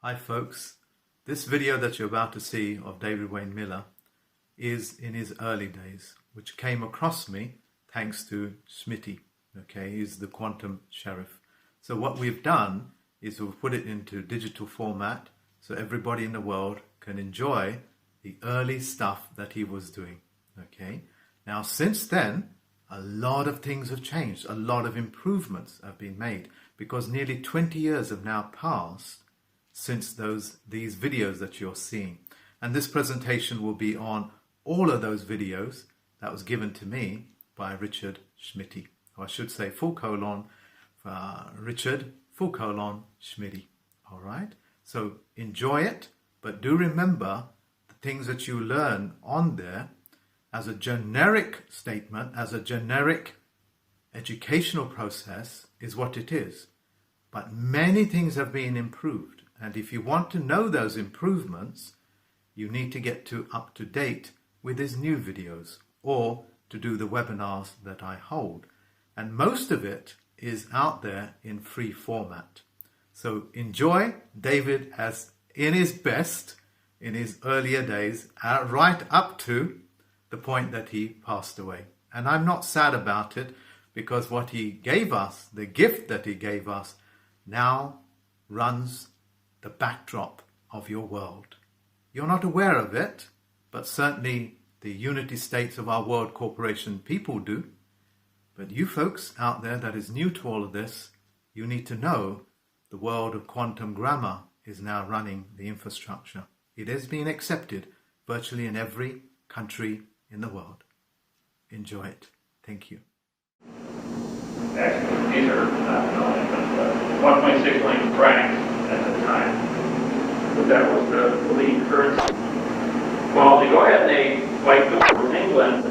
Hi folks, this video that you're about to see of David Wayne Miller is in his early days, which came across me thanks to Smitty. Okay, he's the quantum sheriff. So what we've done is we've put it into digital format so everybody in the world can enjoy the early stuff that he was doing. Okay, now since then a lot of things have changed, a lot of improvements have been made because nearly 20 years have now passed since these videos that you're seeing. And this presentation will be on all of those videos that was given to me by Richard Smitty. Or I should say Richard Smitty. All right? So enjoy it, but do remember the things that you learn on there as a generic statement, as a generic educational process is what it is. But many things have been improved. And if you want to know those improvements, you need to get up to date with his new videos or to do the webinars that I hold. And most of it is out there in free format. So enjoy David as in his best in his earlier days, right up to the point that he passed away. And I'm not sad about it because what he gave us, the gift that he gave us, now runs the backdrop of your world. You're not aware of it, but certainly the Unity States of our World Corporation people do. But you folks out there that is new to all of this, you need to know the world of quantum grammar is now running the infrastructure. It has been accepted virtually in every country in the world. Enjoy it. Thank you. Actually, these are not known, but 1.6 million francs at the time. But that was the leading currency. Well, they go ahead and they fight the war in England,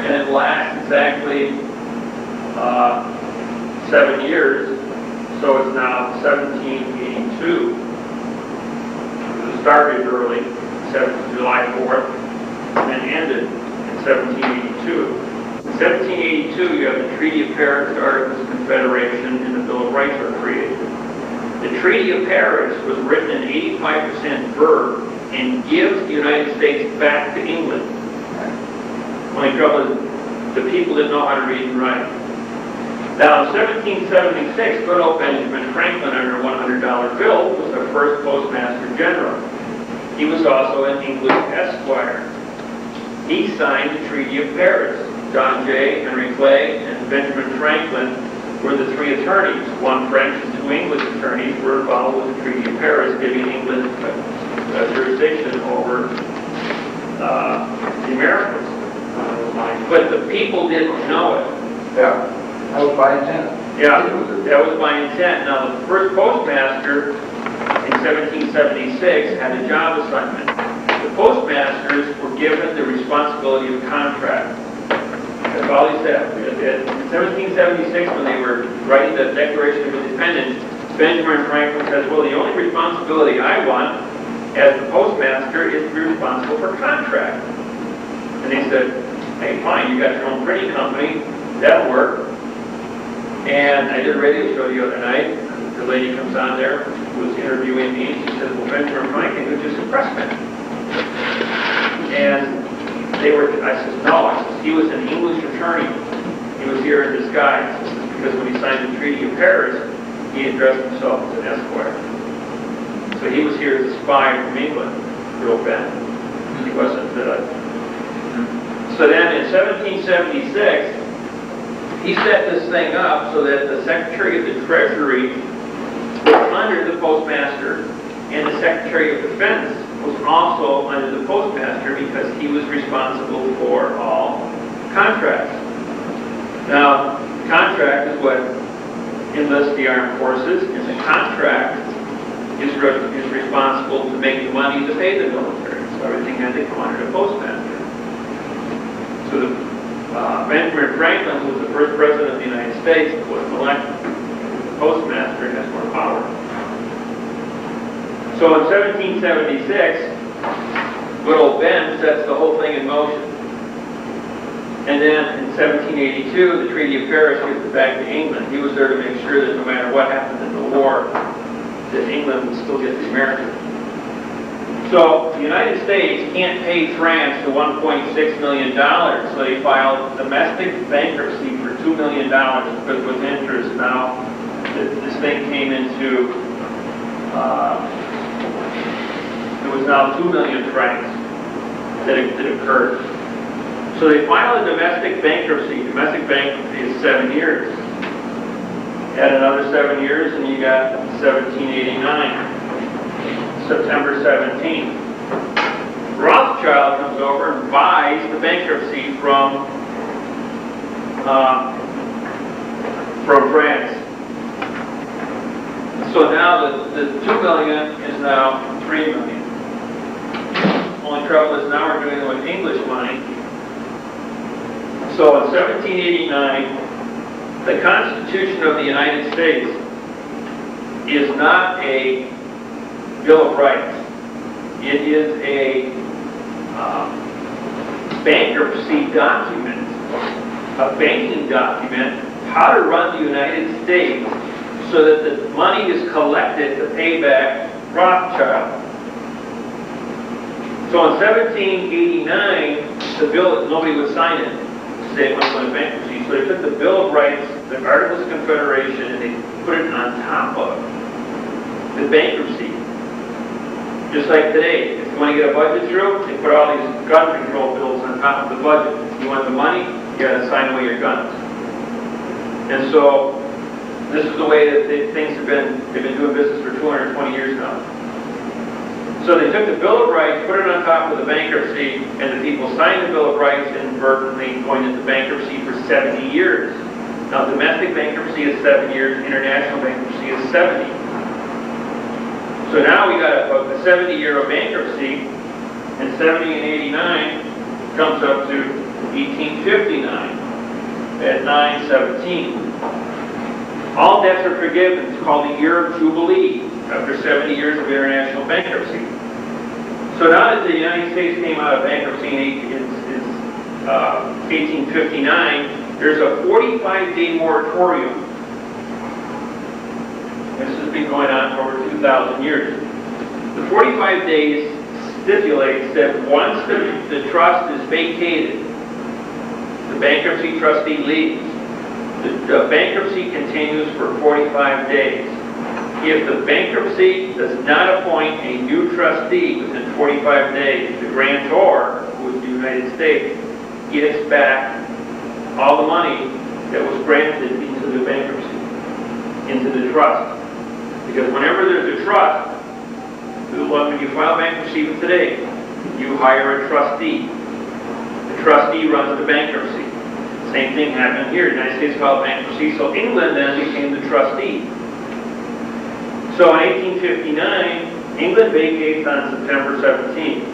and it lasts exactly 7 years, so it's now 1782. It started early, July 4th, and then ended in 1782. In 1782, you have the Treaty of Paris, the Articles of Confederation, and the Bill of Rights are created. The Treaty of Paris was written in 85% verb and gives the United States back to England. Only trouble is the people didn't know how to read and write. Now, in 1776, good old Benjamin Franklin, under a $100 bill, was the first Postmaster General. He was also an English esquire. He signed the Treaty of Paris. John Jay, Henry Clay, and Benjamin Franklin were the three attorneys. One French and two English attorneys were involved with the Treaty of Paris, giving England jurisdiction over the Americas. But the people didn't know it. Yeah, that was by intent. Yeah, that was by intent. Now, the first postmaster in 1776 had a job assignment. The postmasters were given the responsibility of contract. That's all he said. In 1776, when they were writing the Declaration of Independence, Benjamin Franklin says, well, the only responsibility I want as the postmaster is to be responsible for contract. And they said, hey, fine, you got your own printing company, that'll work. And I did a radio show the other night. The lady comes on there who was interviewing me, and she says, well, Benjamin Franklin was just a pressman. And I said, no, he was an English attorney. He was here in disguise. This is because when he signed the Treaty of Paris, he addressed himself as an esquire. So he was here as a spy from England, real bad. He wasn't. So then in 1776, he set this thing up so that the Secretary of the Treasury was under the Postmaster, and the Secretary of Defense was also under the Postmaster because he was responsible for all contracts. Now, contract is what enlists the armed forces, and the contract is responsible to make the money to pay the military. So everything had to come under the Postmaster. So Benjamin Franklin, who was the first president of the United States, was elected. The Postmaster has more power. So in 1776, good old Ben sets the whole thing in motion. And then in 1782, the Treaty of Paris gives it back to England. He was there to make sure that no matter what happened in the war, that England would still get the American. So the United States can't pay France the $1.6 million, so they filed domestic bankruptcy for $2 million, because with interest now, this thing came into, it was now 2 million francs that occurred. So they filed a domestic bankruptcy. Domestic bankruptcy is 7 years. Add another 7 years and you got 1789. September 17th. Rothschild comes over and buys the bankruptcy from France. So now the 2 million is now 3 million. Only trouble is now we're doing it with English money. So in 1789, the Constitution of the United States is not a Bill of Rights. It is a bankruptcy document, a banking document, how to run the United States so that the money is collected to pay back Rothschild. So in 1789, the bill, nobody would sign it, say it went into bankruptcy. So they took the Bill of Rights, the Articles of Confederation, and they put it on top of the bankruptcy. Just like today, if you want to get a budget through, they put all these gun control bills on top of the budget. If you want the money, you got to sign away your guns. And so, this is the way that things have been, they've been doing business for 220 years now. So they took the Bill of Rights, put it on top of the bankruptcy, and the people signed the Bill of Rights inadvertently going into bankruptcy for 70 years. Now, domestic bankruptcy is 7 years, international bankruptcy is 70. So now we got a 70-year of bankruptcy, and 70 and 89 comes up to 1859 at 9/17. All debts are forgiven. It's called the Year of Jubilee after 70 years of international bankruptcy. So now that the United States came out of bankruptcy in 1859, there's a 45-day moratorium. This has been going on for over 2,000 years. The 45 days stipulates that once the trust is vacated, the bankruptcy trustee leaves. The bankruptcy continues for 45 days. If the bankruptcy does not appoint a new trustee within 45 days, the grantor, who is the United States, gets back all the money that was granted into the bankruptcy, into the trust. Because whenever there's a trust, when you file bankruptcy today, you hire a trustee. The trustee runs the bankruptcy. Same thing happened here. The United States filed bankruptcy, so England then became the trustee. So in 1859, England vacates on September 17th.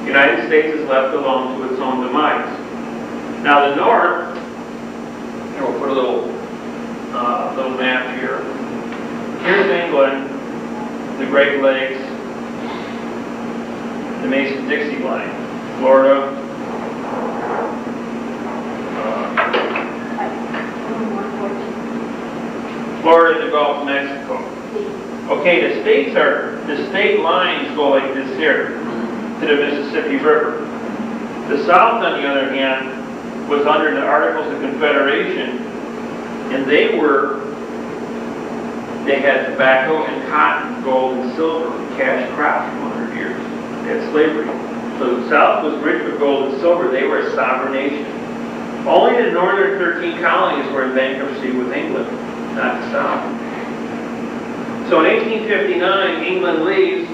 The United States is left alone to its own demise. Now the North, here we'll put a little map here. Here's England, the Great Lakes, the Mason-Dixie line, Florida, Florida and the Gulf of Mexico. Okay, the state lines go like this here, to the Mississippi River. The South, on the other hand, was under the Articles of Confederation, and they had tobacco and cotton, gold and silver, cash crops for 100 years. They had slavery. So the South was rich with gold and silver. They were a sovereign nation. Only the northern 13 colonies were in bankruptcy with England, not the South. So in 1859, England leaves,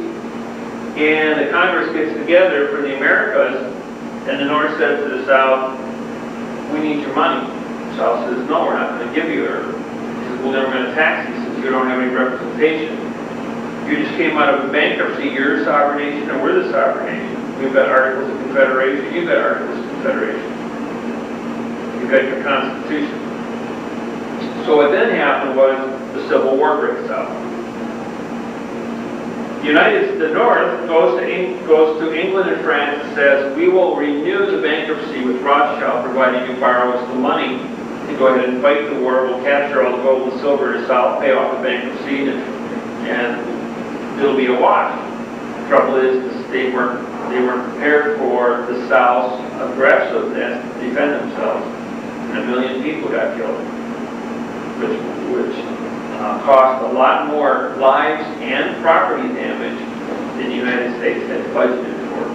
and the Congress gets together for the Americas, and the North says to the South, we need your money. The South says, no, we're not going to give you it. He says, well, then we're going to tax you since you don't have any representation. You just came out of a bankruptcy, you're a sovereign nation, and we're the sovereign nation. We've got Articles of Confederation, you've got Articles of Confederation. You've got your Constitution. So what then happened was the Civil War breaks out. The North goes to England and France and says, we will renew the bankruptcy with Rothschild, provided you borrow us the money to go ahead and fight the war. We'll capture all the gold and silver to South, pay off the bankruptcy, and and it'll be a wash. The trouble is, they weren't prepared for the South's aggressiveness to defend themselves. And 1 million people got killed, which cost a lot more lives and property damage than the United States had budgeted for.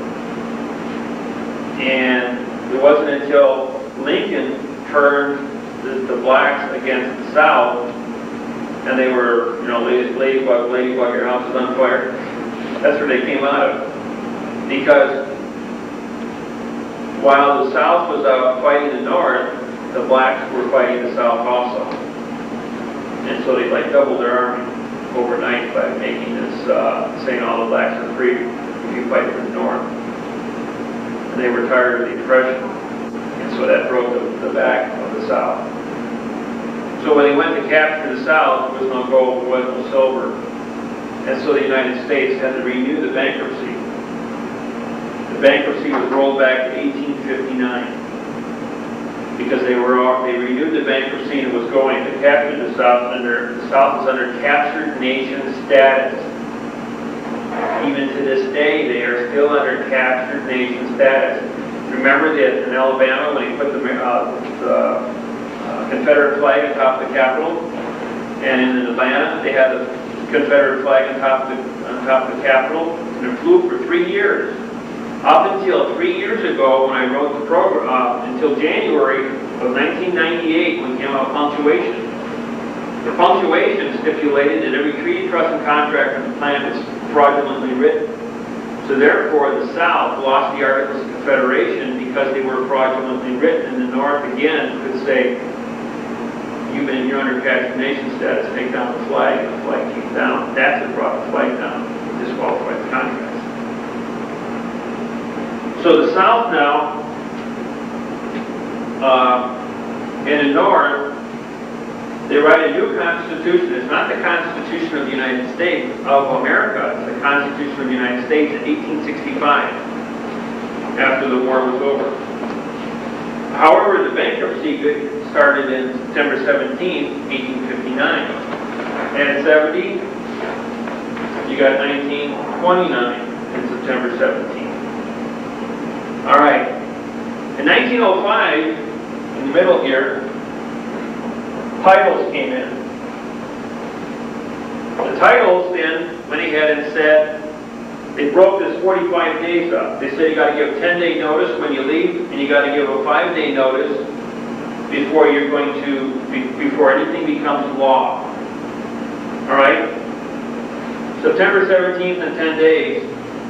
And it wasn't until Lincoln turned the blacks against the South, and they were, ladybug, your house is on fire. That's where they came out of. Because while the South was out fighting the North, the blacks were fighting the South also. And so they doubled their army overnight by making this, saying all the blacks are free if you fight for the North. And they were tired of the oppression. And so that broke the back of the South. So when they went to capture the South, there was no gold, there was no silver. And so the United States had to renew the bankruptcy. The bankruptcy was rolled back to 1859 because they renewed the bankruptcy and it was going to capture the South. The South is under captured nation status. Even to this day, they are still under captured nation status. Remember that in Alabama, when he put the Confederate flag atop the Capitol, and in Atlanta, they had the Confederate flag on top of the Capitol, and it flew for 3 years. Up until 3 years ago, when I wrote the program, until January of 1998, when came out punctuation. The punctuation stipulated that every treaty, trust, and contract on the planet is fraudulently written. So therefore, the South lost the Articles of Confederation because they were fraudulently written, and the North again could say, you're under captured nation status, take down the flag, and the flag came down. That's what brought the flag down, disqualified the contracts. So the South now, and the North, they write a new constitution. It's not the Constitution of the United States of America. It's the Constitution of the United States in 1865, after the war was over. However, the bankruptcy started in September 17, 1859. And 70, you got 1929 in September 17. All right. In 1905, in the middle here, titles came in. The titles then went ahead and said, they broke this 45 days up. They said you got to give 10-day notice when you leave, and you got to give a 5-day notice before you're going to, before anything becomes law. All right? September 17th and 10 days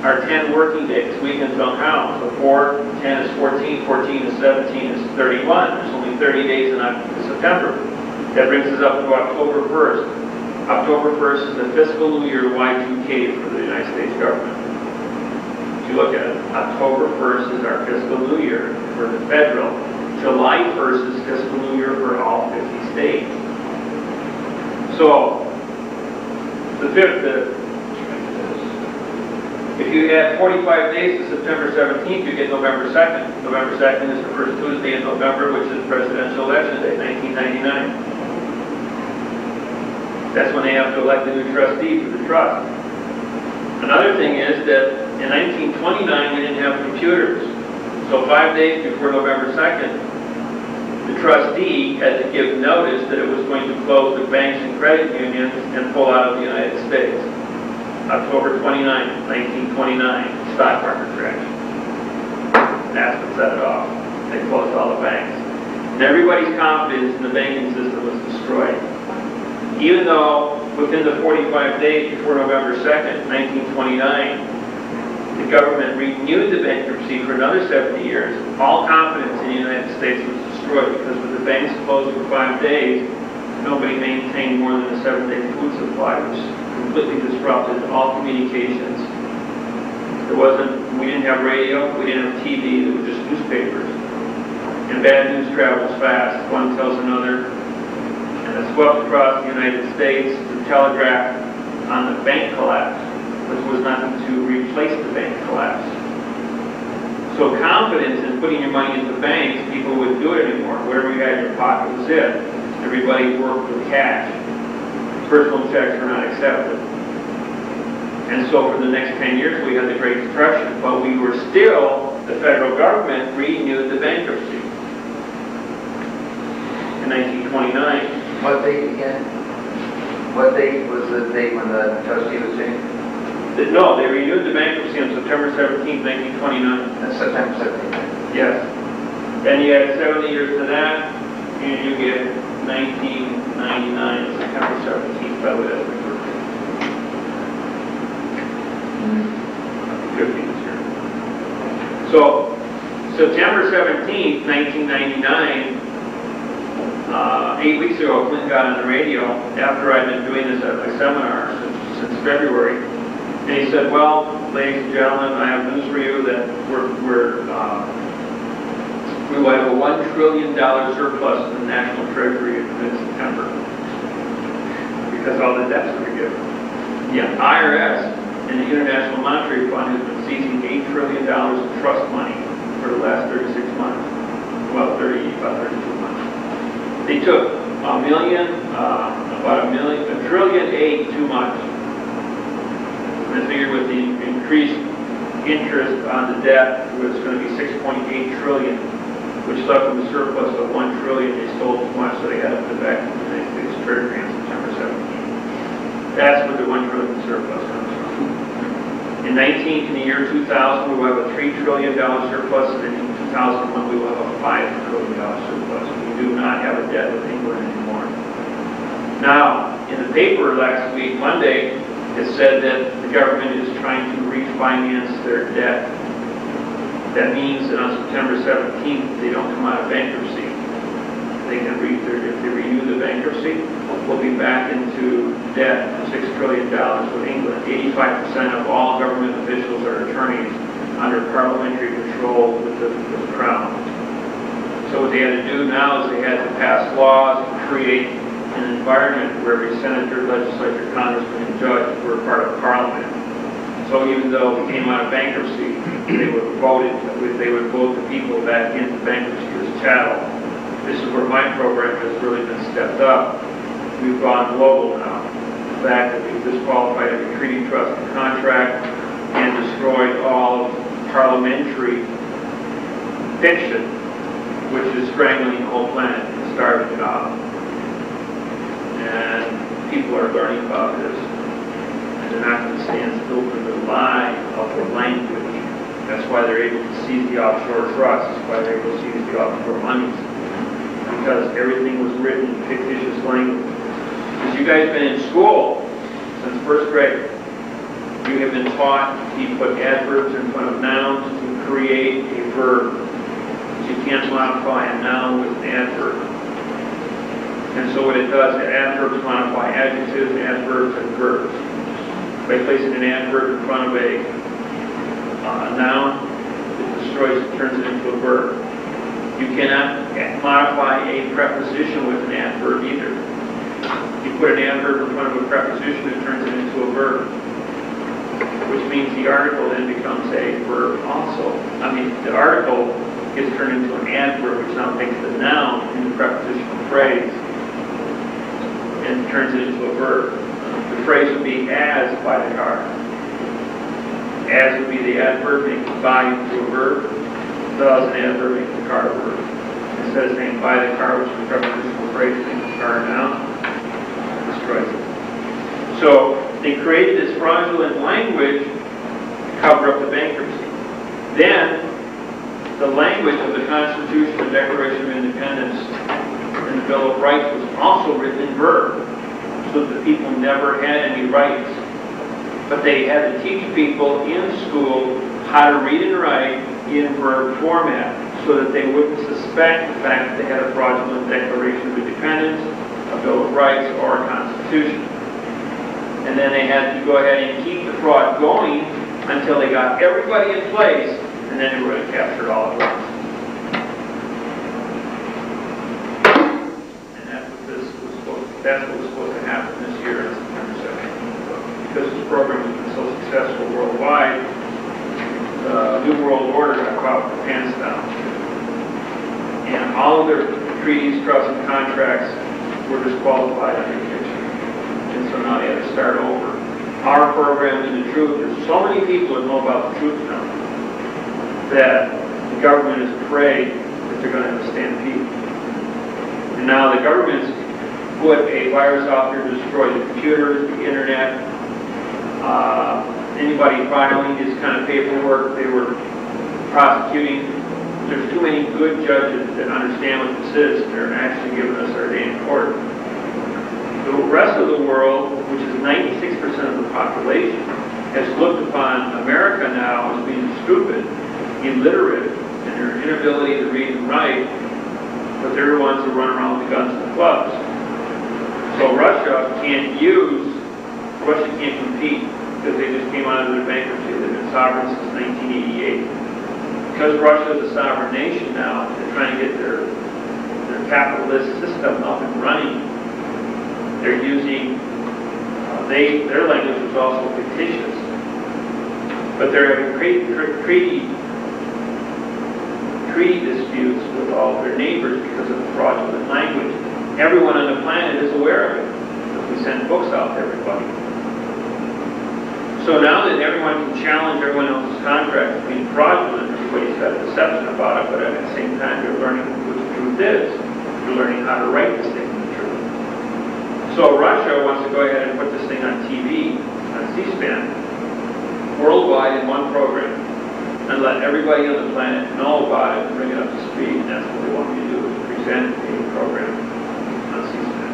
are 10 working days. Weekends don't count. So 4, 10 is 14, 14 is 17, is 31. There's only 30 days in September. That brings us up to October 1st. October 1st is the fiscal new year Y2K for the United States government. If you look at it, October 1st is our fiscal new year for the federal. July 1st is fiscal new year for all 50 states. So, if you add 45 days to September 17th, you get November 2nd. November 2nd is the first Tuesday in November, which is Presidential Election Day, 1999. That's when they have to elect a new trustee for the trust. Another thing is that in 1929, we didn't have computers. So 5 days before November 2nd, the trustee had to give notice that it was going to close the banks and credit unions and pull out of the United States. October 29, 1929, stock market crash. That's what set it off. They closed all the banks. And everybody's confidence in the banking system was destroyed. Even though within the 45 days before November 2nd, 1929, the government renewed the bankruptcy for another 70 years, all confidence in the United States was destroyed because with the banks closed for 5 days, nobody maintained more than a 7-day food supply, which completely disrupted all communications. We didn't have radio, we didn't have TV, there were just newspapers. And bad news travels fast, one tells another. And it swept across the United States to telegraph on the bank collapse, which was nothing to replace the bank collapse. So confidence in putting your money into banks, people wouldn't do it anymore. Whatever you had in your pocket was it. Everybody worked with cash. Personal checks were not accepted. And so for the next 10 years, we had the Great Depression, but we were still, the federal government renewed the bankruptcy in 1929. What date again? What date was the date when the trustee was changed? No, they renewed the bankruptcy on September 17, 1929. That's September 17th. Yes. Then you add 70 years to that, and you get 1999, September 17th, by the way, that's my birthday. 15th year. So, September 17th, 1999, 8 weeks ago, Clinton got on the radio after I'd been doing this at my seminar since February, and he said, well, ladies and gentlemen, I have news for you that we will have a $1 trillion surplus in the national treasury in mid-September because all the debts are forgiven. Yeah, IRS and the International Monetary Fund has been seizing $8 trillion of trust money for the last 36 months. Well, about 32 months. They took $1 trillion too much. And I figured with the increased interest on the debt, it was going to be 6.8 trillion, which left them a surplus of 1 trillion. They stole too much, so they had to put it back into the United States Treasury on September 17th. That's where the 1 trillion surplus comes from. In the year 2000, we will have a $3 trillion surplus, and in 2001, we will have a $5 trillion surplus. We do not have a debt with England anymore. Now, in the paper last week, Monday, it said that the government is trying to refinance their debt. That means that on September 17th, they don't come out of bankruptcy. They can if they renew the bankruptcy, we'll be back into debt of $6 trillion with England. 85% of all government officials are attorneys under parliamentary control with the Crown. So what they had to do now is they had to pass laws and create an environment where every senator, legislature, congressman, and judge were part of Parliament. So even though we came out of bankruptcy, they would vote the people back into bankruptcy as chattel. This is where my program has really been stepped up. We've gone global now. The fact that we've disqualified every treaty, trust, and contract, and destroyed all of parliamentary fiction, which is strangling the whole planet and starving it out. And people are learning about this. And they're not going to stand still for the lie of the language. That's why they're able to seize the offshore trusts. That's why they're able to seize the offshore monies. Because everything was written in fictitious language. Because you guys have been in school since first grade. You have been taught to put adverbs in front of nouns to create a verb. So you can't modify a noun with an adverb. And so what it does, adverbs modify adjectives, adverbs, and verbs. By placing an adverb in front of a noun, it destroys it, turns it into a verb. You cannot modify a preposition with an adverb either. You put an adverb in front of a preposition, it turns it into a verb. Which means the article then becomes a verb also. I mean, the article gets turned into an adverb, which now takes the noun in the prepositional phrase and turns it into a verb. The phrase would be as by the car. As would be the adverb, making by into a verb. Does an adverb make the car a verb. Instead of saying by the car, which is the prepositional phrase, makes the car a noun, destroys it. So they created this fraudulent language to cover up the bankruptcy. Then the language of the Constitution, the Declaration of Independence, and the Bill of Rights was also written in verb, so that the people never had any rights. But they had to teach people in school how to read and write in verb format, so that they wouldn't suspect the fact that they had a fraudulent Declaration of Independence, a Bill of Rights, or a Constitution. And then they had to go ahead and keep the fraud going until they got everybody in place, and then they were going to capture it all at once. And that's what was supposed to happen this year on September 17th. Because this program has been so successful worldwide, the New World Order got caught with their pants down. And all of their treaties, trusts, and contracts were disqualified under eviction. And so now they had to start over. our program and the truth. There's so many people that know about the truth now that the government is afraid that they're going to have a stampede. And now the government's put a virus out there to destroy the computers, the internet, anybody filing this kind of paperwork. They were prosecuting. There's too many good judges that understand what this is. They're actually giving us our day in court. The rest of the world, which is 96% of the population, has looked upon America now as being stupid, illiterate, and their inability to read and write, but they're the ones that run around with the guns and the clubs. So Russia can't compete because they just came out of their bankruptcy. They've been sovereign since 1988. Because Russia is a sovereign nation now, they're trying to get their capitalist system up and running. They're using, their language was also fictitious, but they're having treaty disputes with all of their neighbors because of the fraudulent language. Everyone on the planet is aware of it, because we send books out to everybody. So now that everyone can challenge everyone else's contracts being fraudulent, everybody's got a deception about it, but at the same time they're learning what the truth is. They're learning how to write this thing in the truth. So Russia wants to go ahead and put this thing on TV, on C-SPAN, worldwide in one program, and let everybody on the planet know about it and bring it up to speed. And that's what they want me to do, is present a program on C-SPAN.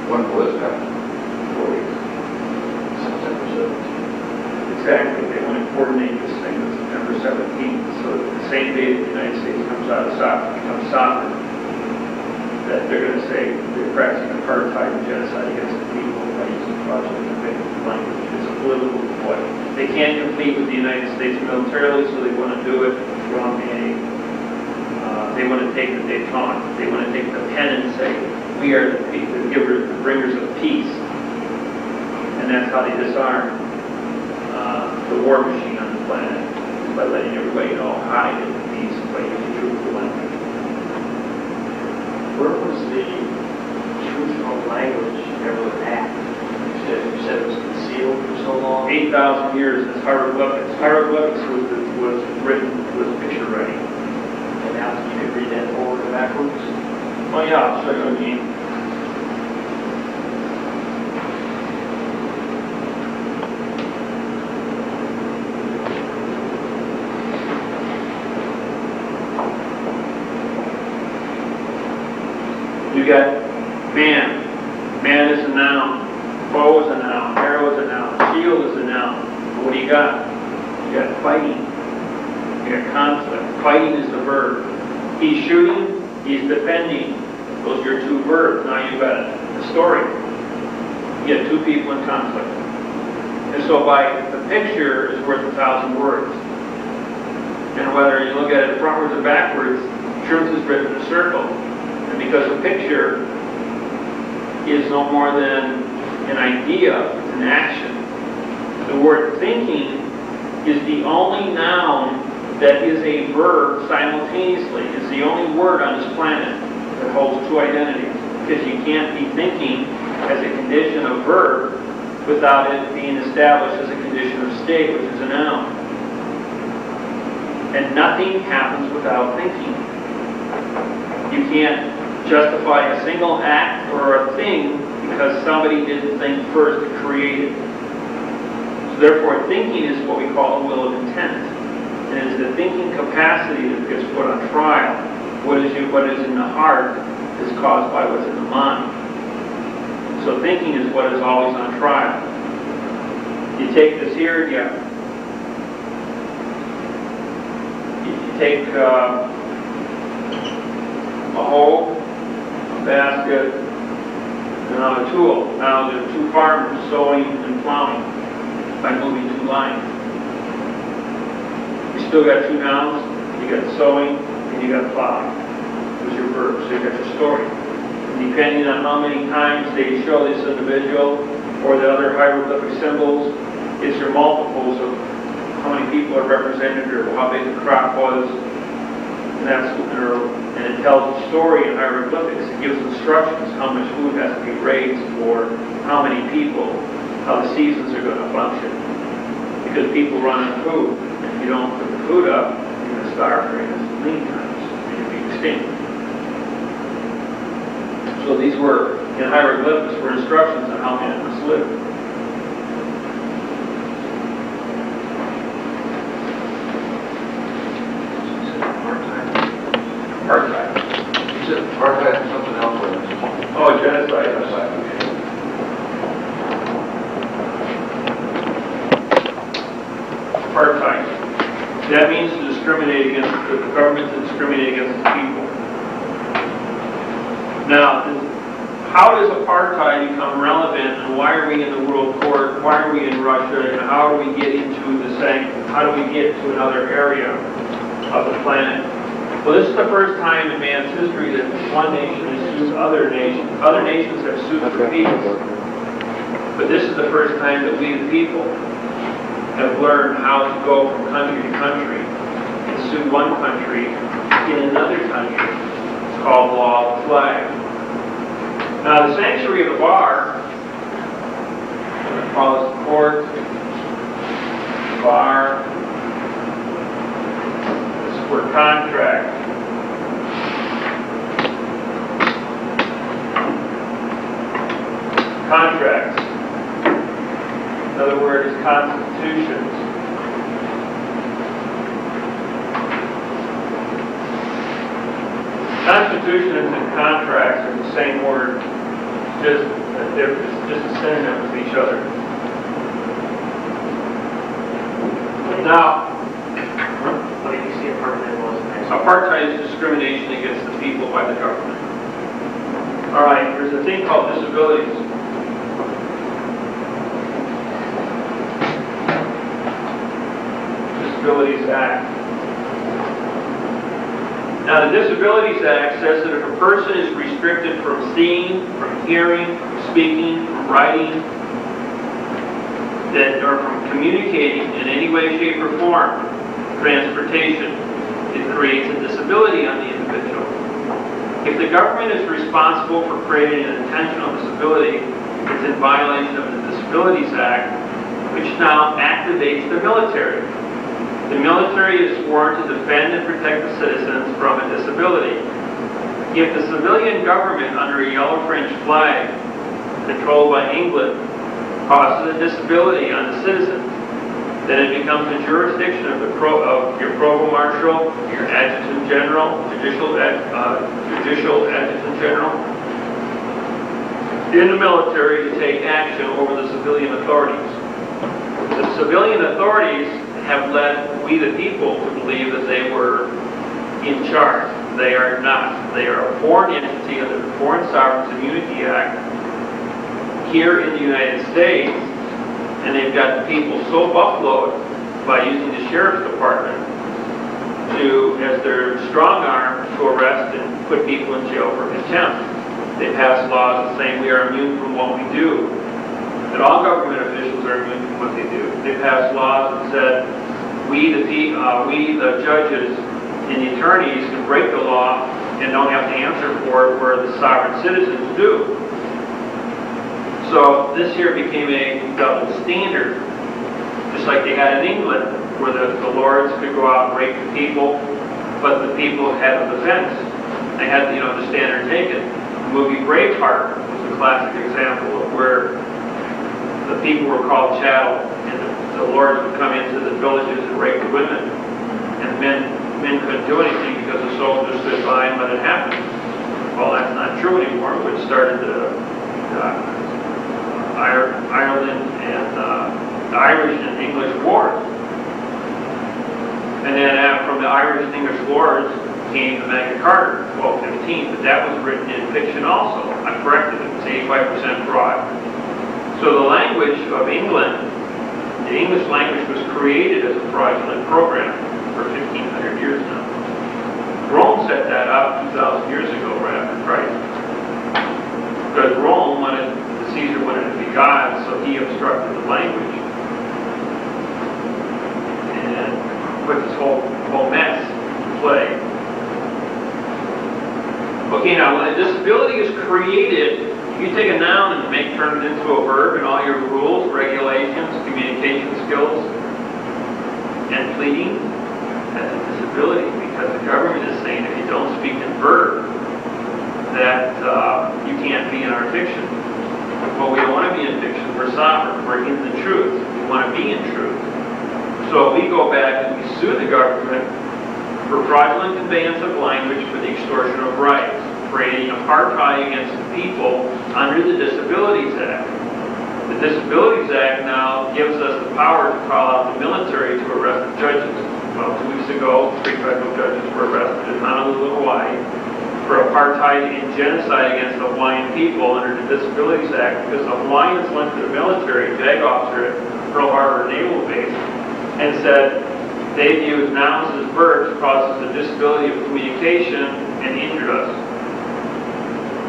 When was that? 4 weeks. September 17th. Exactly. They want to coordinate this thing on September 17th, so that the same day that the United States comes out of soccer, becomes sovereign, that they're going to say they're practicing apartheid and genocide against the people by using fraudulent language. It's a political ploy. They can't compete with the United States militarily, so they want to do it from they want to take the détente. They want to take the pen and say, we are the givers, the bringers of peace. And that's how they disarm the war machine on the planet, is by letting everybody know how to get the peace by using truthful language. Where was the truthful language ever at? You said it was concealed for so long? 8,000 years as hieroglyphics. Hieroglyphics was written with picture writing. And now you can read that forward and backwards? Oh yeah, I'll show you what I mean. You got man. Man is a noun. Bow is a noun. Arrow is a noun. Shield is a noun. But what do you got? You got fighting. You got conflict. Fighting is the verb. He's shooting. He's defending. Those are your two verbs. Now you've got a story. You get two people in conflict. And so by the picture is worth 1,000 words. And whether you look at it frontwards or backwards, truth is written in a circle. And because a picture is no more than an idea, it's an action. The word thinking is the only noun that is a verb simultaneously. It's the only word on this planet that holds two identities. Because you can't be thinking as a condition of verb without it being established as a condition of state, which is a noun. And nothing happens without thinking. You can't justify a single act or a thing because somebody didn't think first to create it. So therefore, thinking is what we call a will of intent. And it's the thinking capacity that gets put on trial. What is in the heart is caused by what's in the mind. So thinking is what is always on trial. You take this here, you take a hoe, a basket, and a tool. Now there are two farmers sowing and plowing by moving two lines. You still got two nouns. You got sowing and you got plowing. Those are your verbs. So you got your story. And depending on how many times they show this individual or the other hieroglyphic symbols, it's your multiples of how many people are represented or how big the crop was. And it tells a story in hieroglyphics. It gives instructions how much food has to be raised for how many people, how the seasons are going to function. Because people run out of food. If you don't put the food up, you're going to starve during this lean times, and you'll be extinct. So these were, in hieroglyphics, were instructions on how man must live. Apartheid. You said apartheid and something else. Oh, genocide. Apartheid. That means to discriminate against the government, to discriminate against the people. Now, how does apartheid become relevant, and why are we in the World Court? Why are we in Russia? And how do we get into the sanctions? How do we get to another area of the planet? Well, this is the first time in man's history that one nation has sued other nations. Other nations have sued for peace. But this is the first time that we, the people, have learned how to go from country to country and sue one country in another country. It's called law of the flag. Now, the sanctuary of the bar, I'm going to call this the court, bar, this is for contract. Contracts. Another word is constitutions. Constitutions and contracts are the same word, they're just a synonym of each other. Now, What did you see apartheid was? apartheid is discrimination against the people by the government. All right, there's a thing called disabilities. Disabilities Act. Now, the Disabilities Act says that if a person is restricted from seeing, from hearing, from speaking, from writing, or from communicating in any way, shape, or form, transportation, it creates a disability on the individual. If the government is responsible for creating an intentional disability, it's in violation of the Disabilities Act, which now activates the military. The military is sworn to defend and protect the citizens from a disability. If the civilian government under a yellow fringe flag, controlled by England, causes a disability on the citizens, then it becomes the jurisdiction of your provost marshal, your adjutant general, judicial adjutant general, in the military to take action over the civilian authorities. The civilian authorities have led we the people to believe that they were in charge. They are not. They are a foreign entity under the Foreign Sovereign Immunity Act here in the United States, and they've got the people so buffaloed by using the sheriff's department as their strong arm to arrest and put people in jail for contempt. They pass laws saying we are immune from what we do, that all government officials are immune from what they do. They pass laws that said we the judges and the attorneys can break the law and don't have to answer for it, where the sovereign citizens do. So this here became a double standard, just like they had in England, where the lords could go out and rape the people, but the people had a defense. They had, the standard taken. The movie Braveheart was a classic example of where the people were called chattel, and the lords would come into the villages and rape the women, and men couldn't do anything because the soldiers stood by and let it happen. Well, that's not true anymore, which started the Ireland and the Irish and English wars. And then from the Irish and English wars came the Magna Carta, 1215, but that was written in fiction also. I corrected it. It's 85% fraud. So the language of England, the English language, was created as a fraudulent program for 1,500 years now. Rome set that up 2,000 years ago, right after Christ. Because Caesar wanted to be God, so he obstructed the language and put this whole mess in play. Okay, now when a disability is created, You take a noun and turn it into a verb, and all your rules, regulations, communication skills, and pleading, that's a disability, because the government is saying if you don't speak in verb, that you can't be in our fiction. Well, we don't want to be in fiction. We're sovereign. We're in the truth. We want to be in truth. So we go back and we sue the government for fraudulent conveyance of language for the extortion of rights, creating apartheid against the people under the Disabilities Act. The Disabilities Act now gives us the power to call out the military to arrest the judges. Well, 2 weeks ago, 3 federal judges were arrested in Honolulu, Hawaii, for apartheid and genocide against the Hawaiian people under the Disabilities Act, because the Hawaiians went to the military, JAG officer at Pearl Harbor Naval Base, and said they viewed nouns as verbs causes a disability of communication and injured us.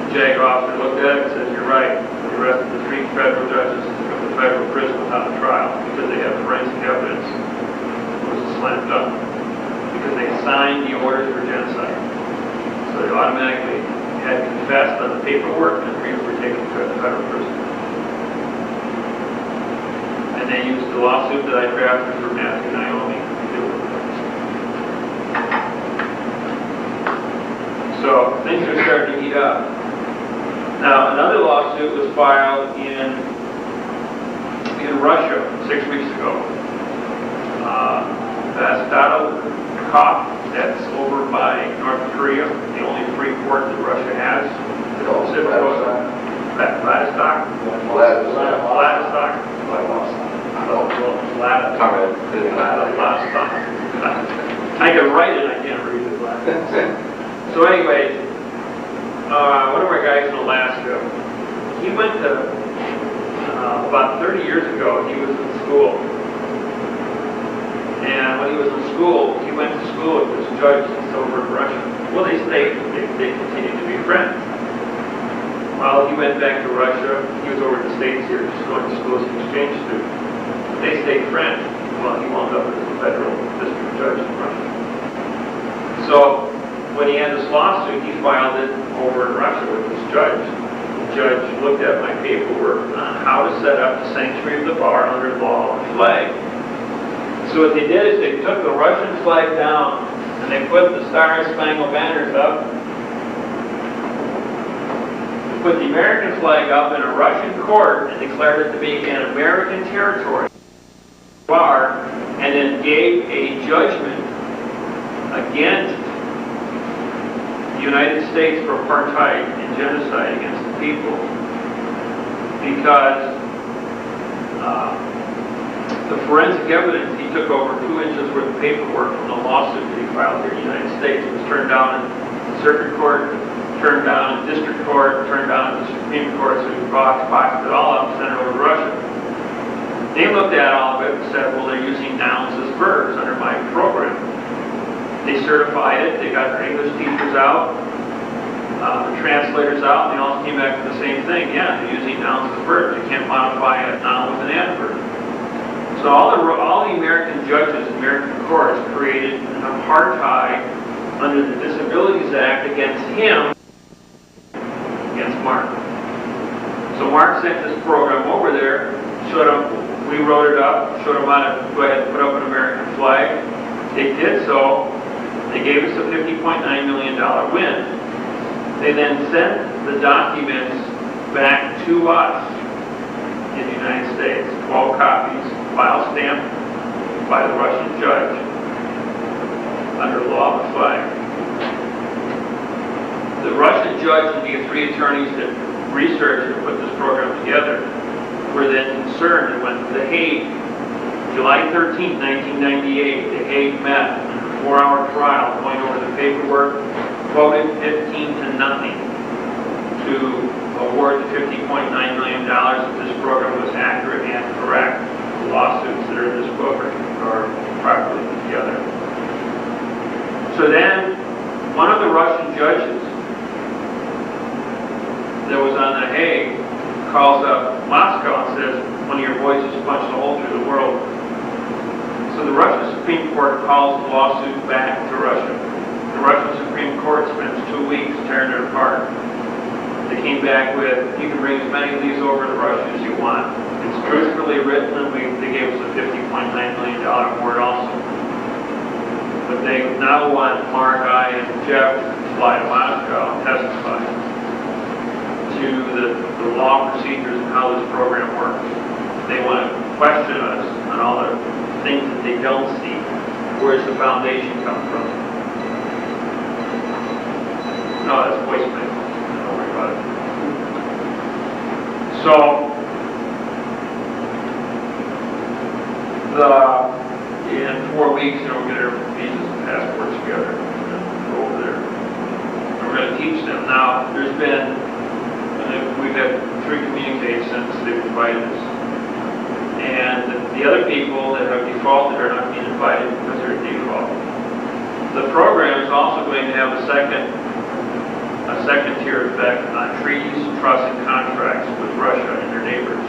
The JAG officer looked at it and said, "You're right." They arrested the 3 federal judges from the federal prison without a trial because they had forensic evidence. It was a slam dunk because they signed the orders for genocide. So they automatically had confessed on the paperwork and agreed were taken to the federal prison. And they used the lawsuit that I drafted for Matthew Naomi to deal with it. So things are starting to heat up. Now another lawsuit was filed in Russia 6 weeks ago. Vladikavkaz, that's over by North Korea, the only free port that Russia has. Vladivostok. I can write it, I can't read it. So anyway, one of our guys in Alaska, he went to, about 30 years ago, he was in school. And when he was in school, he went to school with this judge that's over in Russia. Well, they continued to be friends. Well, he went back to Russia. He was over in the States here, just going to school as an exchange student. They stayed friends. Well, he wound up as a federal district judge in Russia. So when he had this lawsuit, he filed it over in Russia with this judge. The judge looked at my paperwork on how to set up the sanctuary of the bar under law and flag. So what they did is they took the Russian flag down and they put the Star and Spangled Banners up. They put the American flag up in a Russian court and declared it to be an American territory. Bar, and then gave a judgment against the United States for apartheid and genocide against the people, because the forensic evidence, he took over 2 inches worth of paperwork from the lawsuit that he filed here in the United States. It was turned down in circuit court, turned down in district court, turned down in the Supreme Court, so he boxed it all up and sent it over to Russia. They looked at all of it and said, well, they're using nouns as verbs under my program. They certified it, they got their English teachers out, the translators out, and they all came back with the same thing. Yeah, they're using nouns as verbs. You can't modify a noun with an adverb. So all the American judges, American courts created an apartheid under the Disabilities Act against him, against Mark. So Mark sent this program over there, showed him, we wrote it up, showed him how to go ahead and put up an American flag. They did so. They gave us a $50.9 million win. They then sent the documents back to us in the United States, 12 copies, file stamped by the Russian judge under law of the flag. The Russian judge and the 3 attorneys that researched and put this program together were then concerned and went to The Hague. July 13, 1998, The Hague met in a 4-hour trial going over the paperwork, voted 15-0 to award the $50.9 million if this program was accurate and correct. The lawsuits that are in this book are properly put together. So then, one of the Russian judges that was on The Hague calls up Moscow and says, one of your boys just punched a hole through the world. So the Russian Supreme Court calls the lawsuit back to Russia. The Russian Supreme Court spends 2 weeks tearing it apart. They came back with, you can bring as many of these over to Russia as you want. It's truthfully written, and they gave us a $50.9 million award also. But they now want Mark, I, and Jeff to fly to Moscow and testify to the law procedures and how this program works. They want to question us on all the things that they don't see. Where does the foundation come from? No, that's voicemail. Don't worry about it. So, in 4 weeks, we'll get our visas and passports together and go over there. And we're going to teach them. Now, we've had 3 communiques since they've invited us. And the other people that have defaulted are not being invited because they're default. The program is also going to have a second tier effect on treaties, trusts, and contracts with Russia and their neighbors.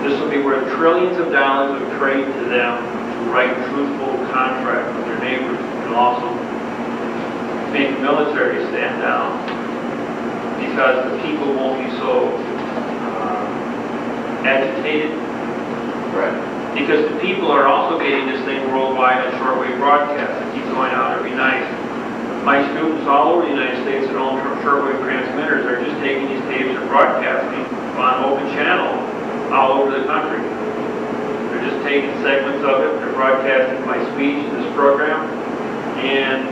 This will be worth trillions of dollars of trade to them to write truthful contracts with their neighbors. It'll also make the military stand down because the people won't be so agitated. Right. Because the people are also getting this thing worldwide on shortwave broadcast. It keeps going out every night. My students all over the United States that own shortwave transmitters are just taking these tapes and broadcasting on open channel all over the country. They're just taking segments of it, they're broadcasting my speech in this program, and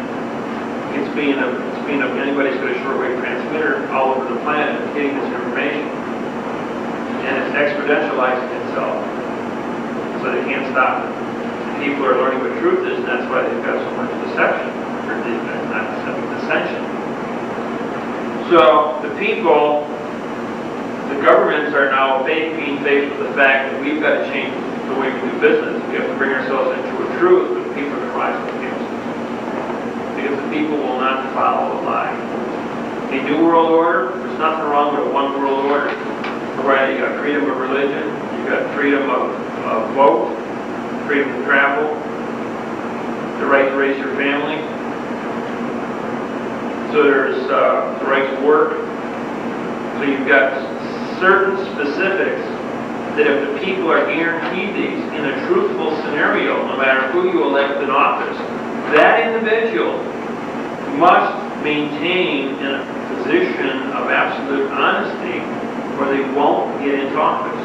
it's being anybody's got a shortwave transmitter all over the planet getting this information. And it's exponentializing itself. So they can't stop it. People are learning what truth is, and that's why they've got so much deception. Or not deception, dissension. So the people, the governments are now being faced with the fact that we've got to change the way we do business. We have to bring ourselves into a truth, but the people are going to rise up against it. Because the people will not follow the lie. A new world order, there's nothing wrong with a one world order. Right, you got freedom of religion, you got freedom of vote, freedom to travel, the right to raise your family. So there's the right to work. So you've got certain specifics that if the people are guaranteed these in a truthful scenario, no matter who you elect in office, that individual must maintain a position of absolute honesty or they won't get into office.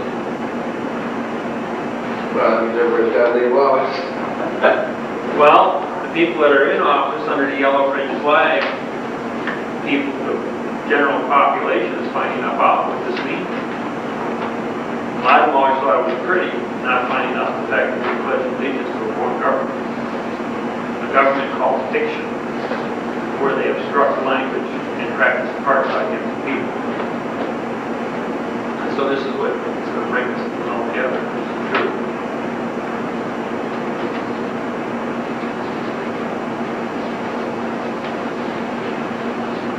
Well, you never got any laws. Well, the people that are in office under the yellow fringe flag, people, the general population is finding out what this means. A lot of them always thought it was pretty, not finding out the fact that we pledge allegiance to a foreign government. A government called fiction, where they obstruct language and practice apartheid against the people. And so this is what is going to bring us all together.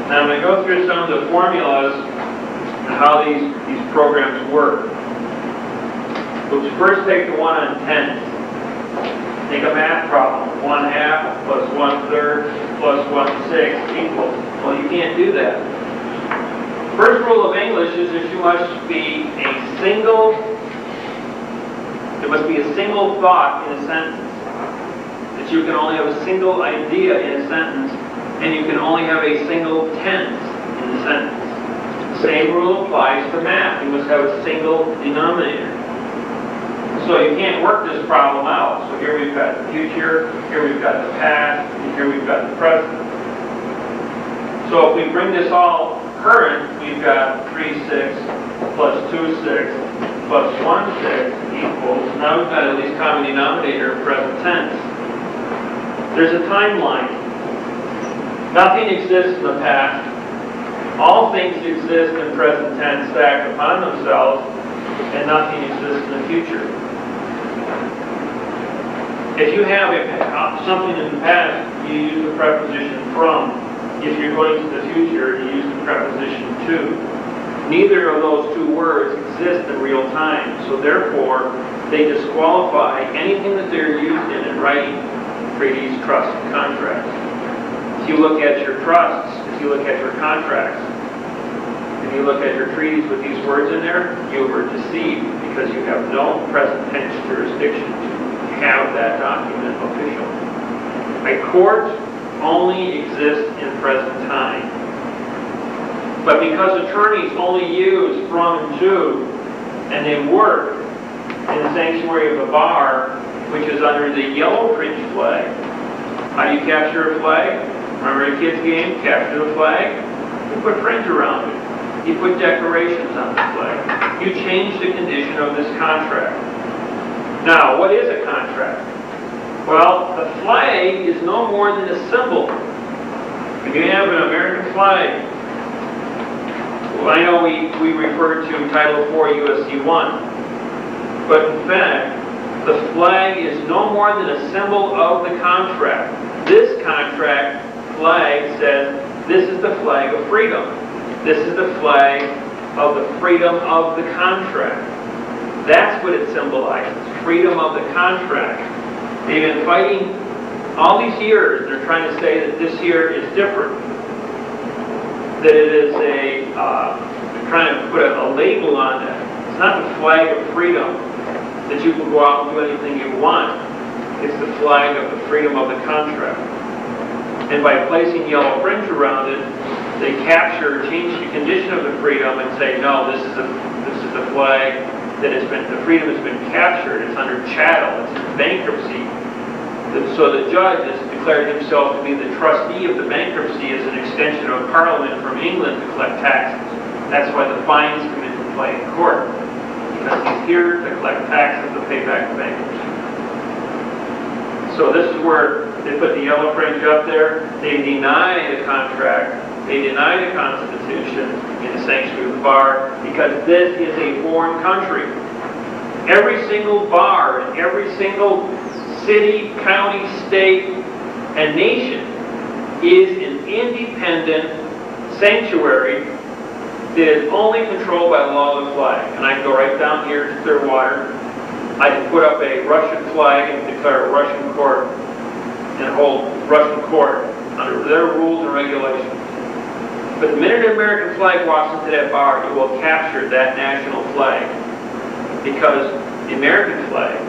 Now I'm going to go through some of the formulas and how these programs work. We'll first take the 1 on 10. Take a math problem. 1/2 plus 1/3 plus 1/6 equals. Well, you can't do that. First rule of English is that there must be a single thought in a sentence. That you can only have a single idea in a sentence, and you can only have a single tense in the sentence. The same rule applies to math. You must have a single denominator. So you can't work this problem out. So here we've got the future, here we've got the past, and here we've got the present. So if we bring this all current, we've got 3/6 plus 2/6 plus 1/6 equals, now we've got at least common denominator in present tense. There's a timeline. Nothing exists in the past. All things exist in present tense stacked upon themselves, and nothing exists in the future. If you have something in the past, you use the preposition from. If you're going to the future, you use the preposition to. Neither of those two words exist in real time, so therefore they disqualify anything that they're used in writing treaties, trusts, and contracts. If you look at your trusts, if you look at your contracts, if when you look at your treaties with these words in there, you were deceived because you have no present tense jurisdiction to have that document official. A court only exists in present time. But because attorneys only use from and to, and they work in the sanctuary of the bar, which is under the yellow fringe flag. How do you capture a flag? Remember a kid's game? Capture the flag? You put fringe around it. You put decorations on the flag. You change the condition of this contract. Now, what is a contract? Well, the flag is no more than a symbol. If you have an American flag, well, I know we refer to Title 4 U.S.C. 1, but in fact, the flag is no more than a symbol of the contract. This contract flag says, this is the flag of freedom. This is the flag of the freedom of the contract. That's what it symbolizes, freedom of the contract. They've been fighting all these years. They're trying to say that this year is different. That it is they're trying to put a label on it. It's not the flag of freedom that you can go out and do anything you want. It's the flag of the freedom of the contract. And by placing yellow fringe around it, they change the condition of the freedom and say, no, this is the flag that the freedom has been captured. It's under chattel. It's in bankruptcy. So the judge has declared himself to be the trustee of the bankruptcy as an extension of Parliament from England to collect taxes. That's why the fines come into play in court. Because he's here to collect taxes to pay back the bankruptcy. So this is where they put the yellow fringe up there. They deny the contract. They deny the Constitution in the sanctuary of the bar because this is a foreign country. Every single bar in every single city, county, state, and nation is an independent sanctuary that is only controlled by the law of the flag. And I can go right down here to Clearwater. I can put up a Russian flag and declare a Russian court and hold Russian court under their rules and regulations. But the minute an American flag walks into that bar, it will capture that national flag. Because the American flag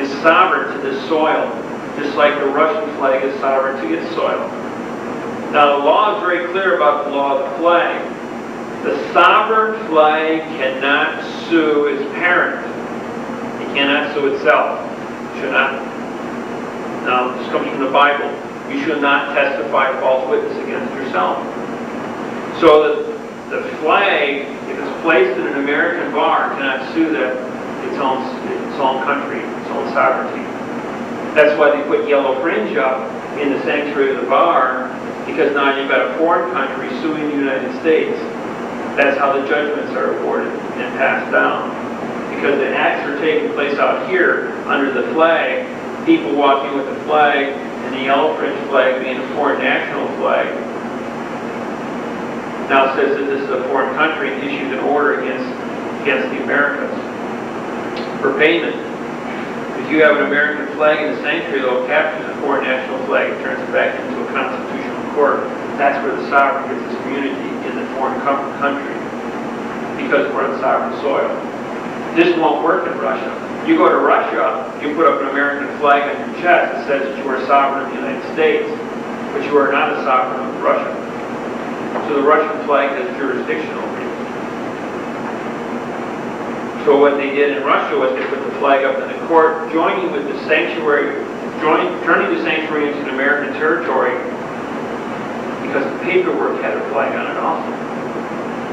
is sovereign to this soil, just like the Russian flag is sovereign to its soil. Now the law is very clear about the law of the flag. The sovereign flag cannot sue its parent. It cannot sue itself. It should not. Now this comes from the Bible. You should not testify false witness against yourself. So the flag, if it's placed in an American bar, cannot sue its own country, its own sovereignty. That's why they put yellow fringe up in the sanctuary of the bar, because now you've got a foreign country suing the United States. That's how the judgments are awarded and passed down. Because the acts are taking place out here under the flag, people walking with the flag, and the yellow fringe flag being a foreign national flag. Now it says that this is a foreign country and issues an order against the Americans for payment. If you have an American flag in the sanctuary, though, captures a foreign national flag and turns it back into a constitutional court. That's where the sovereign gets its immunity in the foreign country, because we're on sovereign soil. This won't work in Russia. You go to Russia, you put up an American flag on your chest that says that you are sovereign of the United States, but you are not a sovereign of Russia. So the Russian flag has jurisdiction over you. So what they did in Russia was they put the flag up in the court, joining with the sanctuary, turning the sanctuary into an American territory, because the paperwork had a flag on it also.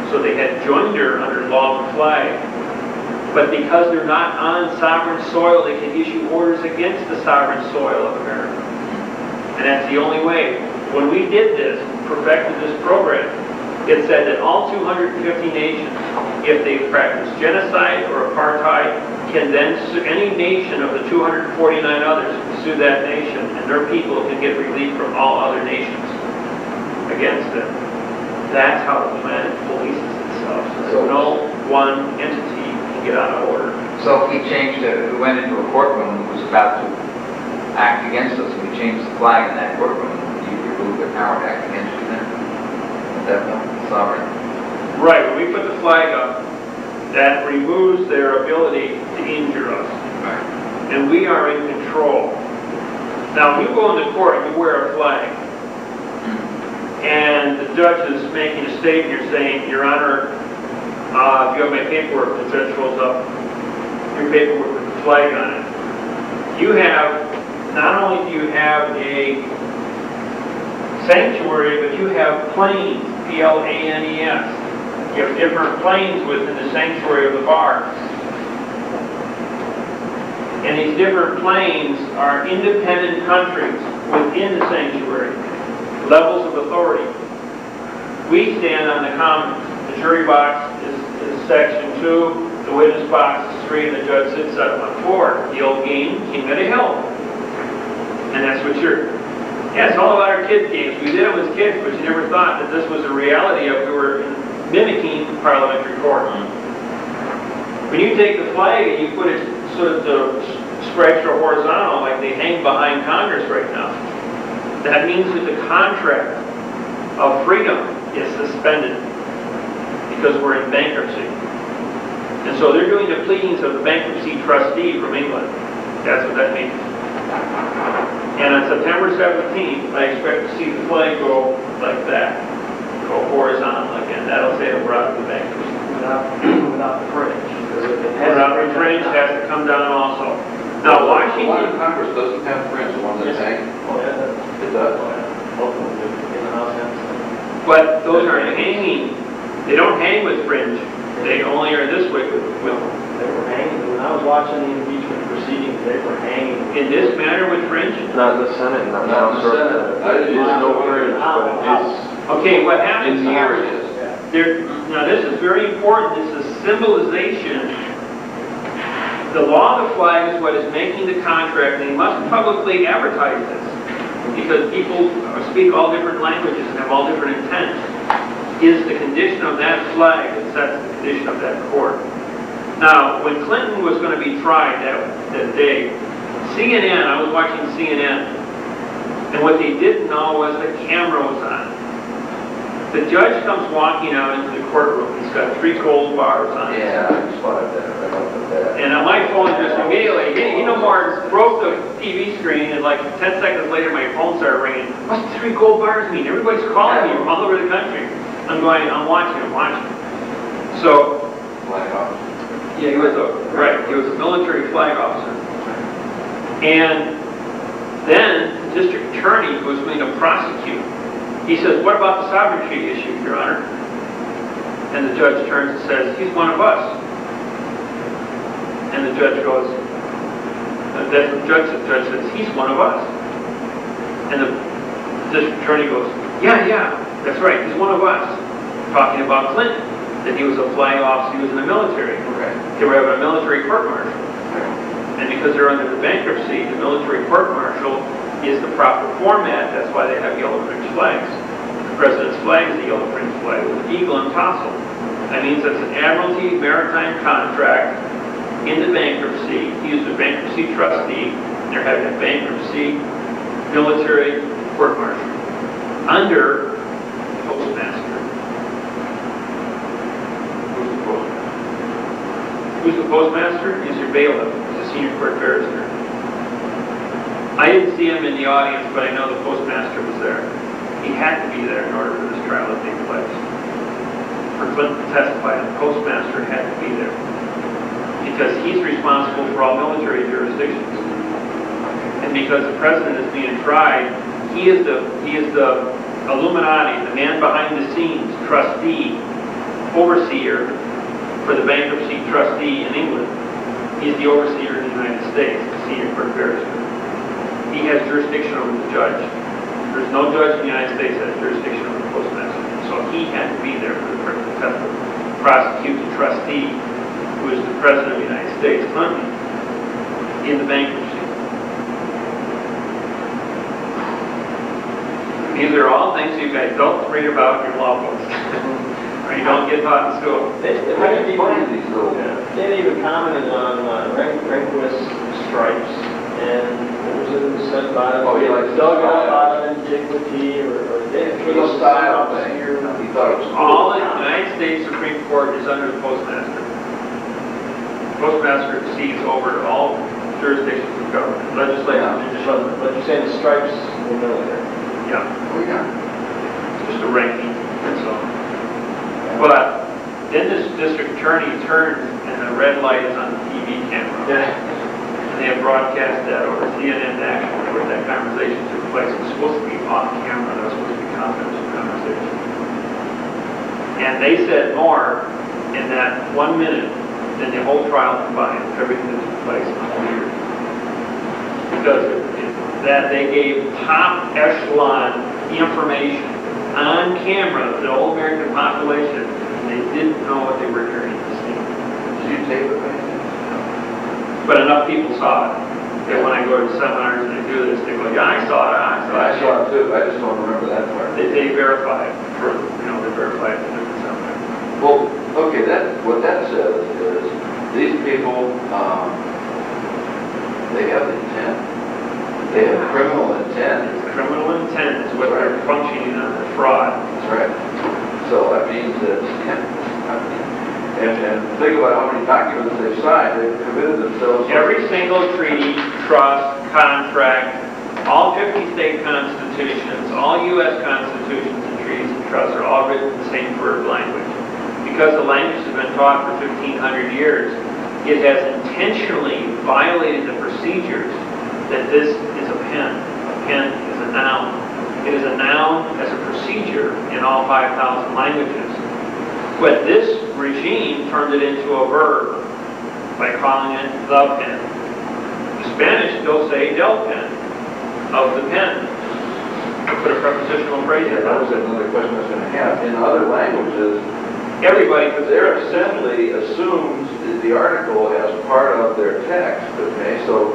So they had joinder under law of the flag. But because they're not on sovereign soil, they can issue orders against the sovereign soil of America. And that's the only way. When we did this, perfected this program, it said that all 250 nations, if they practice genocide or apartheid, can then sue any nation of the 249 others, sue that nation, and their people can get relief from all other nations against them. That's how the planet polices itself. So no one entity get out of order. So if we went into a courtroom that was about to act against us, and we changed the flag in that courtroom, do you remove the power to act against you then? Definitely, sovereign. Right, when we put the flag up, that removes their ability to injure us. Right. And we are in control. Now, when you go into court, you wear a flag. And the judge is making a statement, you're saying, Your Honor, if you have my paperwork, the judge holds up your paperwork with the flag on it. You have, not only do you have a sanctuary, but you have planes, P-L-A-N-E-S. You have different planes within the sanctuary of the bar. And these different planes are independent countries within the sanctuary, levels of authority. We stand on the commons. The jury box is section 2, the witness box is 3, and the judge sits on 4. The old game, King of the Hill. And that's what you're... Yeah, it's all about our kids' games. We did them as kids, but you never thought that this was a reality of we were mimicking parliamentary court. When you take the flag and you put it sort of the stripes are horizontal, like they hang behind Congress right now, that means that the contract of freedom is suspended because we're in bankruptcy. And so they're doing the pleadings of the bankruptcy trustee from England. That's what that means. And on September 17th, I expect to see the flag go like that. Go horizontal again. That'll say that we're out of the bankruptcy. Without the fringe. Without the fringe has to come down also. Now, The one in Washington... Congress doesn't have fringe, the one that's hanging. Oh, yeah. It does. Both of them do. In the House and But those are hanging. They don't hang with fringe. They only are this way with they were hanging. When I was watching the impeachment proceedings, they were hanging. in this manner with fringe. Not in the Senate, not in the Not in House. the Senate. I didn't It is no know fringe, but it is. Okay, what happens In here here? it is. Now this is very important. This is symbolization. The law of the flag is what is making the contract, and they must publicly advertise this because people speak all different languages and have all different intents. Is the condition of that flag that sets the condition of that court. Now, when Clinton was going to be tried that day, CNN, I was watching CNN, and what they didn't know was the camera was on. The judge comes walking out into the courtroom. He's got 3 gold bars on it. Yeah, I spotted that. I looked at that. And on my phone just immediately, he no more broke the TV screen, and like 10 seconds later my phone started ringing. What's 3 gold bars mean? Everybody's calling me from all over the country. I'm watching. So, Flag off. yeah, he was a military flag officer. And then the district attorney was going to prosecute. He says, what about the sovereignty issue, Your Honor? And the judge turns and says, he's one of us. And the judge goes, the judge says, he's one of us. And the district attorney goes, yeah, that's right, he's one of us. Talking about Clinton, that he was a flag officer, he was in the military. Okay. They were having a military court-martial. And because they're under the bankruptcy, the military court-martial is the proper format. That's why they have yellow fringe flags. The president's flag is the yellow fringe flag with an eagle and tassel. That means that's an Admiralty maritime contract in the bankruptcy. He is the bankruptcy trustee. They're having a bankruptcy military court-martial under postmaster. Who's the postmaster? He's your bailiff. He's a senior court barrister. I didn't see him in the audience, but I know the postmaster was there. He had to be there in order for this trial to take place. For Clinton to testify, the postmaster had to be there. Because he's responsible for all military jurisdictions. And because the president is being tried, he is the Illuminati, the man behind the scenes, trustee, overseer for the bankruptcy trustee in England. He's the overseer in the United States, the senior court barrister. He has jurisdiction over the judge. There's no judge in the United States that has jurisdiction over the postmaster. So he had to be there for the prosecute the trustee, who is the president of the United States, Clinton, in the bankruptcy. These are all things you guys don't read about in your law books. Or you don't get taught in school. They even commented on Rehnquist's stripes and what was it said about it? Oh, he likes dug the up style. out of antiquity or It's a style thing. you thought it was All cool. the United States Supreme Court is under the postmaster. Postmaster sees over all jurisdictions of government, legislative, and judicial. But you're saying the stripes were military. Yeah, Oh, yeah. just a ranking, that's all. But then this district attorney turns and the red light is on the TV camera. And they have broadcast that over CNN National where that conversation took place. It was supposed to be off camera, that was supposed to be confidential conversation. And they said more in that 1 minute than the whole trial combined, everything that took place in the whole year. Because that they gave top echelon information on camera to the whole American population, and they didn't know what they were hearing. Did you tape it, man? But enough people saw it that when I go to seminars and I do this, they go, yeah, I saw it, I saw it. I saw it too, I just don't remember that part. They verify it for, they verify it in different seminars. Well, okay, what that says is, these people, they have intent. They have criminal intent. Criminal intent is what they're functioning on, the fraud. That's right. So that means that, and think about how many documents they've signed, they've committed themselves. Every single treaty, trust, contract, all 50 state constitutions, all U.S. constitutions and treaties and trusts are all written in the same verb language. Because the language has been taught for 1,500 years, it has intentionally violated the procedures that this is a pen. A pen is a noun. It is a noun as a procedure in all 5,000 languages. But this regime turned it into a verb by calling it the pen. The Spanish still say del pen, of the pen. Put a prepositional phrase in. That was another question I was going to have. In other languages, Everybody, because they're essentially assumes the article as part of their text, okay? So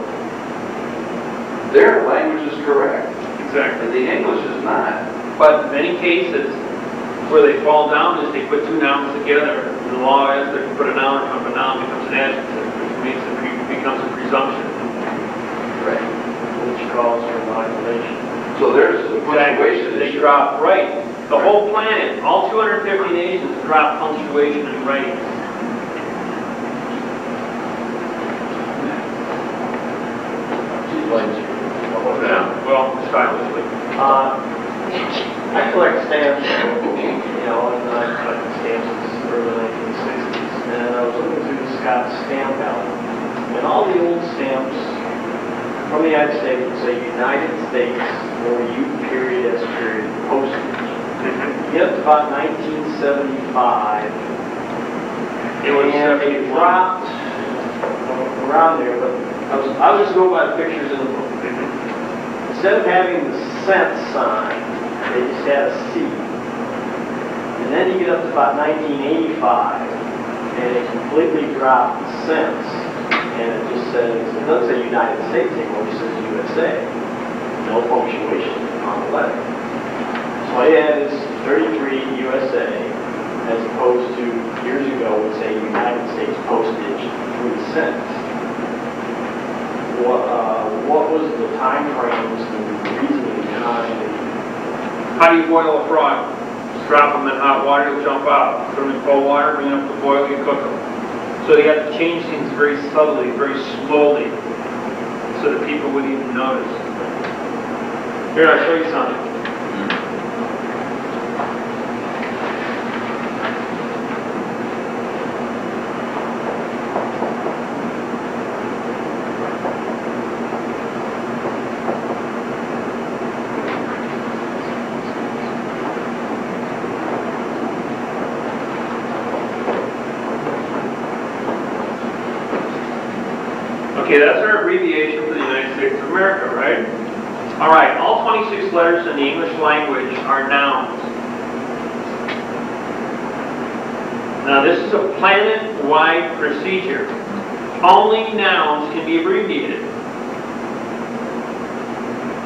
their language is correct. exactly. The English is not. But in many cases, where they fall down is they put two nouns together. The law is that you put a noun on top of a noun becomes an adjective, which means it becomes a presumption. Right. Which calls for manipulation. So there's a punctuation They issue. drop right. The whole planet, all 250 nations drop punctuation and writing. Yeah, well, stylishly. I collect stamps, and I collected stamps since the early 1960s. And I was looking through the Scott Stamp Album, and all the old stamps from the United States would say United States or U period S period postage. Get up to about 1975, It was and it 71. dropped around there, but I was just going by the pictures in the book. Instead of having the cent sign, they just had a C. And then you get up to about 1985, and it completely dropped the cents. And it just says, it doesn't say United States anymore, it just says USA. No punctuation on the letter. So what it had is 33 USA, as opposed to years ago would say United States postage 3 cents. What was the time frames and the reasoning behind it? How do you boil a frog? Just drop them in hot water, they'll jump out. Put them in cold water, bring them up to boil, you cook them. So they had to change things very subtly, very slowly, so that people wouldn't even notice. Here, I'll show you something. Okay, that's our abbreviation for the United States of America, right? All right, all 26 letters in the English language are nouns. Now, this is a planet-wide procedure. Only nouns can be abbreviated.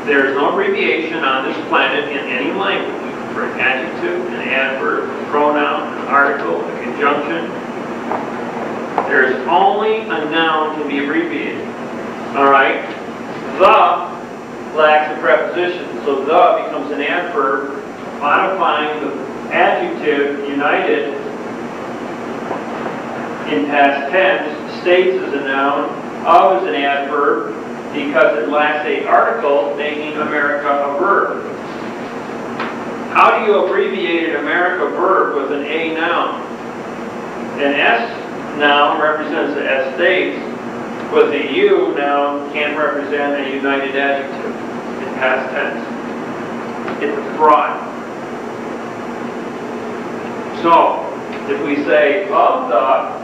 There is no abbreviation on this planet in any language for an adjective, an adverb, a pronoun, an article, a conjunction. There is only a noun can be abbreviated. All right? The lacks a preposition, so the becomes an adverb modifying the adjective, united, in past tense, states is a noun, of is an adverb, because it lacks a article, making America a verb. How do you abbreviate an America verb with an A noun? An S noun represents the S states, but the U noun can represent a united adjective in past tense. It's broad. So, if we say of the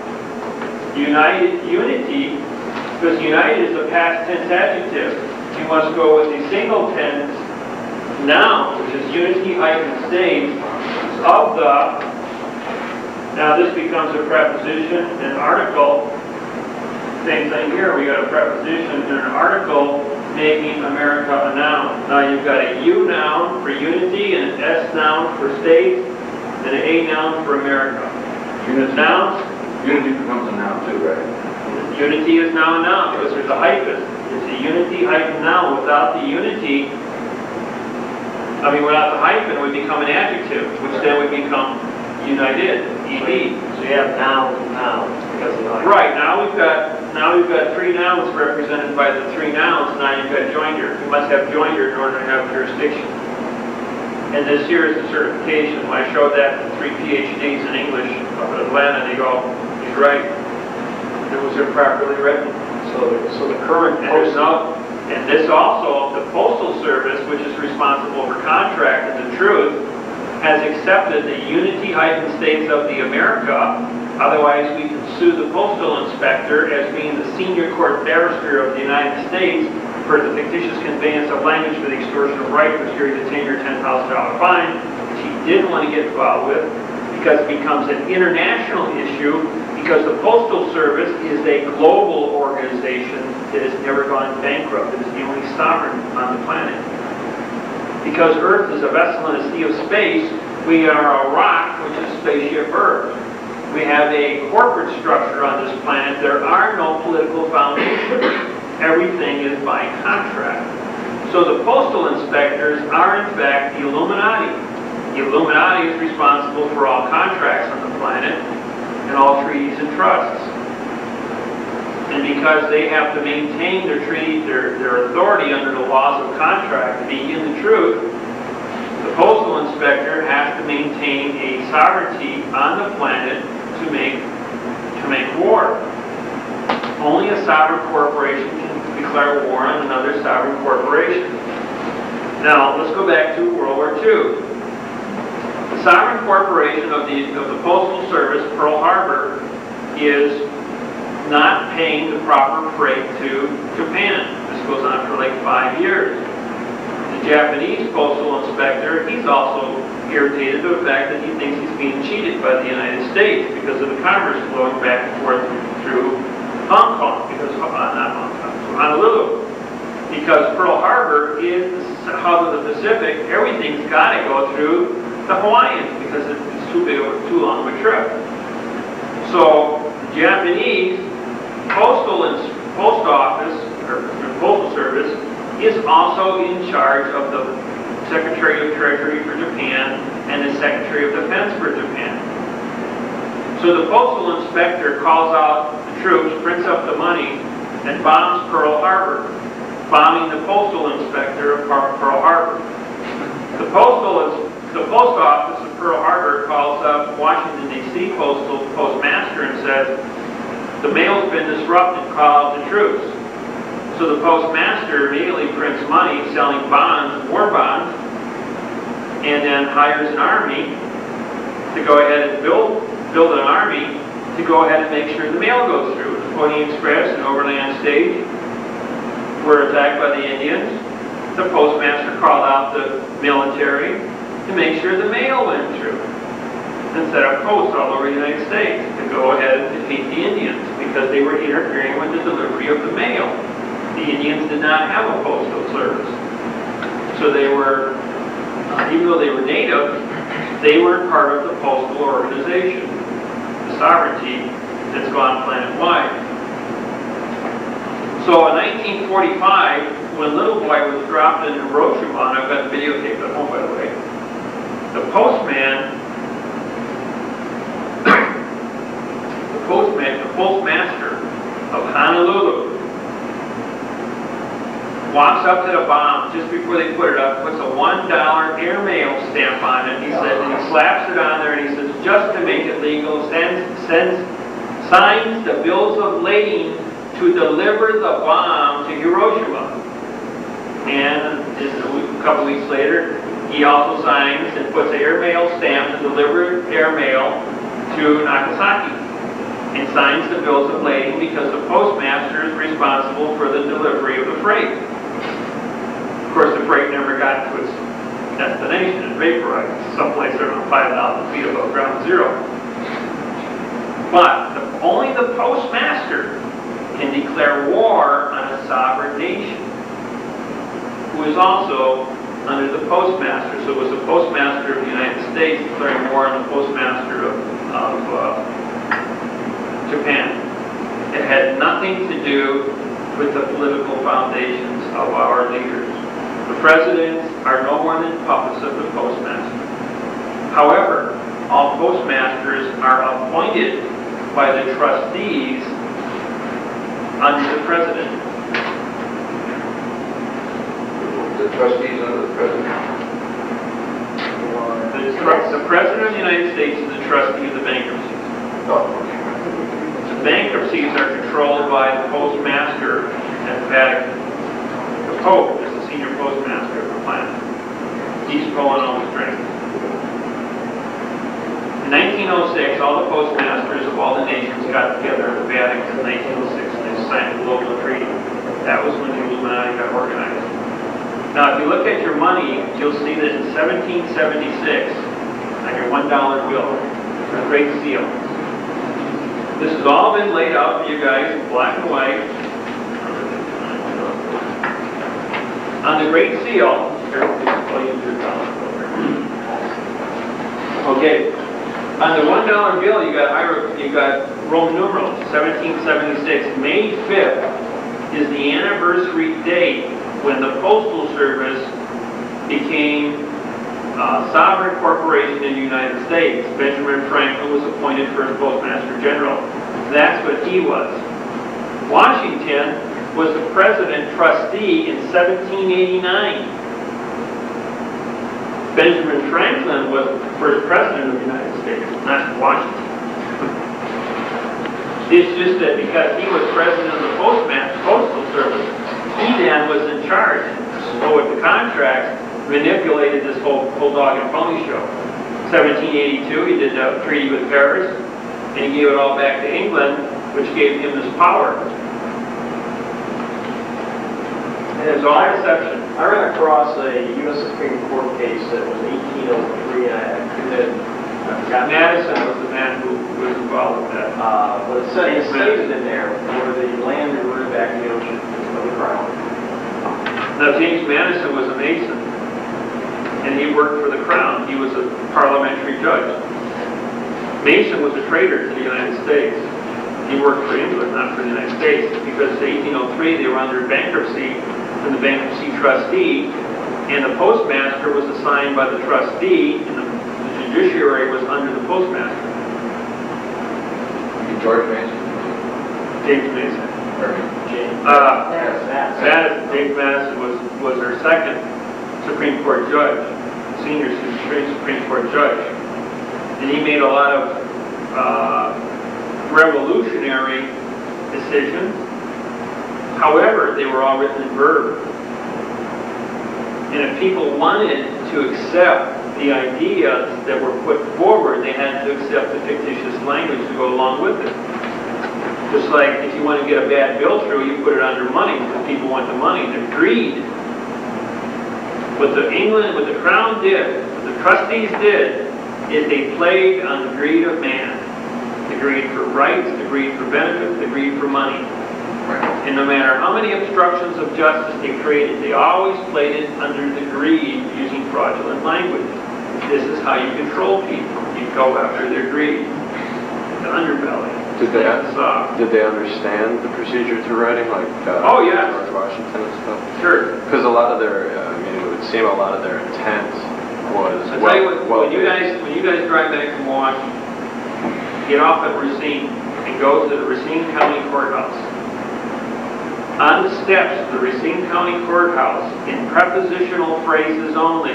unity, because united is a past tense adjective, you must go with the single tense noun, which is unity hyphen states of the. Now this becomes a preposition, an article. Same thing here, we got a preposition and an article making America a noun. Now you've got a U noun for unity and an S noun for states and an A noun for America. Nouns. Unity becomes a noun too, right? Unity is now a noun because there's a hyphen. It's a unity hyphen noun. Without the unity, without the hyphen, it would become an adjective, which then would become united, ED. So you have nouns and nouns because of the hyphen. Right, now we've got three nouns represented by the three nouns. Now you've got joinder. You must have joinder in order to have jurisdiction. And this here is the certification. When I showed that to 3 PhDs in English up at Atlanta, they go, he's right. It was improperly written. So the current And this also, the Postal Service, which is responsible for contract and the truth, has accepted the unity hyphen states of the America. Otherwise, we can sue the postal inspector as being the senior court barrister of the United States for the fictitious conveyance of language for the extortion of right, which carries a 10-year, $10,000 fine, which he didn't want to get involved with because it becomes an international issue, because the Postal Service is a global organization that has never gone bankrupt. It is the only sovereign on the planet. Because Earth is a vessel in a sea of space, we are a rock, which is spaceship Earth. We have a corporate structure on this planet. There are no political foundations. Everything is by contract. So the postal inspectors are in fact the Illuminati. The Illuminati is responsible for all contracts on the planet and all treaties and trusts. And because they have to maintain their treaty, their authority under the laws of contract to be in the truth, the postal inspector has to maintain a sovereignty on the planet to make war. Only a sovereign corporation can declare war on another sovereign corporation. Now, let's go back to World War II. The sovereign corporation of the Postal Service, Pearl Harbor, is not paying the proper freight to Japan. This goes on for like 5 years. The Japanese postal inspector, he's also irritated at the fact that he thinks he's being cheated by the United States because of the commerce flowing back and forth through Hong Kong, Honolulu. Because Pearl Harbor is the hub of the Pacific, everything's got to go through the Hawaiians because it's too long of a trip. So the Japanese post office or postal service is also in charge of the Secretary of Treasury for Japan and the Secretary of Defense for Japan. So the postal inspector calls out the troops, prints up the money, and bombs Pearl Harbor, bombing the postal inspector of Pearl Harbor. The post office of Pearl Harbor calls up Washington, D.C. postmaster and says, the mail's been disrupted, call out the troops. So the postmaster immediately prints money selling bonds, war bonds, and then hires an army to go ahead and build an army to go ahead and make sure the mail goes through. The Pony Express and Overland Stage were attacked by the Indians. The postmaster called out the military to make sure the mail went through and set up posts all over the United States to go ahead and defeat the Indians because they were interfering with the delivery of the mail. The Indians did not have a postal service. So they were, even though they were native, they weren't part of the postal organization, the sovereignty that's gone planet-wide. So in 1945, when Little Boy was dropped in Hiroshima, and I've got the videotape at home, by the way, the postman postmaster of Honolulu walks up to the bomb just before they put it up, puts a $1 airmail stamp on it. He said, and he slaps it on there, and he says, just to make it legal, signs the bills of lading to deliver the bomb to Hiroshima. And a couple weeks later, he also signs and puts an airmail stamp to deliver airmail to Nagasaki, and signs the bills of lading because the postmaster is responsible for the delivery of the freight. Of course, the freight never got to its destination and vaporized someplace around 5,000 feet above ground zero. But only the postmaster can declare war on a sovereign nation, who is also under the postmaster. So it was the postmaster of the United States declaring war on the postmaster of Japan. It had nothing to do with the political foundations of our leaders. The presidents are no more than puppets of the postmaster. However, all postmasters are appointed by the trustees under the president. The trustees under the president. The president of the United States is the trustee of the bankruptcies. Oh, The bankruptcies are controlled by the postmaster at the Vatican. The Pope is the senior postmaster of the planet. He's pulling all the strings. In 1906, all the postmasters of all the nations got together at the Vatican in 1906 and they signed the global treaty. That was when the Illuminati got organized. Now, if you look at your money, you'll see that in 1776, on your $1 bill, the Great Seal. This has all been laid out for you guys in black and white. On the Great Seal, okay. On the $1 bill, you got Roman numerals. 1776. May 5th is the anniversary date when the Postal Service became a sovereign corporation in the United States. Benjamin Franklin was appointed first Postmaster General. That's what he was. Washington was the president trustee in 1789. Benjamin Franklin was the first president of the United States, not Washington. It's just that because he was president of the Postal Service, he then was in charge. So with the contract, manipulated this whole dog and pony show. 1782, he did a treaty with Paris, and he gave it all back to England, which gave him this power. And it's all deception. I ran across a U.S. Supreme Court case that was 1803, and I forgot. Madison was the man who was involved with that. But it said it stated in there where the land reverted back to the ocean of the crown. Now, James Madison was a Mason, and he worked for the crown. He was a parliamentary judge. Mason was a traitor to the United States. He worked for England, not for the United States, because in 1803 they were under bankruptcy from the bankruptcy trustee, and the postmaster was assigned by the trustee, and the judiciary was under the postmaster. George Mason. James Mason. James Madison was our second Supreme Court judge, senior Supreme Court judge, and he made a lot of revolutionary decisions. However, they were all written in verb. And if people wanted to accept the ideas that were put forward, they had to accept the fictitious language to go along with it. Just like if you want to get a bad bill through, you put it under money because people want the money. They're greed. What the Crown did, what the trustees did, is they played on the greed of man. The greed for rights, the greed for benefits, the greed for money. And no matter how many obstructions of justice they created, they always played it under the greed using fraudulent language. This is how you control people. You go after their greed, the underbelly. Did they understand the procedure to writing, like oh, yeah. George Washington and stuff? Sure. Because a lot of their, it would seem a lot of their intent was. I'll tell you what, when you guys drive back from Washington, get off at Racine, and go to the Racine County Courthouse. On the steps of the Racine County Courthouse, in prepositional phrases only,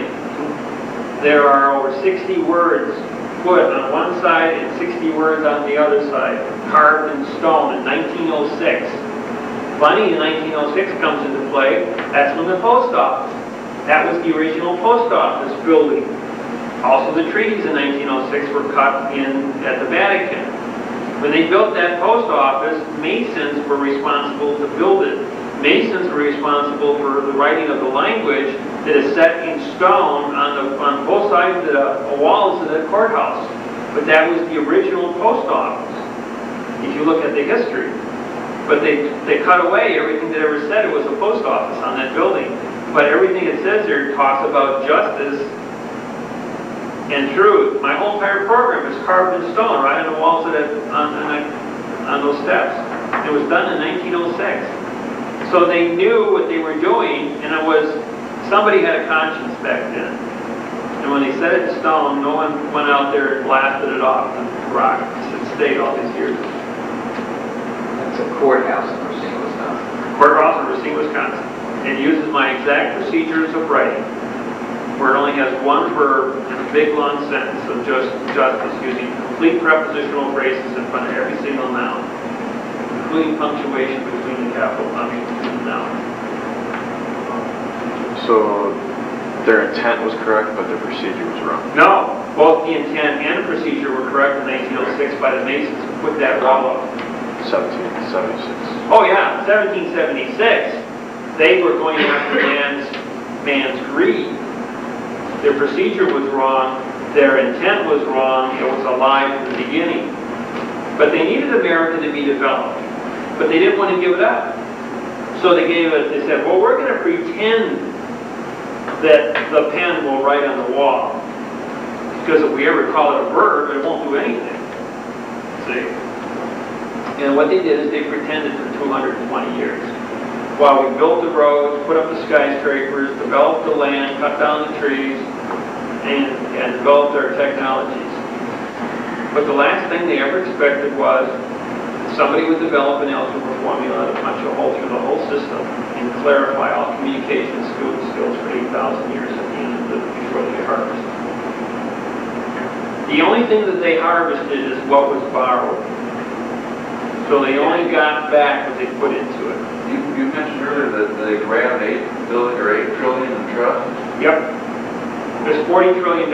there are over 60 words put on one side and 60 words on the other side, carved in stone in 1906. Funny, in 1906 comes into play. That's when the post office. That was the original post office building. Also, the treaties in 1906 were cut in at the Vatican. When they built that post office, Masons were responsible to build it. Masons were responsible for the writing of the language that is set in stone on both sides of the walls of the courthouse. But that was the original post office, if you look at the history. But they cut away everything that ever said it was a post office on that building. But everything it says there talks about justice and truth. My whole entire program is carved in stone right on the walls of on those steps. It was done in 1906. So they knew what they were doing, and it was, somebody had a conscience back then. And when they set it in stone, no one went out there and blasted it off the rock. It stayed all these years. That's a courthouse in Racine, Wisconsin. Courthouse in Racine, Wisconsin. It uses my exact procedures of writing, where it only has one verb and a big long sentence of justice, using complete prepositional phrases in front of every single noun, including punctuation between the capital punctuation and the noun. So their intent was correct, but their procedure was wrong. No, both the intent and the procedure were correct in 1906 by the Masons who put that wall up. 1776. Oh yeah, 1776, they were going after man's greed. Their procedure was wrong, their intent was wrong, it was a lie from the beginning. But they needed America to be developed, but they didn't want to give it up. So they said, well, we're going to pretend that the pen will write on the wall. Because if we ever call it a verb, it won't do anything. See? And what they did is they pretended for 220 years. While we built the roads, put up the skyscrapers, developed the land, cut down the trees, and developed our technologies. But the last thing they ever expected was somebody would develop an algebra formula to punch a hole through the whole system and clarify all communication skills for 8,000 years at the end of before they harvested. The only thing that they harvested is what was borrowed. So they only got back what they put into it. You mentioned earlier that they grabbed $8 billion or $8 trillion in trust. Yep. There's $40 trillion in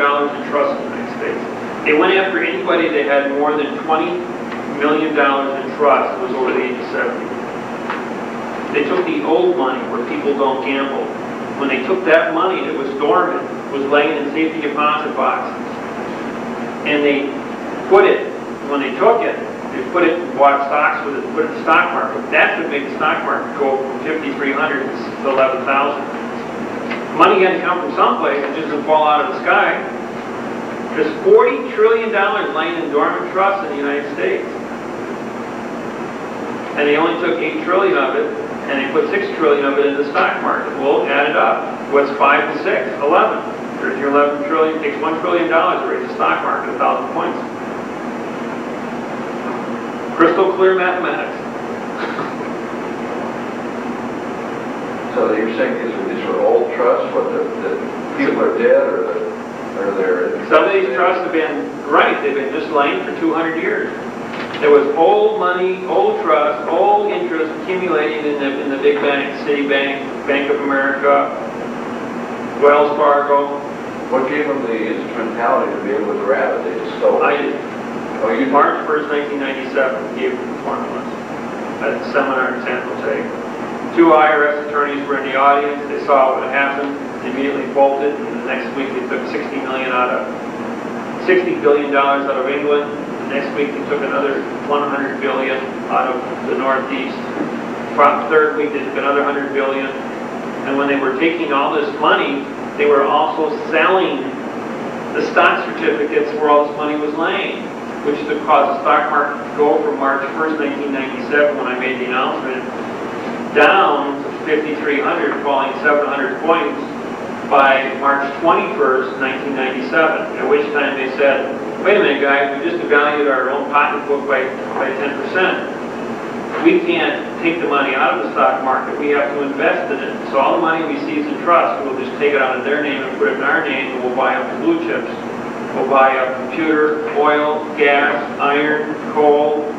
trust in the United States. They went after anybody that had more than $20 million in trust was over the age of 70. They took the old money where people don't gamble. When they took that money that was dormant, was laying in safety deposit boxes, and they put it, when they took it, they put it, bought stocks with it, put it in the stock market. That's what made the stock market go from 5,300 to 11,000. Money had to come from someplace, it just didn't fall out of the sky. There's $40 trillion laying in dormant trusts in the United States. And they only took 8 trillion of it, and they put 6 trillion of it in the stock market. Well, add it up. What's 5 and 6? 11. There's your 11 trillion, takes $1 trillion to raise the stock market 1,000 points. Crystal clear mathematics. So you're saying these are old trusts, what the people are dead or they're... Some of these trusts have been, right, they've been just laying for 200 years. There was old money, old trust, old interest accumulating in the big banks, Citibank, Bank of America, Wells Fargo. What gave them the instrumentality to be able to grab it? They just stole it. I did. Oh, you March 1st, 1997, gave them the formulas at a seminar in San Jose. 2 IRS attorneys were in the audience. They saw what had happened, immediately bolted, and the next week they took $60 billion out of England. The next week they took another $100 billion out of the Northeast. The third week they took another $100 billion. And when they were taking all this money, they were also selling the stock certificates where all this money was laying, which caused the stock market to go from March 1st, 1997, when I made the announcement, down to 5,300, falling 700 points by March 21st, 1997, at which time they said, wait a minute, guys, we just devalued our own pocketbook by 10%. We can't take the money out of the stock market. We have to invest in it. So all the money we seize in trust, we'll just take it out of their name and put it in our name, and we'll buy up the blue chips. We'll buy up computer, oil, gas, iron, coal,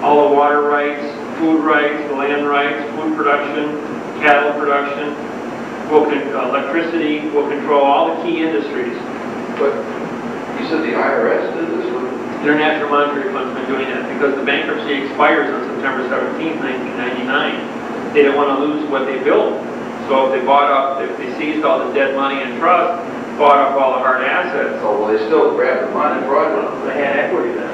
all the water rights, food rights, the land rights, food production, cattle production. Electricity. We'll control all the key industries. But you said the IRS did this one? International Monetary Fund's been doing that because the bankruptcy expires on September 17, 1999. They didn't want to lose what they built. So if they seized all the dead money in trust, bought up all the hard assets. Oh, well, they still grabbed the money fraudulently. They had equity then.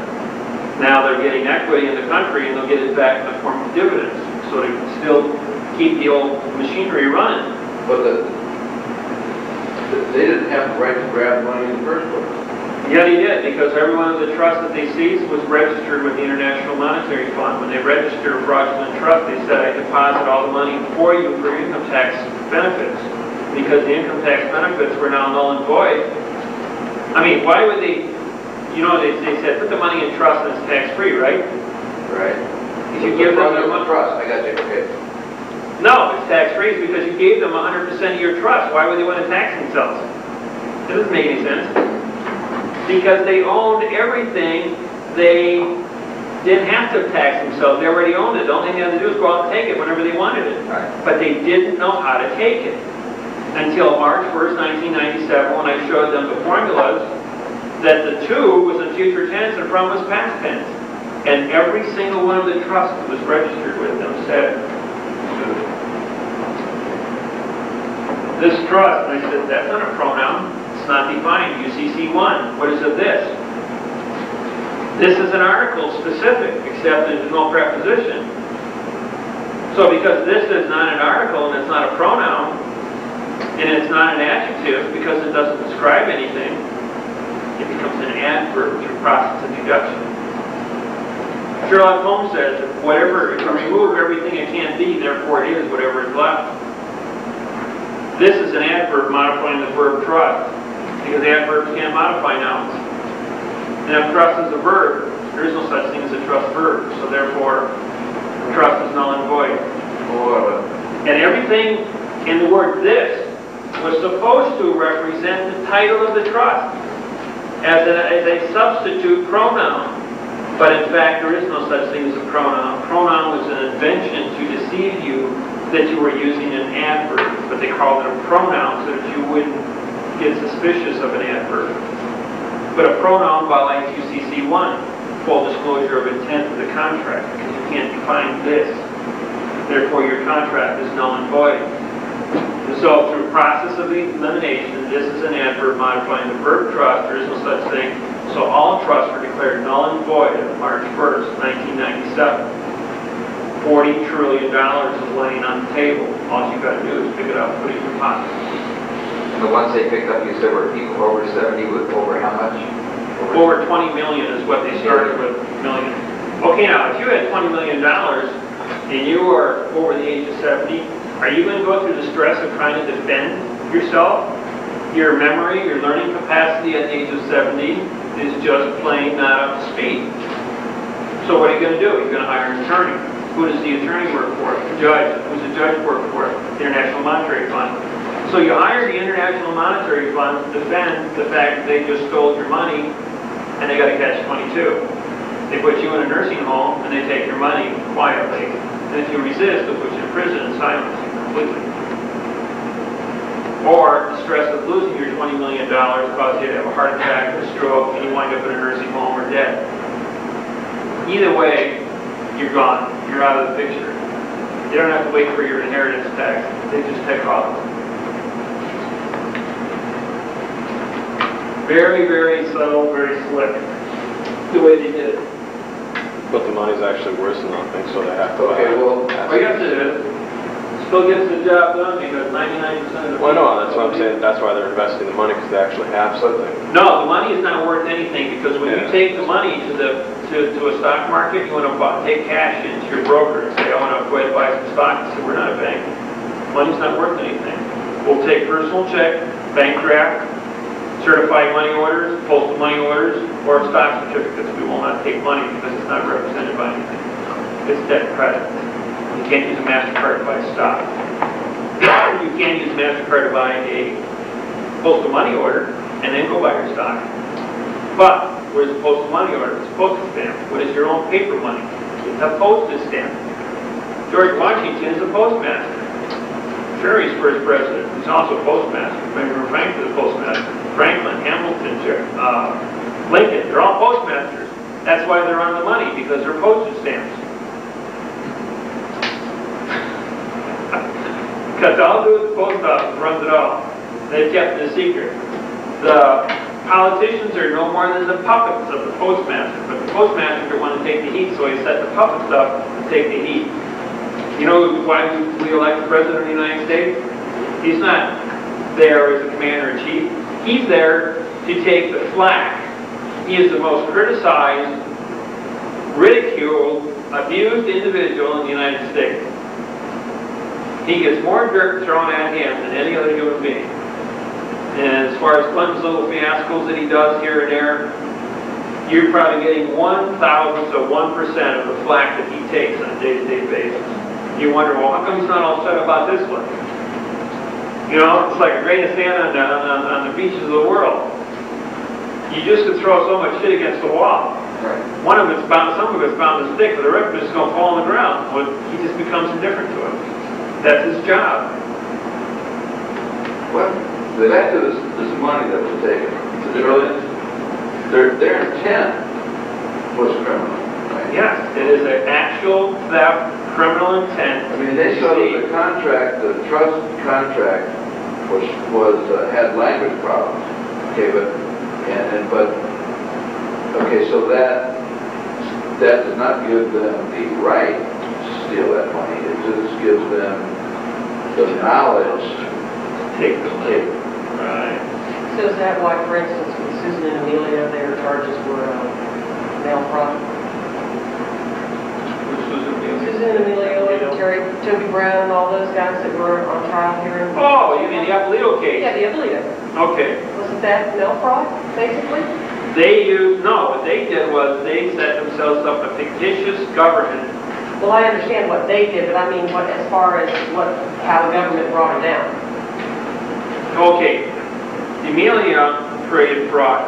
Now they're getting equity in the country and they'll get it back in the form of dividends. So they can still keep the old machinery running. But they didn't have the right to grab the money in the first place. Yeah, they did, because every one of the trusts that they seized was registered with the International Monetary Fund. When they registered a fraudulent trust, they said, I deposit all the money for you for income tax benefits. Because the income tax benefits were now null and void. I mean, why would they, they said, put the money in trust and it's tax-free, right? Right. If you give them their money. Trust, I got you, okay. No, it's tax-free because you gave them 100% of your trust. Why would they want to tax themselves? It doesn't make any sense. Because they owned everything, they didn't have to tax themselves. They already owned it. The only thing they had to do was go out and take it whenever they wanted it. Right. But they didn't know how to take it until March 1st, 1997, when I showed them the formulas that the to was in future tense and from was past tense. And every single one of the trusts that was registered with them said, this trust, and I said, that's not a pronoun. It's not defined. UCC1. What is it this? This is an article specific, except there's no preposition. So because this is not an article and it's not a pronoun, and it's not an adjective because it doesn't describe anything, it becomes an adverb through process of deduction. Sherlock Holmes says, if you remove everything it can't be, therefore it is whatever is left. This is an adverb modifying the verb trust, because adverbs can't modify nouns. And if trust is a verb, there is no such thing as a trust verb, so therefore trust is null and void. And everything in the word this was supposed to represent the title of the trust as a substitute pronoun. But in fact, there is no such thing as a pronoun. Pronoun was an invention to deceive you that you were using an adverb, but they called it a pronoun so that you wouldn't get suspicious of an adverb. But a pronoun violates UCC1, full disclosure of intent of the contract, because you can't define this. Therefore, your contract is null and void. And so, through process of elimination, this is an adverb modifying the verb trust. There is no such thing. So all trusts were declared null and void on March 1st, 1997. $40 trillion is laying on the table. All you got to do is pick it up and put it in your pocket. And the ones they picked up, you said, were people over 70 with over how much? Over 20 million is what they started with, million. Okay, now, if you had $20 million and you are over the age of 70, are you going to go through the stress of trying to defend yourself? Your memory, your learning capacity at the age of 70 is just plain not up to speed. So what are you going to do? You're going to hire an attorney. Who does the attorney work for? The judge. Who's the judge work for? The International Monetary Fund. So you hire the International Monetary Fund to defend the fact that they just stole your money and they got to catch 22. They put you in a nursing home and they take your money quietly. And if you resist, they'll put you in prison and silence you completely. Or the stress of losing your $20 million causes you to have a heart attack or a stroke and you wind up in a nursing home or dead. Either way, you're gone. You're out of the picture. You don't have to wait for your inheritance tax. They just take off. Very, very subtle, very slick, the way they did it. But the money's actually worse than nothing, so they have to... Okay, well... I guess it is. Still gets the job done because 99% of the... Well, no, that's what I'm saying. That's why they're investing the money, because they actually have something. No, the money is not worth anything because when you take the money to a stock market, you want to take cash into your broker and say, I want to go ahead and buy some stock. So we're not a bank. Money's not worth anything. We'll take personal check, bank draft, certified money orders, postal money orders, or stock certificates. We will not take money because it's not represented by anything. It's debt credit. You can't use a MasterCard to buy stock. You can use a MasterCard to buy a postal money order and then go buy your stock. But where's the postal money order? It's a postage stamp. What is your own paper money? It's a postage stamp. George Washington is a postmaster. Sherry's first president, who's also a postmaster. Benjamin Franklin is a postmaster. Franklin, Hamilton, Lincoln, they're all postmasters. That's why they're on the money, because they're postage stamps. Because all do with the post office runs it all. They've kept it a secret. The politicians are no more than the puppets of the postmaster, but the postmasters are one to take the heat, so he set the puppets up to take the heat. You know why we elect the President of the United States? He's not there as a commander-in-chief. He's there to take the flak. He is the most criticized, ridiculed, abused individual in the United States. He gets more dirt thrown at him than any other human being. And as far as Clinton's little fiascos that he does here and there, you're probably getting 1,000th of 1% of the flack that he takes on a day-to-day basis. You wonder, well, how come he's not all set about this one? You know, it's like a grain of sand on the beaches of the world. You just could throw so much shit against the wall. Right. One of it's bound, some of it's bound to stick, but the rest of it's going to fall on the ground. Well, he just becomes indifferent to it. That's his job. Well, back to this money that was taken. Their intent was criminal. Right? Yes, it is an actual theft, criminal intent. I mean, they saw that the contract, the trust contract, had language problems. Okay, okay, so that does not give them the right to steal that money. It just gives them the knowledge to Take the take. Right. So is that why, for instance, with Susan and Amelia, their charges were mail fraud? Susan and Amelia, Terry, Toby Brown, all those guys that were on trial here in... Oh, you mean the Apolito case? Yeah, the Apolito. Okay. Wasn't that mail fraud, basically? What they did was they set themselves up a fictitious government. Well, I understand what they did, but I mean, as far as how the government brought it down. Okay, Amelia created fraud.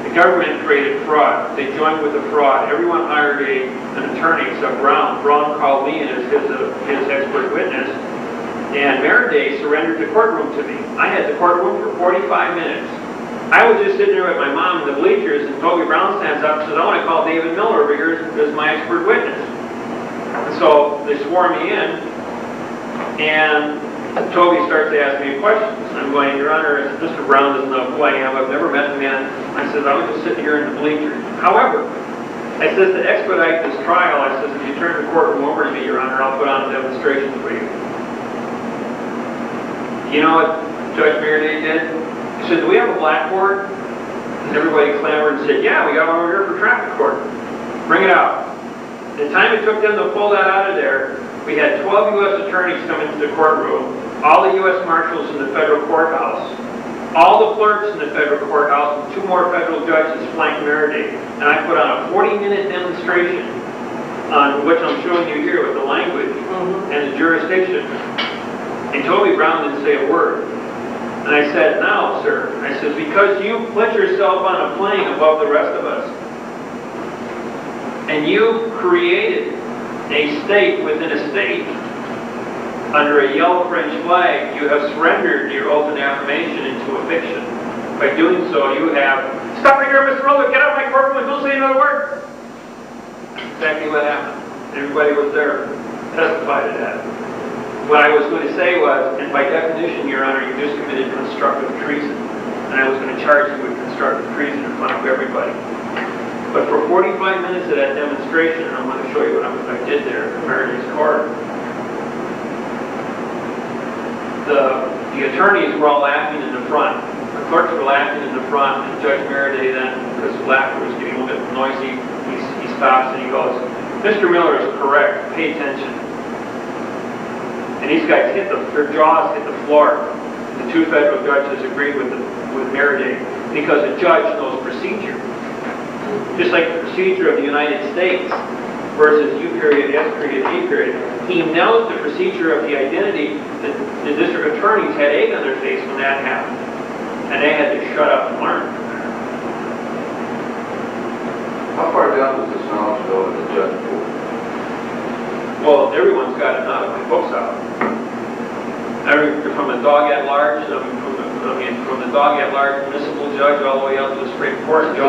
The government created fraud. They joined with the fraud. Everyone hired an attorney except Brown. Brown called me as his expert witness. And Meredith surrendered the courtroom to me. I had the courtroom for 45 minutes. I was just sitting there with my mom in the bleachers, and Toby Brown stands up and says, I want to call David Miller over here as my expert witness. And so they swore me in, and Toby starts to ask me questions. I'm going, Your Honor, Mr. Brown doesn't know who I am. I've never met the man. I said, I was just sitting here in the bleachers. However, I said, to expedite this trial, I said, if you turn the courtroom over to me, Your Honor, I'll put on a demonstration for you. You know what Judge Meredith did? He said, do we have a blackboard? And everybody clamored and said, yeah, we got one over here for traffic court. Bring it out. The time it took them to pull that out of there, we had 12 U.S. attorneys come into the courtroom, all the U.S. marshals in the federal courthouse, all the clerks in the federal courthouse, and 2 more federal judges flanked Meredith. And I put on a 40-minute demonstration on which I'm showing you here with the language and the jurisdiction. And Toby Brown didn't say a word. And I said, now, sir, I said, because you put yourself on a plane above the rest of us, and you created a state within a state under a yellow French flag, you have surrendered your oath and affirmation into a fiction. By doing so, you have... Stop right here, Mr. Roller, get out of my courtroom and don't say another word! That's exactly what happened. Everybody was there to testify to that. What I was going to say was, and by definition, Your Honor, you just committed constructive treason. And I was going to charge you with constructive treason in front of everybody. But for 45 minutes of that demonstration, and I'm going to show you what I did there in Meredith's court, the attorneys were all laughing in the front. The clerks were laughing in the front, and Judge Meredith then, because the laughter was getting a little bit noisy, he stops and he goes, Mr. Miller is correct, pay attention. And these guys their jaws hit the floor. The 2 federal judges agreed with Meredith. because a judge knows procedure. Just like the procedure of the United States versus U period, S period, A period. He knows the procedure of the identity that the district attorneys had egg on their face when that happened. And they had to shut up and learn. How far down does this knowledge go in the judge pool? Well, everyone's got it now. My book's out. From a dog at large, from the dog at large municipal judge all the way up to the Supreme Court. So I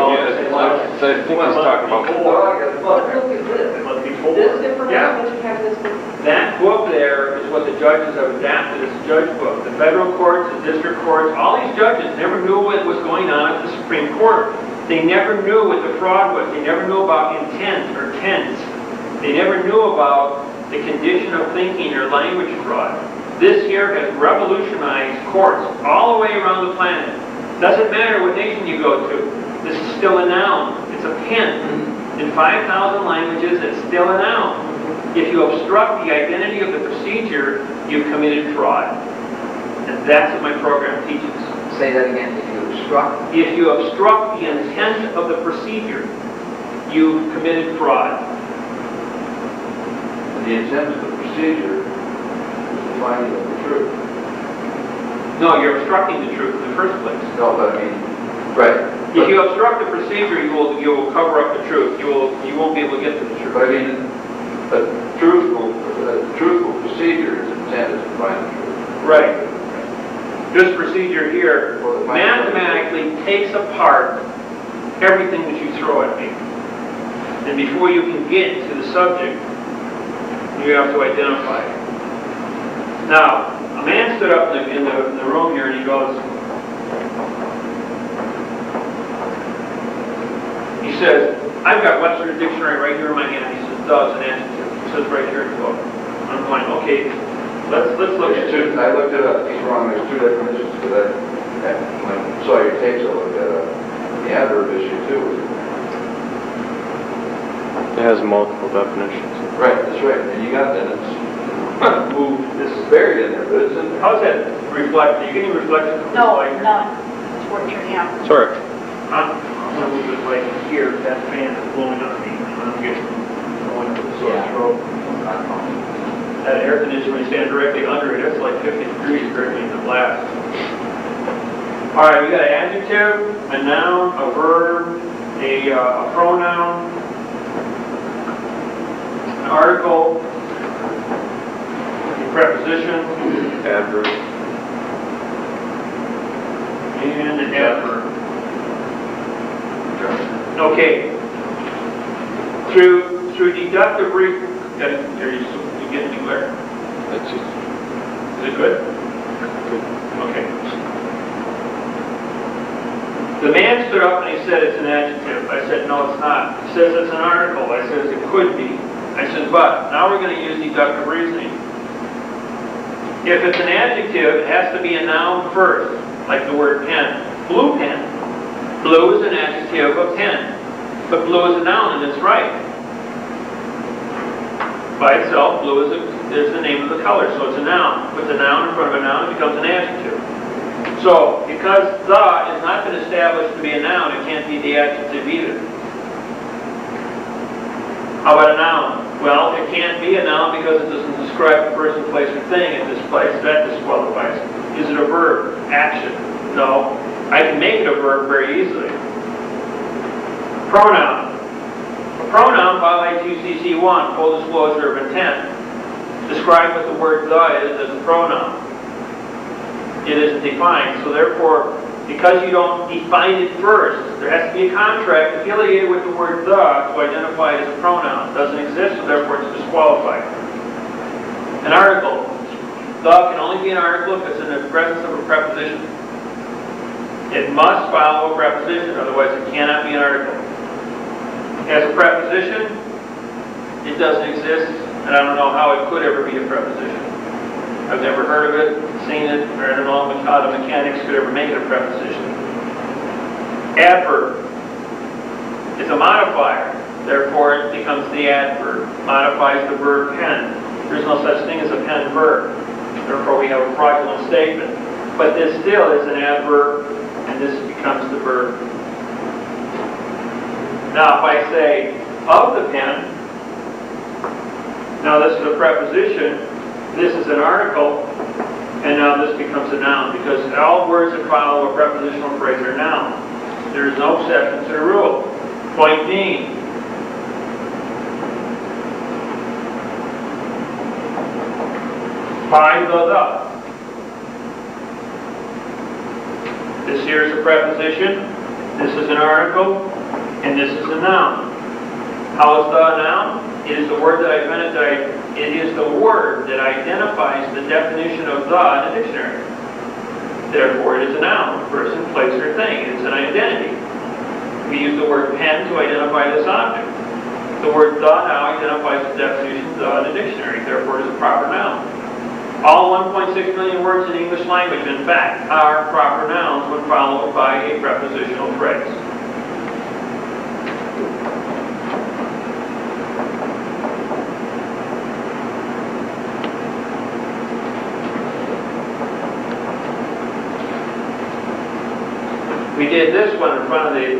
think he's talking about. This information that you have this book. That book there is what the judges have adapted as a judge book. The federal courts, the district courts, all these judges never knew what was going on at the Supreme Court. They never knew what the fraud was. They never knew about intent or tense. They never knew about the condition of thinking or language fraud. This here has revolutionized courts all the way around the planet. Doesn't matter what nation you go to. This is still a noun. It's a pen. In 5,000 languages, it's still a noun. If you obstruct the identity of the procedure, you've committed fraud. And that's what my program teaches. Say that again. If you obstruct. If you obstruct the intent of the procedure, you've committed fraud. The intent of the procedure is the finding of the truth. No, you're obstructing the truth in the first place. No, but I mean, right. If you obstruct the procedure, you will cover up the truth. You won't be able to get to the truth. But I mean, a truthful procedure is intended to find the truth. Right. This procedure here mathematically takes apart everything that you throw at me. And before you can get to the subject, you have to identify it. Now, a man stood up in the room here and he goes, he says, I've got Webster's dictionary right here in my hand. He says, does an adjective. It says right here in the book. I'm going, okay, let's look at it. I looked it up. He's wrong. There's two definitions to that. When I saw your tapes, I looked at the adverb issue too. It has multiple definitions. Right, that's right. And you got that. It's moved. This is buried in there, but it's in there. How's that reflect? Are you getting reflection from No, the light here? not toward your hand. Sorry. I'm going to move this light here. That fan is blowing on me. I'm getting going to the sore throat. That air conditioner, when you stand directly under it, it's like 50 degrees directly in the blast. All right, we got an adjective, a noun, a verb, a pronoun, an article, a preposition, Adverb. and an adverb. Okay. Through deductive reasoning, are you getting me clear? That's just. Is it good? Okay. The man stood up and he said it's an adjective. I said, no, it's not. He says it's an article. I said it could be. I said, but now we're going to use deductive reasoning. If it's an adjective, it has to be a noun first, like the word pen. Blue pen. Blue is an adjective of pen. But blue is a noun, and it's right. By itself, blue is the name of the color, so it's a noun. Put the noun in front of a noun, it becomes an adjective. So, because the has not been established to be a noun, it can't be the adjective either. How about a noun? Well, it can't be a noun because it doesn't describe a person, place, or thing at this place. That disqualifies it. Is it a verb? Action? No. I can make it a verb very easily. Pronoun. A pronoun violates UCC 1, full disclosure of intent. Describe what the word the is as a pronoun. It isn't defined, so therefore, because you don't define it first, there has to be a contract affiliated with the word the to identify it as a pronoun. It doesn't exist, so therefore it's disqualified. An article. The can only be an article if it's in the presence of a preposition. It must follow a preposition, otherwise it cannot be an article. As a preposition, it doesn't exist, and I don't know how it could ever be a preposition. I've never heard of it, seen it, or I don't know how the mechanics could ever make it a preposition. Adverb. It's a modifier, therefore it becomes the adverb. Modifies the verb pen. There's no such thing as a pen verb. Therefore we have a fraudulent statement. But this still is an adverb, and this becomes the verb. Now, if I say of the pen, now this is a preposition, this is an article, and now this becomes a noun, because all words that follow a prepositional phrase are nouns. There is no exception to the rule. Point being, by the. This here is a preposition, this is an article, and this is a noun. How is the a noun? It is the word that it is the word that identifies the definition of the in a dictionary. Therefore, it is a noun, person, place, or thing. It is an identity. We use the word pen to identify this object. The word the now identifies the definition of the in a dictionary. Therefore, it is a proper noun. All 1.6 million words in the English language, in fact, are proper nouns when followed by a prepositional phrase. We did this one in front of the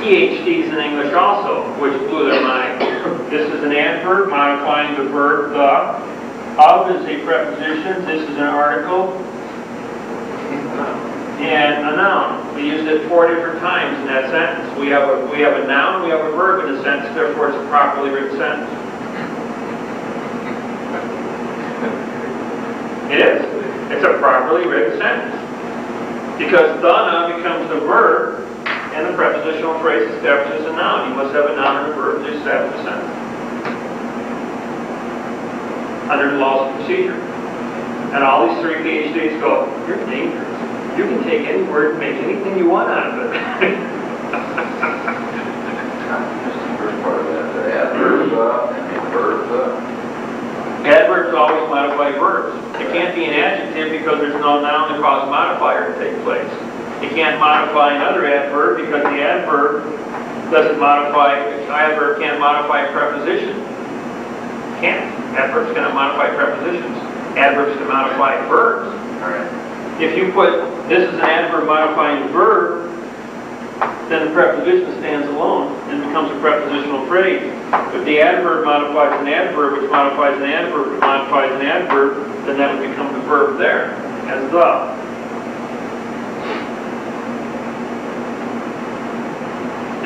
PhDs in English also, which blew their mind. This is an adverb modifying the verb the. Of is a preposition. This is an article. And a noun. We used it 4 different times in that sentence. We have a noun, we have a verb in a sentence, therefore it's a properly written sentence. It is. It's a properly written sentence. Because the now becomes the verb, and the prepositional phrase establishes a noun. You must have a noun and a verb to establish a sentence. Under the laws of procedure. And all these 3 PhDs go, you're dangerous. You can take any word and make anything you want out of it. Just the first part of that, the adverb and the verb. Adverbs always modify verbs. It can't be an adjective because there's no noun to cause a modifier to take place. It can't modify another adverb because the adverb doesn't modify, adverb can't modify a preposition. Can't. Adverbs cannot modify prepositions. Adverbs can modify verbs. Alright. If you put, this is an adverb modifying a verb, then the preposition stands alone and becomes a prepositional phrase. If the adverb modifies an adverb, which modifies an adverb, which modifies an adverb, then that would become the verb there, as the.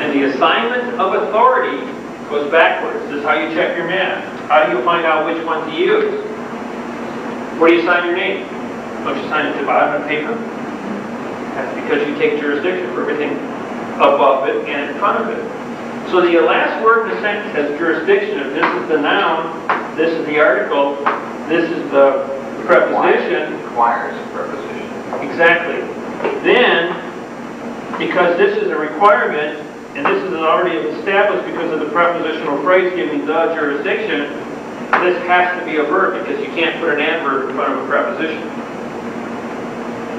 And the assignment of authority goes backwards. This is how you check your math. How do you find out which one to use? Where do you sign your name? Don't you sign it at the bottom of the paper? That's because you take jurisdiction for everything above it and in front of it. So the last word in the sentence has jurisdiction. If this is the noun, this is the article, this is the preposition. Requires a preposition. Exactly. Then, because this is a requirement, and this is already established because of the prepositional phrase giving the jurisdiction, this has to be a verb because you can't put an adverb in front of a preposition.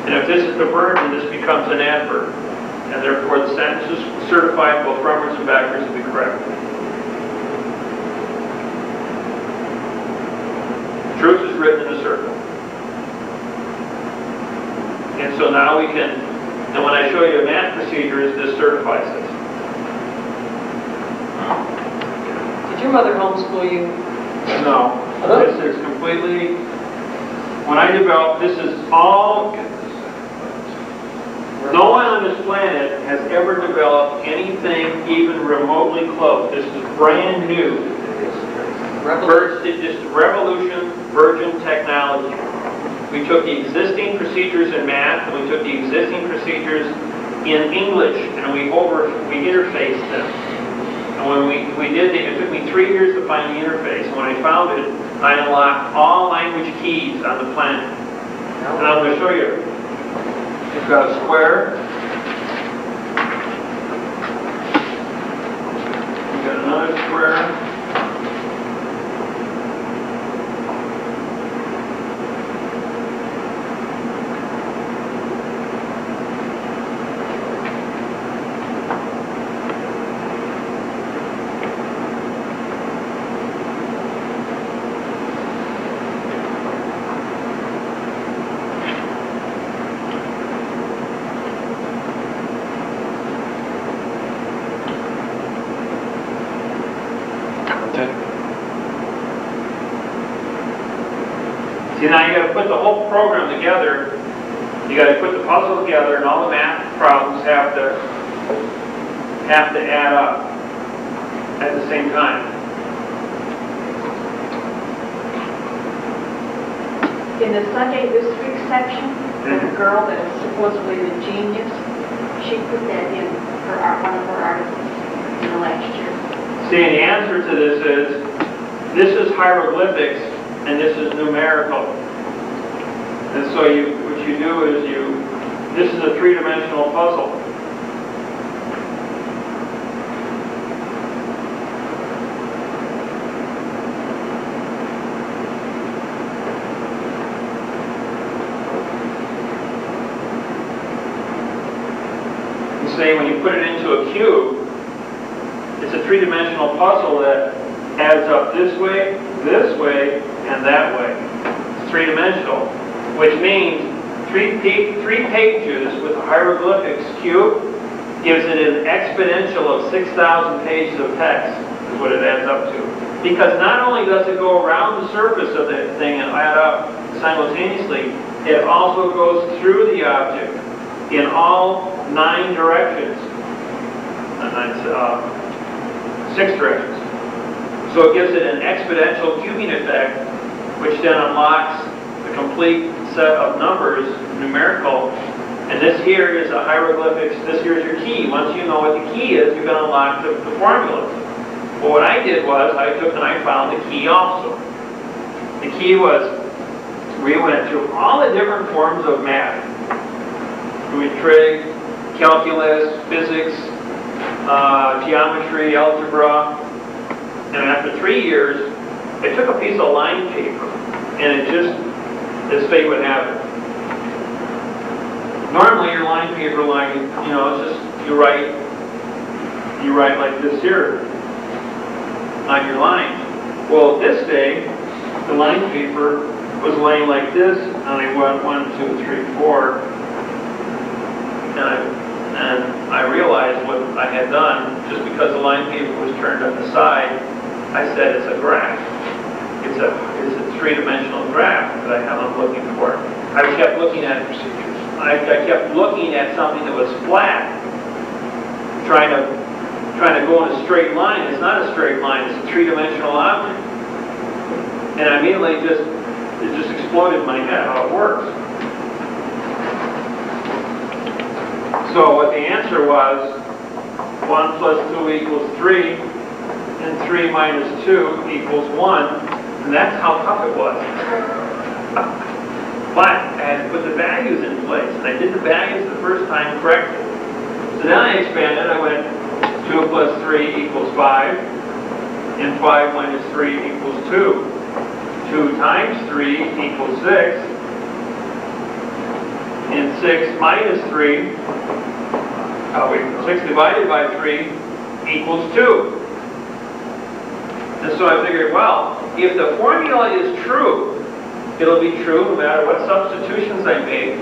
And if this is the verb, then this becomes an adverb. And therefore the sentence is certified both frontwards and backwards to be correct. Truth is written in a circle. And so now we can, and when I show you a math procedure, this certifies this. Did your mother homeschool you? No. This is completely, when I developed, this is all, no one on this planet has ever developed anything even remotely close. This is brand new. It's revolution, virgin technology. We took the existing procedures in math, and we took the existing procedures in English, and we interfaced them. And when we did it took me 3 years to find the interface. And when I found it, I unlocked all language keys on the planet. And I'm going to show you. You've got a square. You've got another square. See, now you got to put the whole program together. You got to put the puzzle together, and all the math problems have to add up at the same time. In the Sunday this week section, the girl that is supposedly the genius, she put that in her one of her articles in the last year. See, and the answer to this is hieroglyphics and this is numerical. And so what you do is this is a three-dimensional puzzle. Say when you put it into a cube, it's a three-dimensional puzzle that adds up this way, and that way. It's three-dimensional, which means three pages with a hieroglyphics cube gives it an exponential of 6,000 pages of text, is what it adds up to. Because not only does it go around the surface of the thing and add up simultaneously, it also goes through the object in all 9 directions, 6 directions. So it gives it an exponential cubing effect, which then unlocks the complete set of numbers, numerical. And this here is a hieroglyphics, this here is your key. Once you know what the key is, you can unlock the formulas. Well, what I did was, I took and I found the key also. The key was, we went through all the different forms of math. Trig, calculus, physics, geometry, algebra. And after 3 years, I took a piece of line paper, and it just, as fate would have it. Normally your line paper line, it's just, you write like this here on your lines. Well, this day, the line paper was laying like this, and I went 1, 2, 3, 4. And I realized what I had done, just because the line paper was turned on the side, I said it's a graph. It's a three-dimensional graph that I'm looking for. I kept looking at procedures. I kept looking at something that was flat, trying to go in a straight line. It's not a straight line. It's a three-dimensional object. And I immediately it just exploded in my head how it works. So what the answer was, 1 plus 2 equals 3, and 3 minus 2 equals 1, and that's how tough it was. But I had to put the values in place, and I did the values the first time correctly. So then I expanded, I went 2 plus 3 equals 5, and 5 minus 3 equals 2. 2 times 3 equals 6, and 6 minus 3, 6 divided by 3 equals 2. And so I figured, well, if the formula is true, it'll be true no matter what substitutions I make,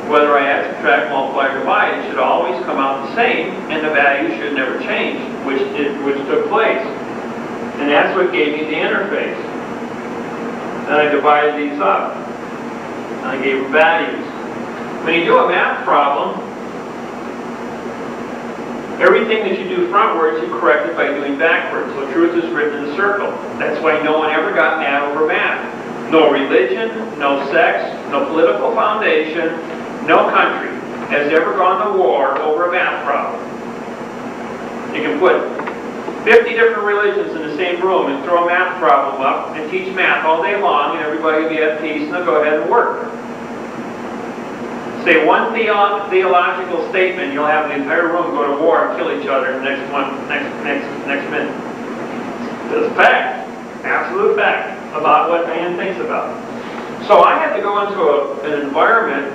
whether I add, subtract, multiply, or divide, it should always come out the same, and the value should never change, which took place. And that's what gave me the interface. Then I divided these up, and I gave them values. When you do a math problem, everything that you do frontwards, you correct it by doing backwards. So truth is written in a circle. That's why no one ever got mad over math. No religion, no sex, no political foundation, no country has ever gone to war over a math problem. You can put 50 different religions in the same room and throw a math problem up and teach math all day long, and everybody will be at peace and they'll go ahead and work. Say one theological statement, you'll have the entire room go to war and kill each other in the next minute. It's a fact, absolute fact, about what man thinks about. So I had to go into an environment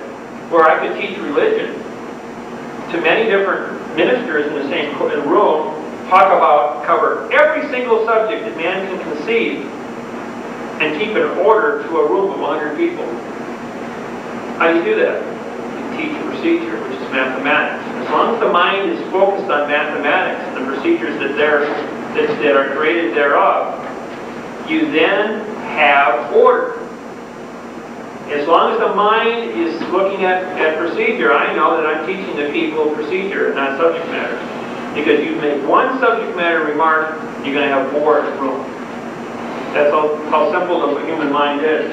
where I could teach religion to many different ministers in the same room, cover every single subject that man can conceive, and keep it in order to a room of 100 people. How do you do that? Teach a procedure, which is mathematics. As long as the mind is focused on mathematics and the procedures that are created thereof, you then have order. As long as the mind is looking at procedure, I know that I'm teaching the people procedure and not subject matter. Because you make one subject matter remark, you're going to have four in a room. That's how simple the human mind is.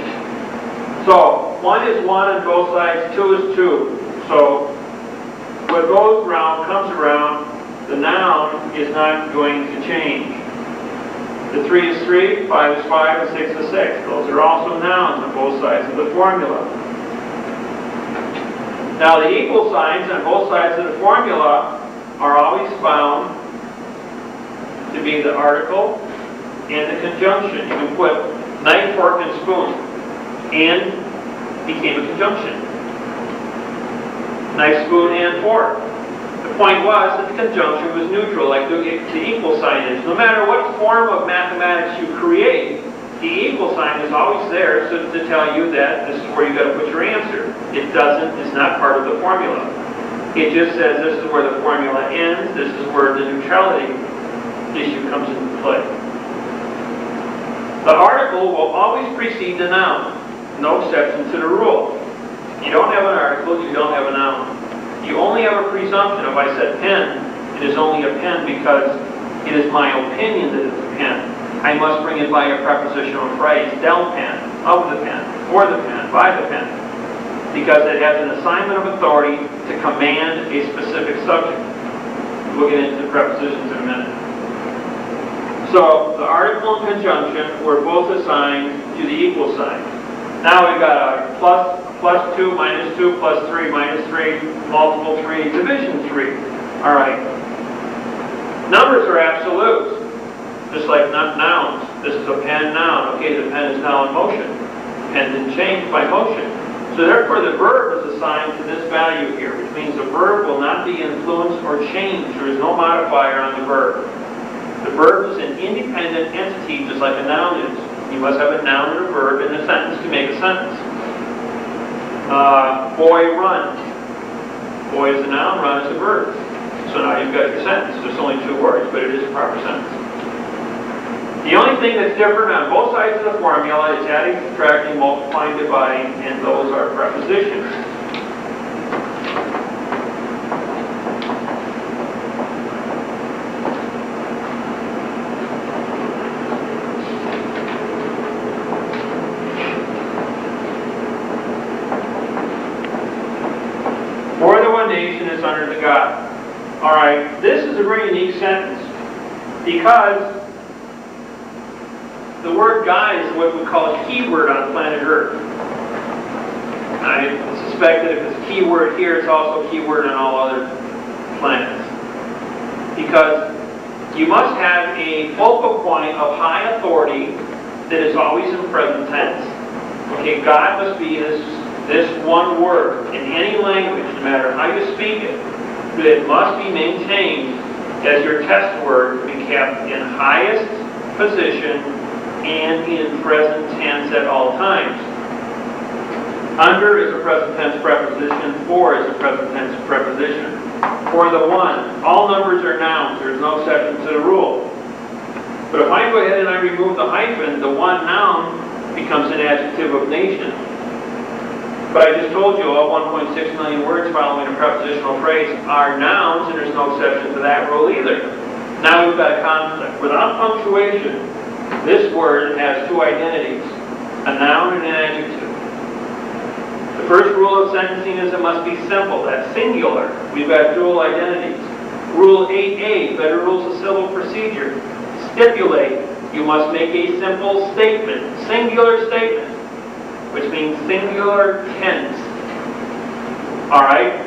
So, 1 is 1 on both sides, 2 is 2. So, what goes around comes around. The noun is not going to change. The 3 is 3, 5 is 5, and 6 is 6. Those are also nouns on both sides of the formula. Now, the equal signs on both sides of the formula are always found to be the article and the conjunction. You can put knife, fork, and spoon, and became a conjunction. Knife, spoon, and fork. The point was that the conjunction was neutral, like the equal sign is. No matter what form of mathematics you create, the equal sign is always there to tell you that this is where you got to put your answer. It's not part of the formula. It just says this is where the formula ends, this is where the neutrality issue comes into play. The article will always precede the noun. No exception to the rule. You don't have an article, you don't have a noun. You only have a presumption. If I said pen, it is only a pen because it is my opinion that it's a pen. I must bring it by a prepositional phrase, del pen, of the pen, for the pen, by the pen. Because it has an assignment of authority to command a specific subject. We'll get into the prepositions in a minute. So, the article and conjunction were both assigned to the equal sign. Now we've got a plus 2, minus 2, plus 3, minus 3, multiple 3, division 3. All right. Numbers are absolute, just like nouns. This is a pen noun. Okay, the pen is now in motion. Pen didn't change by motion. So therefore the verb is assigned to this value here, which means the verb will not be influenced or changed. There is no modifier on the verb. The verb is an independent entity, just like a noun is. You must have a noun and a verb in a sentence to make a sentence. Boy, run. Boy is a noun, run is a verb. So now you've got your sentence. There's only 2 words, but it is a proper sentence. The only thing that's different on both sides of the formula is adding, subtracting, multiplying, dividing, and those are prepositions. For the one nation is under the God. All right, this is a very unique sentence because the word God is what we call a keyword on planet Earth. I suspect that if it's a keyword here, it's also a keyword on all other planets. Because you must have a focal point of high authority that is always in present tense. Okay, God must be this one word in any language, no matter how you speak it. It must be maintained as your test word to be kept in highest position and in present tense at all times. Under is a present tense preposition. For is a present tense preposition. For the one, all numbers are nouns. There's no exception to the rule. But if I go ahead and I remove the hyphen, the one noun becomes an adjective of nation. But I just told you all 1.6 million words following a prepositional phrase are nouns, and there's no exception to that rule either. Now we've got a conflict. Without punctuation, this word has 2 identities, a noun and an adjective. The first rule of sentencing is it must be simple. That's singular. We've got dual identities. Rule 8a, Federal Rules of Civil Procedure. Stipulate. You must make a simple statement, singular statement, which means singular tense. Alright?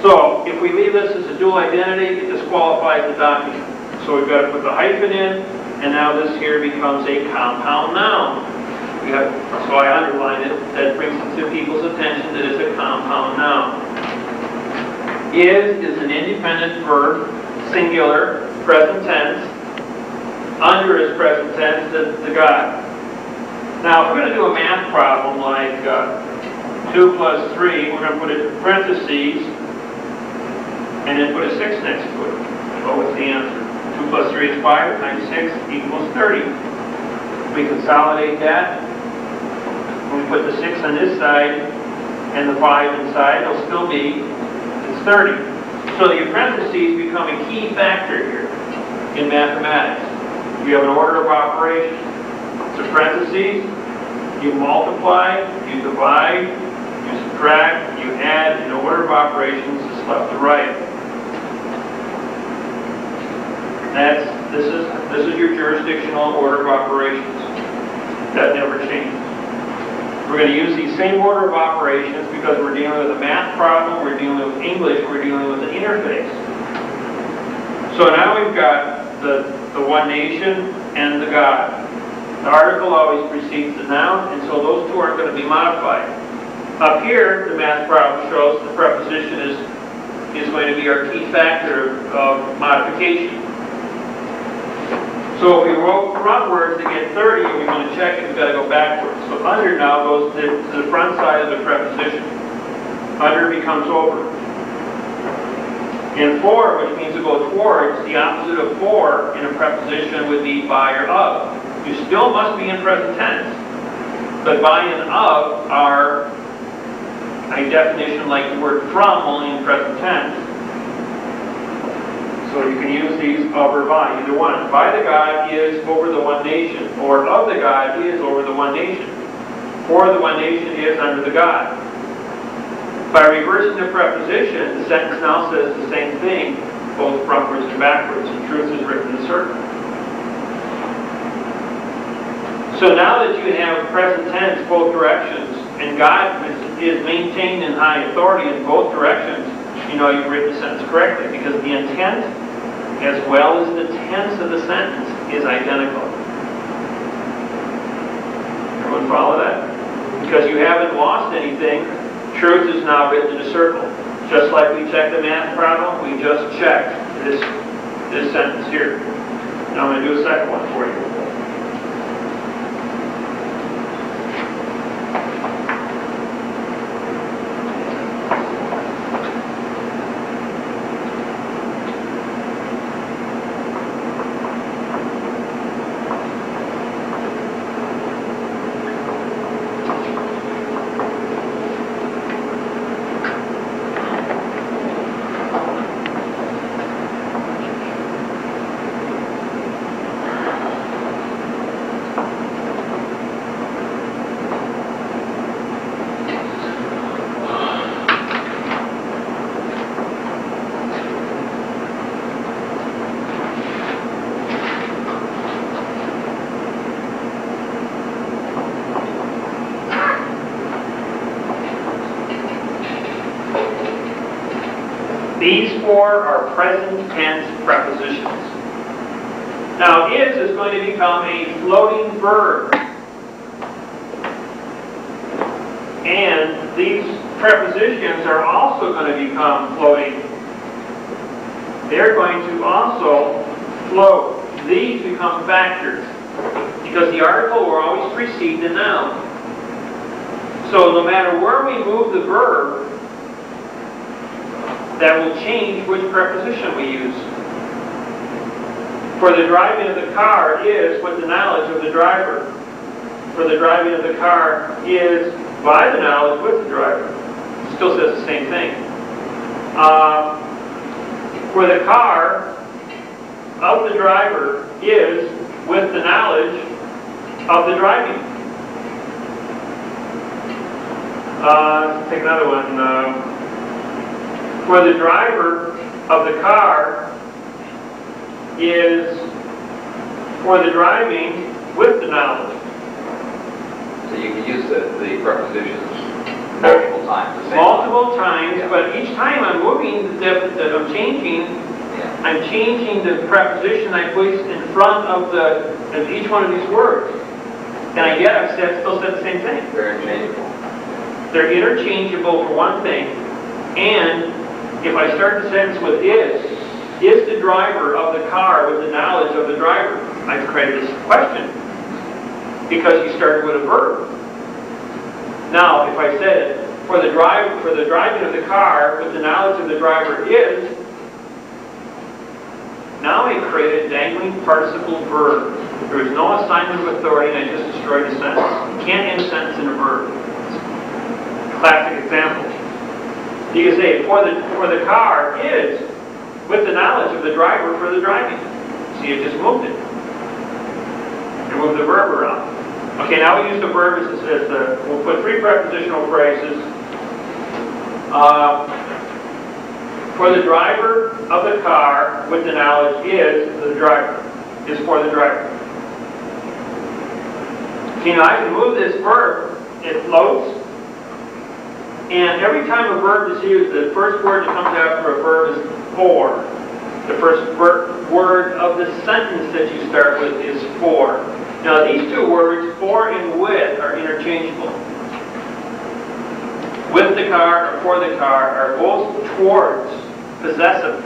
So, if we leave this as a dual identity, it disqualifies the document. So we've got to put the hyphen in, and now this here becomes a compound noun. So I underline it. That brings it to people's attention that it's a compound noun. Is an independent verb, singular, present tense. Under is present tense, the God. Now, if we're going to do a math problem like 2 plus 3, we're going to put it in parentheses and then put a 6 next to it. So what's the answer? 2 plus 3 is 5, times 6 equals 30. We consolidate that. When we put the 6 on this side and the 5 inside, it'll still be, it's 30. So the parentheses become a key factor here in mathematics. You have an order of operations. It's a parentheses, you multiply, you divide, you subtract, you add, in order of operations is left to right. This is your jurisdictional order of operations. That never changes. We're going to use the same order of operations because we're dealing with a math problem, we're dealing with English, we're dealing with an interface. So now we've got the one nation and the God. The article always precedes the noun, and so those two aren't going to be modified. Up here, the math problem shows the preposition is going to be our key factor of modification. So if we wrote frontwards to get 30 and we want to check it, we've got to go backwards. So under now goes to the front side of the preposition. Under becomes over. And for, which means to go towards, the opposite of for in a preposition would be by or of. You still must be in present tense. But by and of are a definition like the word from, only in present tense. So you can use these of or by, either one. By the God is over the one nation, or of the God is over the one nation. For the one nation is under the God. By reversing the preposition, the sentence now says the same thing, both frontwards and backwards. The truth is written in a circle. So now that you have present tense both directions, and God is maintained in high authority in both directions, you know you've written the sentence correctly, because the intent as well as the tense of the sentence is identical. Everyone follow that? Because you haven't lost anything, truth is now written in a circle. Just like we checked the math problem, we just checked this sentence here. Now I'm going to do a second one for you. These four are present tense prepositions. Now, is going to become a floating verb. And these prepositions are also going to become floating. They're going to also float. These become factors because the article will always precede the noun. So no matter where we move the verb, that will change which preposition we use. For the driving of the car is with the knowledge of the driver. For the driving of the car is by the knowledge with the driver. It still says the same thing. For the car of the driver is with the knowledge of the driving. Let's take another one. For the driver of the car is for the driving with the knowledge. So you can use the prepositions multiple times. Multiple times, but each time I'm moving, I'm changing the preposition I place in front of each one of these words. And I yet I've still said the same thing. They're interchangeable. They're interchangeable for one thing, and if I start the sentence with is the driver of the car with the knowledge of the driver? I've created this question because you started with a verb. Now, if I said for the driving of the car with the knowledge of the driver is, now I created a dangling participle verb. There is no assignment of authority, and I just destroyed the sentence. You can't end a sentence in a verb. Classic example. You can say, for the car is with the knowledge of the driver for the driving. So you just moved it. You move the verb around. Okay, now we use the verb we'll put three prepositional phrases. For the driver of the car with the knowledge is the driver. Is for the driver. Okay, now I can move this verb. It floats. And every time a verb is used, the first word that comes after a verb is for. The first word of the sentence that you start with is for. Now these two words, for and with, are interchangeable. With the car or for the car are both towards, possessive.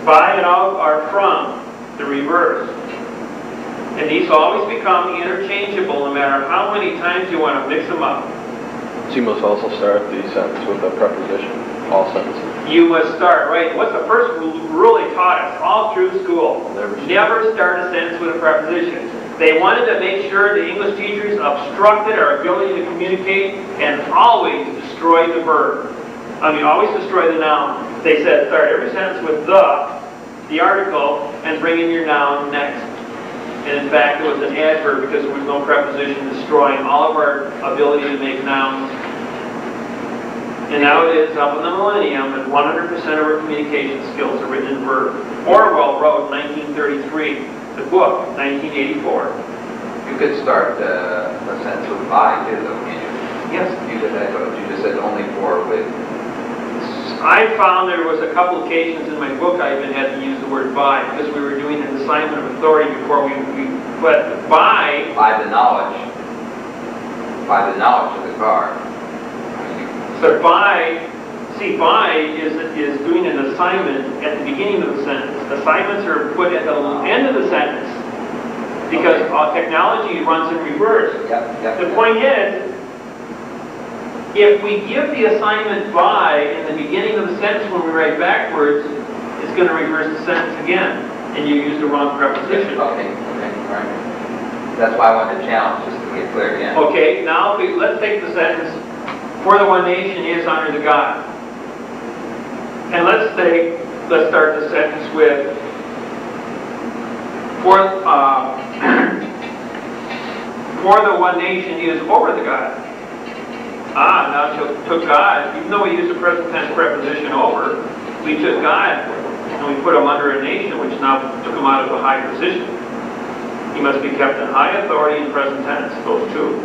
By and of are from, the reverse. And these always become interchangeable no matter how many times you want to mix them up. So you must also start the sentence with a preposition, all sentences. You must start, right? What's the first rule they taught us all through school? Never start a sentence with a preposition. They wanted to make sure the English teachers obstructed our ability to communicate and always destroy the verb. I mean, always destroy the noun. They said start every sentence with the article, and bring in your noun next. And in fact, it was an adverb because there was no preposition, destroying all of our ability to make nouns. And now it is up in the millennium that 100% of our communication skills are written in verb. Orwell wrote 1933, the book 1984. You could start a sentence with by too, though, can't you? Yes. You just said only for with. I found there was a couple occasions in my book I even had to use the word by because we were doing an assignment of authority before but by the knowledge of the car. But by is doing an assignment at the beginning of the sentence. Assignments are put at the end of the sentence because technology runs in reverse. The point is, if we give the assignment by in the beginning of the sentence when we write backwards, it's going to reverse the sentence again, and you use the wrong preposition. Okay, right. That's why I wanted to challenge, just to get clear again. Okay, now let's take the sentence, for the one nation is under the God. And let's start the sentence with, for the one nation is over the God. Now took God, even though we use the present tense preposition over, we took God and we put him under a nation, which now took him out of a high position. He must be kept in high authority in present tense, those two.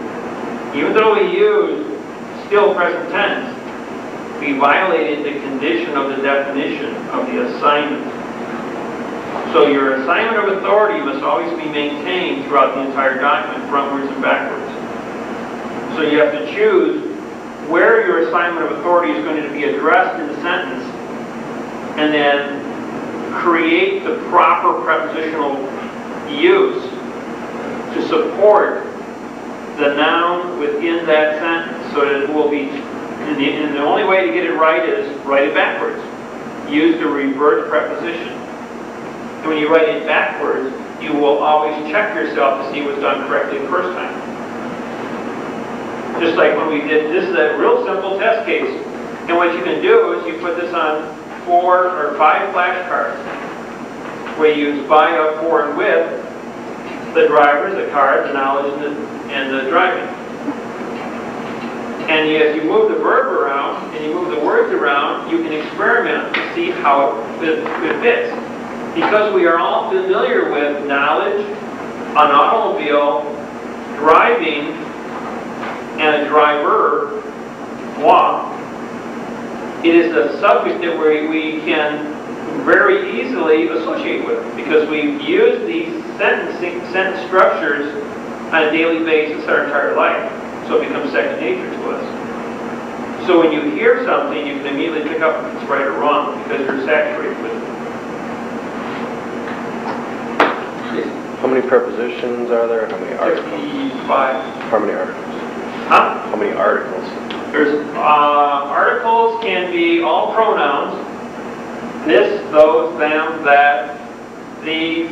Even though we use still present tense, we violated the condition of the definition of the assignment. So your assignment of authority must always be maintained throughout the entire document, frontwards and backwards. So you have to choose where your assignment of authority is going to be addressed in the sentence, and then create the proper prepositional use to support the noun within that sentence, so that it will be, and the only way to get it right is write it backwards. Use the reverse preposition. And when you write it backwards, you will always check yourself to see what's done correctly the first time. Just like when we did, this is a real simple test case. And what you can do is you put this on 4 or 5 flashcards, where you use by, of, for, and with, the drivers, the cars, the knowledge, and the driving. And as you move the verb around, and you move the words around, you can experiment to see how it fits. Because we are all familiar with knowledge, an automobile, driving, and a driver, moi, it is a subject that we can very easily associate with, because we've used these sentence structures on a daily basis our entire life, so it becomes second nature to us. So when you hear something, you can immediately pick up if it's right or wrong, because you're saturated with it. How many prepositions are there? How many articles? 55. How many articles? Huh? How many articles? There's articles can be all pronouns. This, those, them, that, these,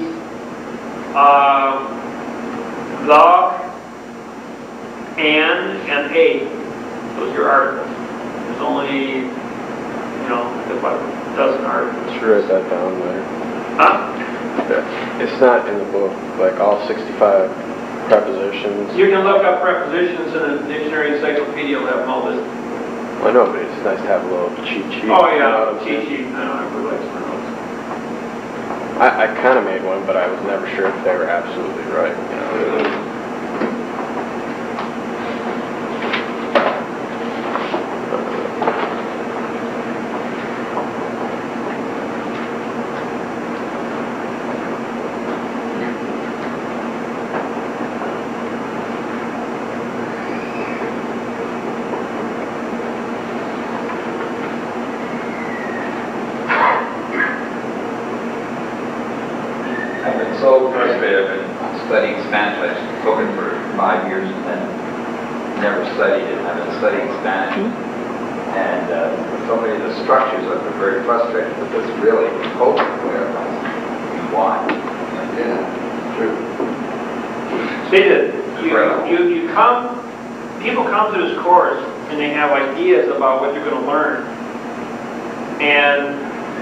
the, and A. Those are your articles. There's only, about a dozen articles. Should write that down later. Huh? It's not in the book, like all 65 prepositions. You can look up prepositions in a dictionary encyclopedia, will have them all listed. Well, I know, but it's nice to have a little cheat sheet. Oh you know yeah, what I'm cheat saying? sheet. I don't ever like my notes. I kind of made one, but I was never sure if they were absolutely right. You know? I've been so frustrated. I've been studying Spanish. I took it for 5 years and then never studied it. I've been studying Spanish. And so many of the structures I've been very frustrated with this really totally clear. Why? Yeah, true. See that people come to this course and they have ideas about what they're going to learn. And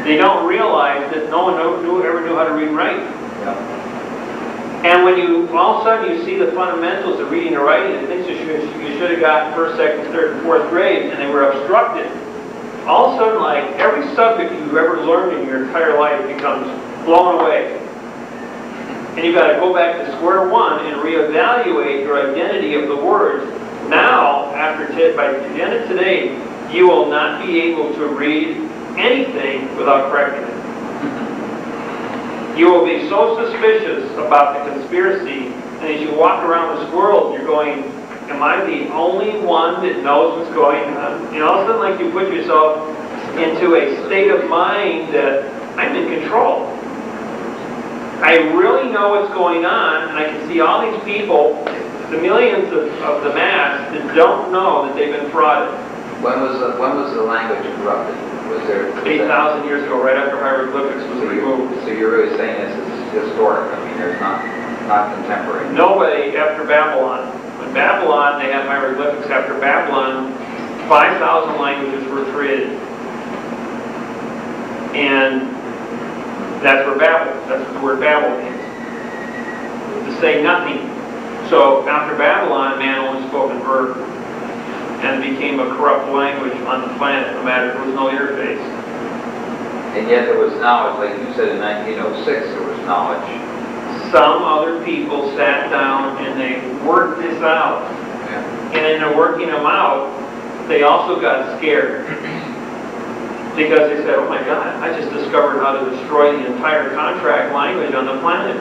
they don't realize that no one ever knew how to read and write. Yeah. And when all of a sudden you see the fundamentals of reading and writing, and things you should have got first, second, third, and fourth grade, and they were obstructed, all of a sudden, like, every subject you've ever learned in your entire life becomes blown away. And you've got to go back to square one and reevaluate your identity of the words. Now, by the end of today, you will not be able to read anything without correcting it. You will be so suspicious about the conspiracy, and as you walk around this world, you're going, am I the only one that knows what's going on? And all of a sudden, like, you put yourself into a state of mind that I'm in control. I really know what's going on, and I can see all these people, the millions of the mass, that don't know that they've been frauded. When was the language corrupted? Was there 8,000 years ago, right after hieroglyphics was removed. So you're really saying this is historic? I mean, there's not contemporary. Nobody after Babylon. When Babylon, they had hieroglyphics. After Babylon, 5,000 languages were created. And that's what the word Babel means. To say nothing. So after Babylon, man only spoke in verb. And it became a corrupt language on the planet, no matter, there was no interface. And yet there was knowledge, like you said in 1906, there was knowledge. Some other people sat down and they worked this out. Yeah. And in their working them out, they also got scared. Because they said, oh my God, I just discovered how to destroy the entire contract language on the planet.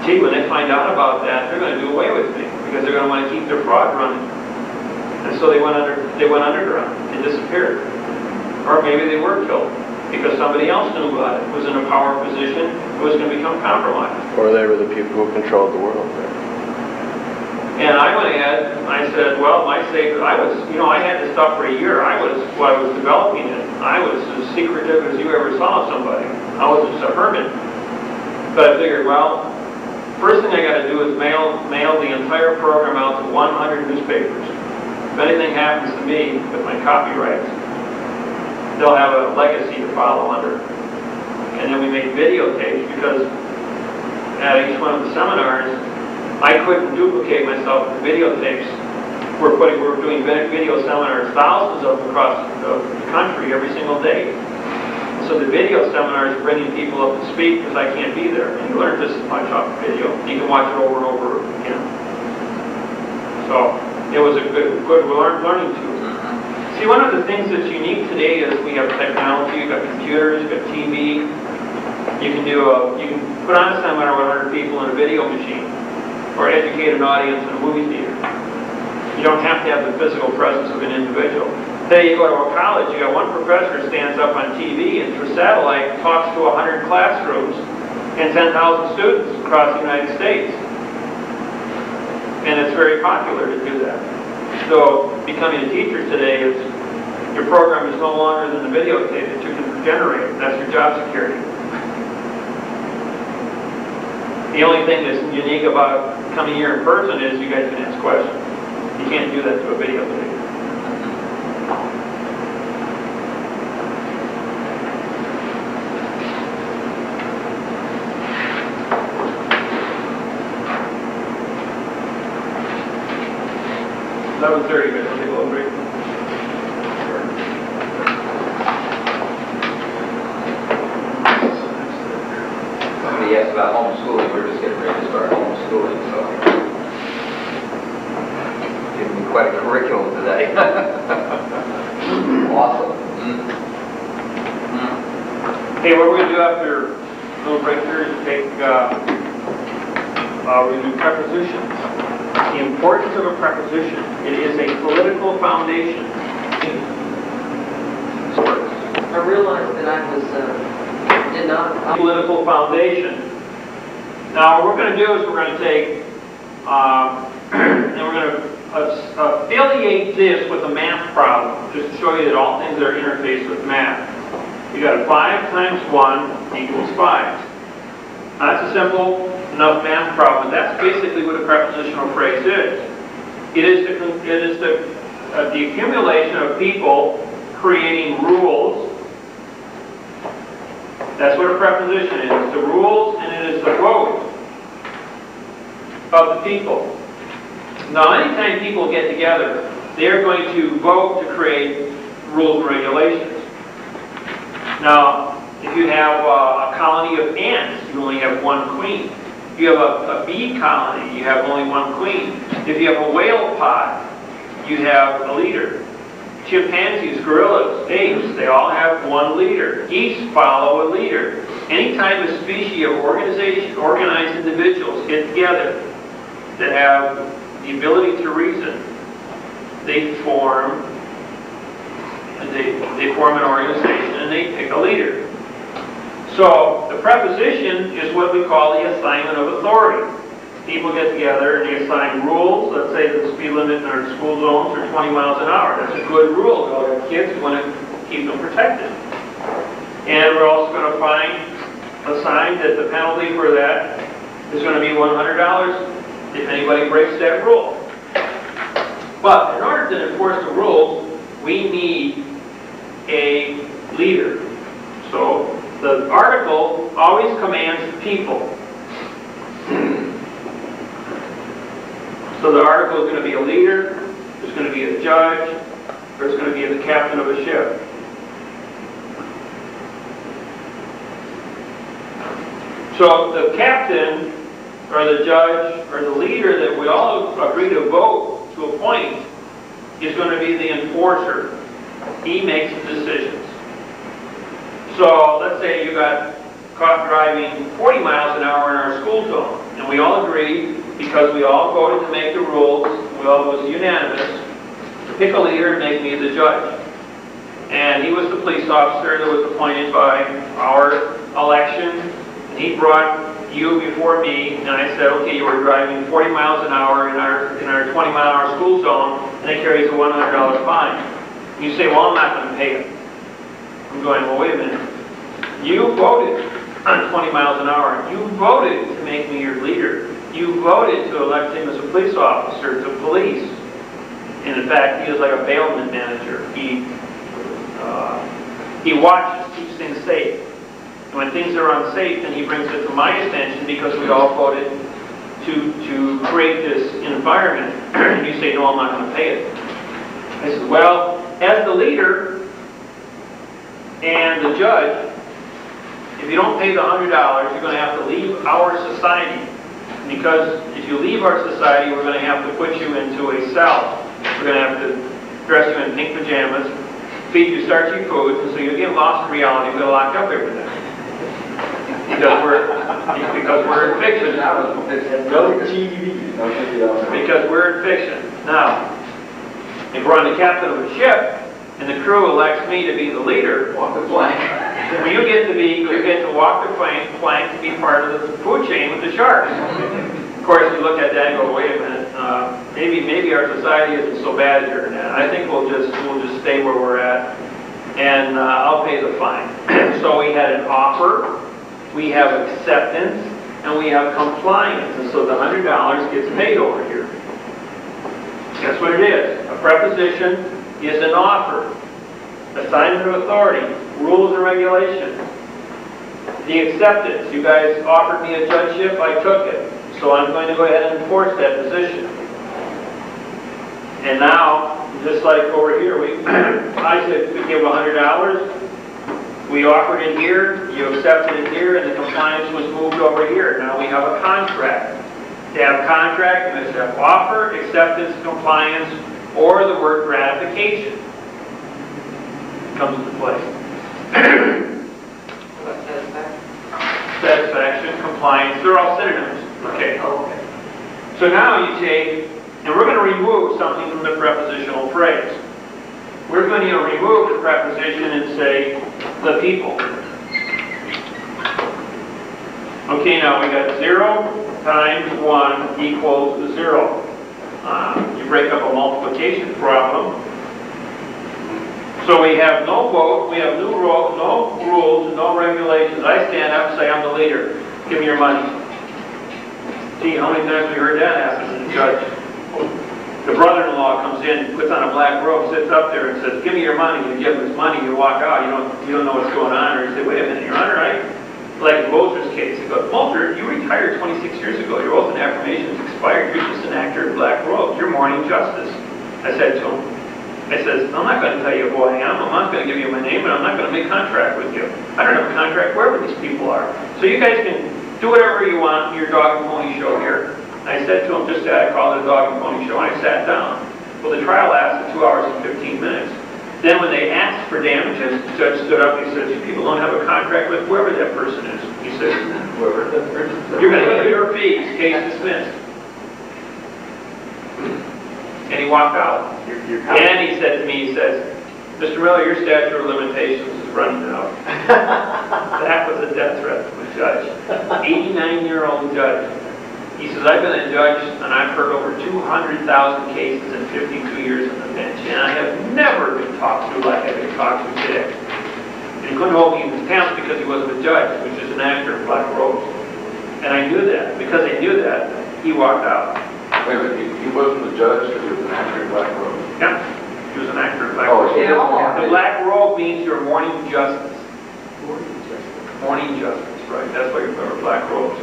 Gee, when they find out about that, they're going to do away with me. Because they're going to want to keep their fraud running. And so they went underground and disappeared. Or maybe they were killed because somebody else knew about it, was in a power position, who was going to become compromised. Or they were the people who controlled the world. And I went ahead, I said, well, I had this stuff for a year. While I was developing it, I was as secretive as you ever saw somebody. I was just a hermit. But I figured, well, first thing I got to do is mail the entire program out to 100 newspapers. If anything happens to me with my copyrights, they'll have a legacy to follow under. And then we made videotapes because at each one of the seminars, I couldn't duplicate myself with the videotapes. We're doing video seminars, thousands of them across the country every single day. So the video seminars are bringing people up to speed because I can't be there. And you learn just as much off the video. You can watch it over and over again. So it was a good learning tool. See, one of the things that's unique today is we have technology, you've got computers, you've got TV. You can put on a seminar with 100 people in a video machine, or educate an audience in a movie theater. You don't have to have the physical presence of an individual. Today you go to a college, you got one professor stands up on TV and through satellite talks to 100 classrooms and 10,000 students across the United States. And it's very popular to do that. So becoming a teacher today is, your program is no longer than the videotape that you can generate. That's your job security. The only thing that's unique about coming here in person is you guys can ask questions. You can't do that to a videotape. It's 11:30, but I'll take a little break. Somebody asked about homeschooling. We're just getting ready to start homeschooling, so giving me quite a curriculum today. Awesome. Okay, what we're going to do after a little break here is take, we're going to do prepositions. The importance of a preposition. It is a political foundation. I realized that I was, did not... Political foundation. Now, what we're going to do is we're going to take, and we're going to affiliate this with a math problem, just to show you that all things are interfaced with math. You got 5 times 1 equals 5. Now, that's a simple enough math problem. That's basically what a prepositional phrase is. It is the accumulation of people creating rules. That's what a preposition is. It's the rules and it is the vote of the people. Now, anytime people get together, they're going to vote to create rules and regulations. Now, if you have a colony of ants, you only have 1 queen. If you have a bee colony, you have only 1 queen. If you have a whale pod, you have a leader. Chimpanzees, gorillas, apes, they all have 1 leader. Geese follow a leader. Anytime a species of organized individuals get together that have the ability to reason, they form an organization and they pick a leader. So the preposition is what we call the assignment of authority. People get together and they assign rules. Let's say the speed limit in our school zones are 20 miles an hour. That's a good rule. We all have kids, we want to keep them protected. And we're also going to assign that the penalty for that is going to be $100 if anybody breaks that rule. But in order to enforce the rules, we need a leader. So the article always commands the people. So the article is going to be a leader, there's going to be a judge, there's going to be the captain of a ship. So the captain, or the judge, or the leader that we all agree to vote to appoint is going to be the enforcer. He makes the decisions. So let's say you got caught driving 40 miles an hour in our school zone, and we all agreed, because we all voted to make the rules, it was unanimous, to pick a leader and make me the judge. And he was the police officer that was appointed by our election, and he brought you before me, and I said, okay, you were driving 40 miles an hour in our 20-mile-an-hour school zone, and it carries a $100 fine. And you say, well, I'm not going to pay it. I'm going, well, wait a minute. You voted on 20 miles an hour. You voted to make me your leader. You voted to elect him as a police officer to police. And in fact, he is like a bailment manager. He watches, keeps things safe. And when things are unsafe, then he brings it to my attention because we all voted to create this environment. And you say, no, I'm not going to pay it. I said, well, as the leader and the judge, if you don't pay the $100, you're going to have to leave our society. Because if you leave our society, we're going to have to put you into a cell. We're going to have to dress you in pink pajamas, feed you starchy foods, and so you get lost in reality. We're going to lock up everything. Because we're in fiction. Because we're in fiction. Now, if we're on the captain of a ship, and the crew elects me to be the leader, Walk the plank. well, you get to walk the plank to be part of the food chain with the sharks. Of course, you look at that and go, wait a minute, maybe our society isn't so bad here. I think we'll just stay where we're at, and I'll pay the fine. So we had an offer, we have acceptance, and we have compliance. And so the $100 gets paid over here. Guess preposition is an offer, assignment of authority, rules and regulations. The acceptance, you guys offered me a judgeship, I took it. So I'm going to go ahead and enforce that position. And now, just like over here, I said we give $100. We offered it here, you accepted it here, and the compliance was moved over here. Now we have a contract. To have contract, you must have offer, acceptance, compliance, or the word gratification comes into play. Satisfaction, compliance, they're all synonyms. Okay. So now you take, and we're going to remove something from the prepositional phrase. We're going to remove the preposition and say, the people. Okay, now we got 0 times 1 equals 0. You break up a multiplication problem. So we have no vote, we have no rules, no regulations. I stand up and say, I'm the leader. Give me your money. Gee, how many times have we heard that happen to the judge? The brother-in-law comes in, puts on a black robe, sits up there and says, give me your money. You give him his money, you walk out, you don't know what's going on. Or you say, wait a minute, Your Honor, like in Moser's case, he goes, Moser, you retired 26 years ago. Your oath and affirmation is expired. You're just an actor in black robes. You're mourning justice. I said to him, I'm not going to tell you who I am. I'm not going to give you my name, and I'm not going to make contract with you. I don't have a contract wherever these people are. So you guys can do whatever you want in your dog and pony show here. I said to him, just that I called it a dog and pony show, and I sat down. Well, the trial lasted 2 hours and 15 minutes. Then when they asked for damages, the judge stood up and he said, you people don't have a contract with whoever that person is. He said, whoever that person is. You're going to get your fees, case dismissed. And he walked out. And he said to me, he says, Mr. Miller, your statute of limitations is running out. That was a death threat from a judge. 89-year-old judge. He says, I've been a judge and I've heard over 200,000 cases in 52 years on the bench, and I have never been talked to like I've been talked to today. And he couldn't hold me in contempt because he wasn't a judge, which is an actor in black robes. And I knew that. Because I knew that, he walked out. Wait a minute, he wasn't a judge because he was an actor in black robes? Yeah, he was an actor in black robes. The black robe means you're mourning justice. Mourning justice, right? That's why you're wearing black robes.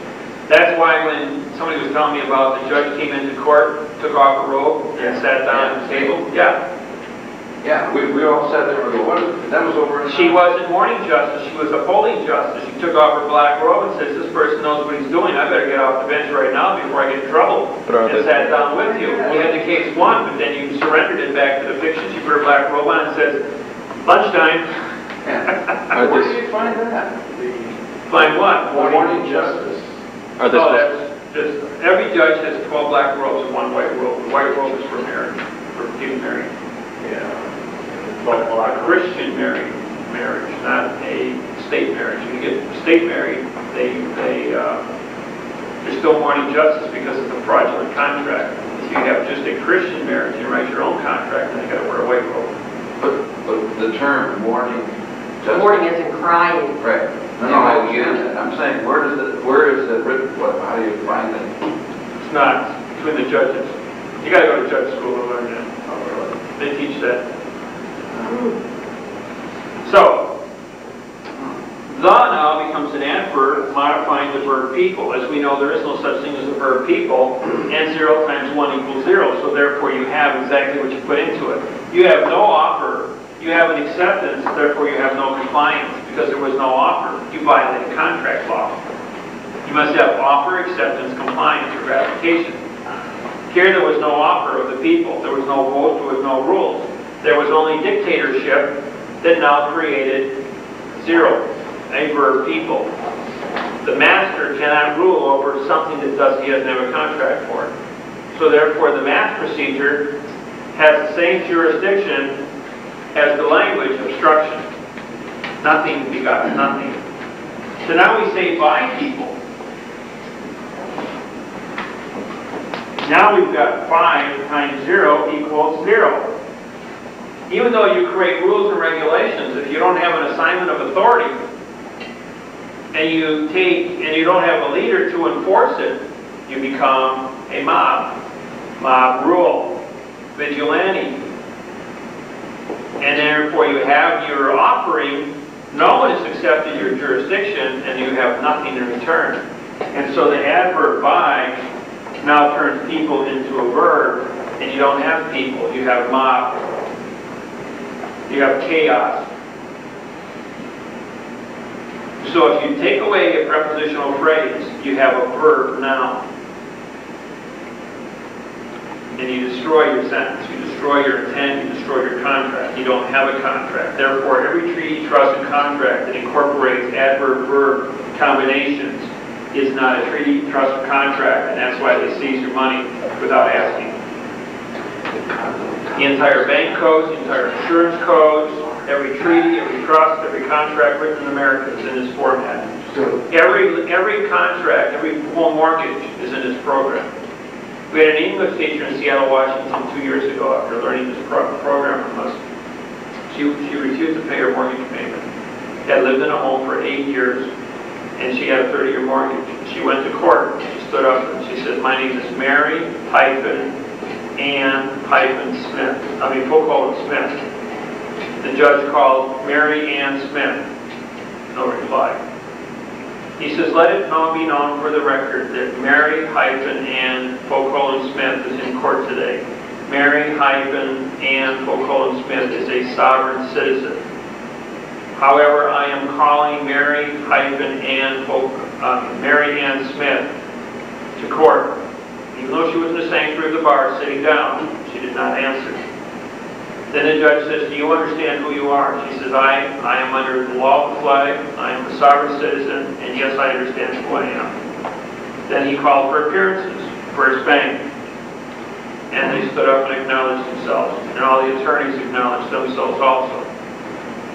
That's why when somebody was telling me about the judge came into court, took off a robe, and sat down at the table. Yeah, we all sat there and go, what is it? That was over in... She wasn't mourning justice, she was upholding justice. She took off her black robe and says, this person knows what he's doing. I better get off the bench right now before I get in trouble. And sat down with you. We had the case won, but then you surrendered it back to the fiction. She put her black robe on and says, lunchtime. Where do you find that? Find what? Mourning justice. That's just, every judge has 12 black robes and 1 white robe. The white robe is for marriage, for getting married. A Christian marriage, not a state marriage. When you get state married, they're still mourning justice because it's a fraudulent contract. If you have just a Christian marriage, you write your own contract, then you got to wear a white robe. But the term mourning justice... Mourning isn't crying. Right. No, I get it. I'm saying, where is it written? How do you find it? It's not. It's between the judges. You got to go to judge school to learn that. They teach that. So, the now becomes an adverb modifying the verb people. As we know, there is no such thing as a verb people, and 0 times 1 equals 0. So therefore you have exactly what you put into it. You have no offer. You have an acceptance, therefore you have no compliance, because there was no offer. You violated contract law. You must have offer, acceptance, compliance, or gratification. Here there was no offer of the people. There was no vote, there was no rules. There was only dictatorship that now created 0, a verb people. The master cannot rule over something that he doesn't have a contract for. So therefore the math procedure has the same jurisdiction as the language obstruction. Nothing begot nothing. So now we say by people. Now we've got 5 times 0 equals 0. Even though you create rules and regulations, if you don't have an assignment of authority, and you don't have a leader to enforce it, you become a mob. Mob rule. Vigilante. and therefore you have your offering, no one has accepted your jurisdiction, and you have nothing in return. And so the adverb by now turns people into a verb, and you don't have people, you have mob, you have chaos. So if you take away a prepositional phrase, you have a verb now. And you destroy your sentence, you destroy your intent, you destroy your contract. You don't have a contract. Therefore, every treaty, trust, and contract that incorporates adverb-verb combinations is not a treaty, trust, or contract, and that's why they seize your money without asking. The entire bank codes, the entire insurance codes, every treaty, every trust, every contract written in America is in this format. Every contract, every home mortgage is in this program. We had an English teacher in Seattle, Washington 2 years ago after learning this program from us. She refused to pay her mortgage payment. Had lived in a home for 8 years, and she had a 30-year mortgage. She went to court. She stood up and she said, "My name is Mary Ann Smith. Smith." The judge called Mary Ann Smith. No reply. He says, "Let it now be known for the record that Mary Ann Smith is in court today. Mary Ann Smith is a sovereign citizen. However, I am calling Mary Ann Smith to court." Even though she was in the sanctuary of the bar sitting down, she did not answer. Then the judge says, "Do you understand who you are?" She says, I am under the law of the flag, I am a sovereign citizen, and yes, I understand who I am." Then he called for appearances for his bank. And they stood up and acknowledged themselves. And all the attorneys acknowledged themselves also.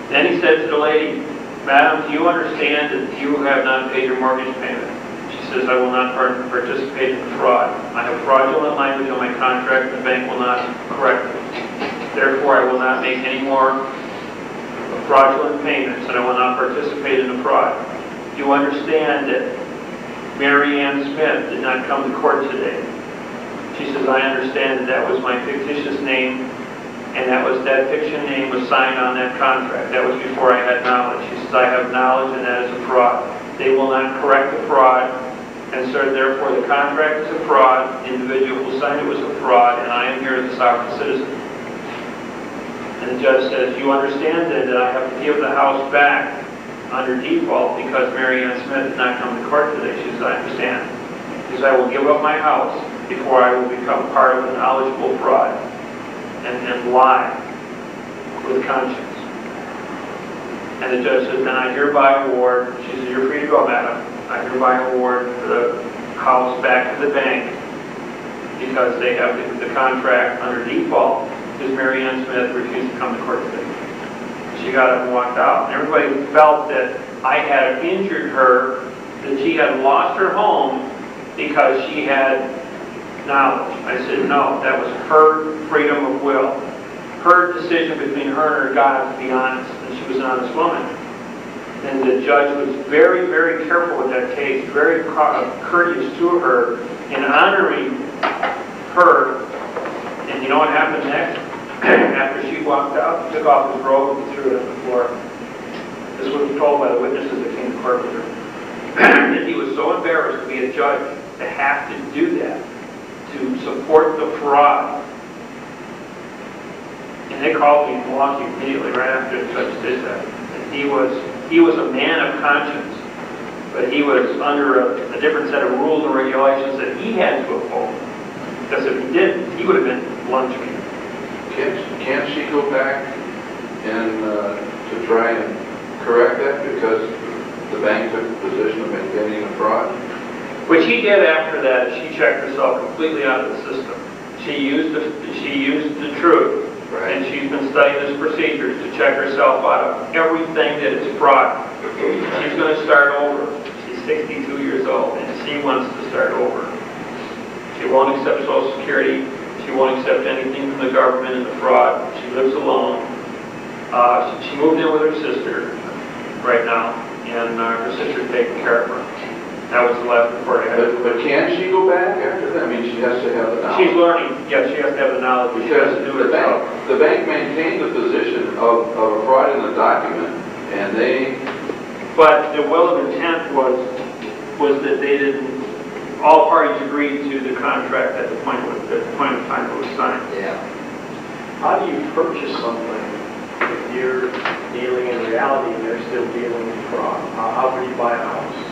Then he said to the lady, "Madam, do you understand that you have not paid your mortgage payment?" She says, "I will not participate in the fraud. I have fraudulent language on my contract, and the bank will not correct it. Therefore, I will not make any more fraudulent payments, and I will not participate in the fraud. Do you understand that Mary Ann Smith did not come to court today?" She says, "I understand that that was my fictitious name, and that fiction name was signed on that contract. That was before I had knowledge." She says, "I have knowledge, and that is a fraud. They will not correct the fraud, and so therefore the contract is a fraud, the individual who signed it was a fraud, and I am here as a sovereign citizen." And the judge says, "You understand then that I have to give the house back under default because Mary Ann Smith did not come to court today?" She says, "I understand." She says, "I will give up my house before I will become part of the knowledgeable fraud and lie with conscience." And the judge says, "Then I hereby award," she says, "You're free to go, madam. I hereby award the house back to the bank because they have the contract under default because Mary Ann Smith refused to come to court today." She got up and walked out. And everybody felt that I had injured her, that she had lost her home because she had knowledge. I said, no, that was her freedom of will. Her decision between her and her God to be honest, and she was an honest woman. And the judge was very, very careful with that case, very courteous to her in honoring her. And you know what happened next? After she walked out, he took off his robe and threw it on the floor. This was told by the witnesses that came to court with her. And he was so embarrassed to be a judge to have to do that, to support the fraud. And they called me in Milwaukee immediately right after the judge did that. And he was a man of conscience, but he was under a different set of rules and regulations that he had to uphold. Because if he didn't, he would have been lunch meat. Can't she go back and to try and correct that because the bank took the position of maintaining a fraud? What she did after that is she checked herself completely out of the system. She used the truth, right. And she's been studying these procedures to check herself out of everything that is fraud. She's going to start over. She's 62 years old, and she wants to start over. She won't accept Social Security. She won't accept anything from the government and the fraud. She lives alone. She moved in with her sister right now, and her sister's taking care of her. That was the last report I had. But can she go back after that? I mean, she has to have the knowledge. She's learning, yes, she has to have the knowledge, but she has to do it herself. The bank maintained the position of a fraudulent document, and they... But the will of intent was that they didn't, all parties agreed to the contract at the point of time it was signed. Yeah. How do you purchase something if you're dealing in reality and they're still dealing in fraud? How do you buy a house?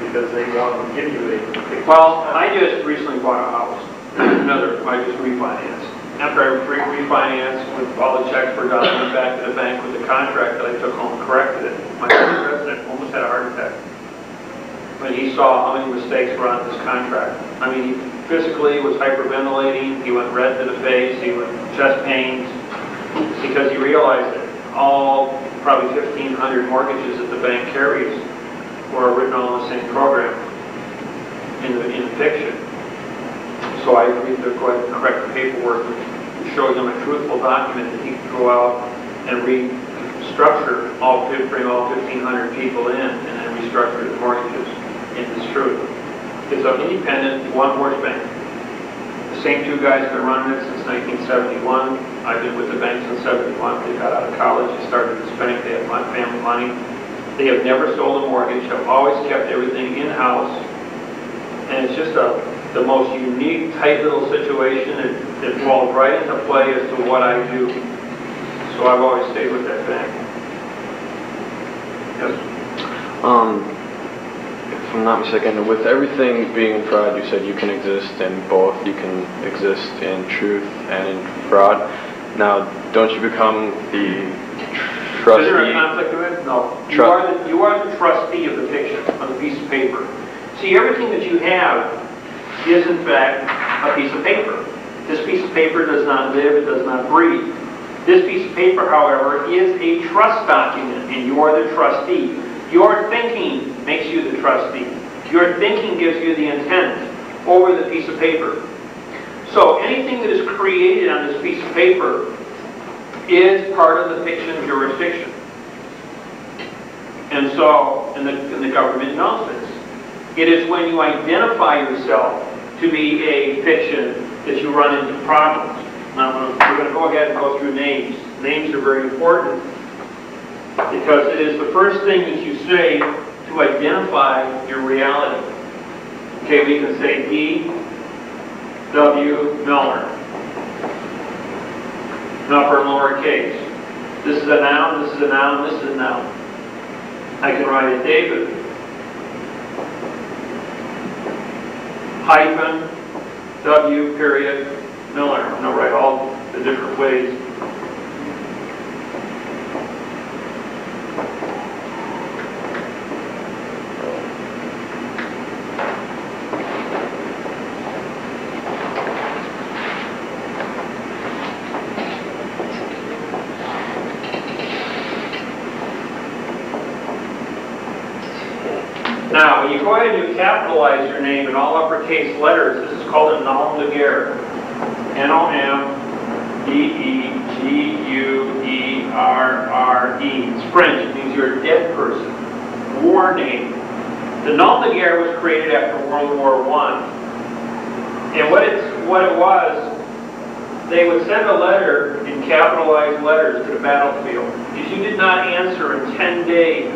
Because they want to give you a... Well, I just recently bought a house. I just refinanced. After I refinanced, with all the checks were done, I went back to the bank with the contract that I took home and corrected it. My president almost had a heart attack when he saw how many mistakes were on this contract. I mean, he physically was hyperventilating, he went red to the face, he went chest pains, because he realized that all probably 1,500 mortgages that the bank carries were written all in the same program in fiction. So I agreed to go ahead and correct the paperwork and show him a truthful document that he could go out and restructure, bring all 1,500 people in and then restructure the mortgages into truth. It's an independent, one-horse bank. The same two guys have been running it since 1971. I've been with the bank since 71. They got out of college, they started this bank, they had my family money. They have never sold a mortgage, have always kept everything in-house. And it's just the most unique, tight little situation that falls right into play as to what I do. So I've always stayed with that bank. Yes? If I'm not mistaken, with everything being in fraud, you said you can exist in both. You can exist in truth and in fraud. Now, don't you become the trustee? Is there a conflict of it? No. You are the trustee of the fiction, of the piece of paper. See, everything that you have is, in fact, a piece of paper. This piece of paper does not live, it does not breathe. This piece of paper, however, is a trust document, and you are the trustee. Your thinking makes you the trustee. Your thinking gives you the intent over the piece of paper. So anything that is created on this piece of paper is part of the fiction jurisdiction. And so, and the government knows this. It is when you identify yourself to be a fiction that you run into problems. Now, we're going to go ahead and go through names. Names are very important because it is the first thing that you say to identify your reality. Okay, we can say D.W. Miller. Upper and lower case. This is a noun, this is a noun, this is a noun. I can write it David. Hyphen, W, period, Miller. And I'll write all the different ways. Now, when you go ahead and you capitalize your name in all uppercase letters, this is called a nom de guerre. N-O-M-D-E-G-U-E-R-R-E. It's French. It means you're a dead person. War name. The nom de guerre was created after World War I. And what it was, they would send a letter in capitalized letters to the battlefield. If you did not answer in 10 days,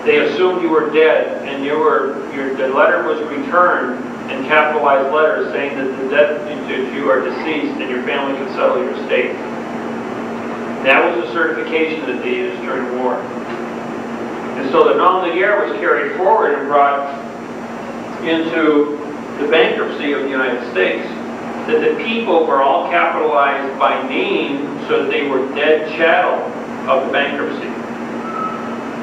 they assumed you were dead, and the letter was returned in capitalized letters saying that you are deceased and your family can settle your estate. That was the certification that they used during the war. And so the nom de guerre was carried forward and brought into the bankruptcy of the United States. That the people were all capitalized by name so that they were dead chattel of the bankruptcy.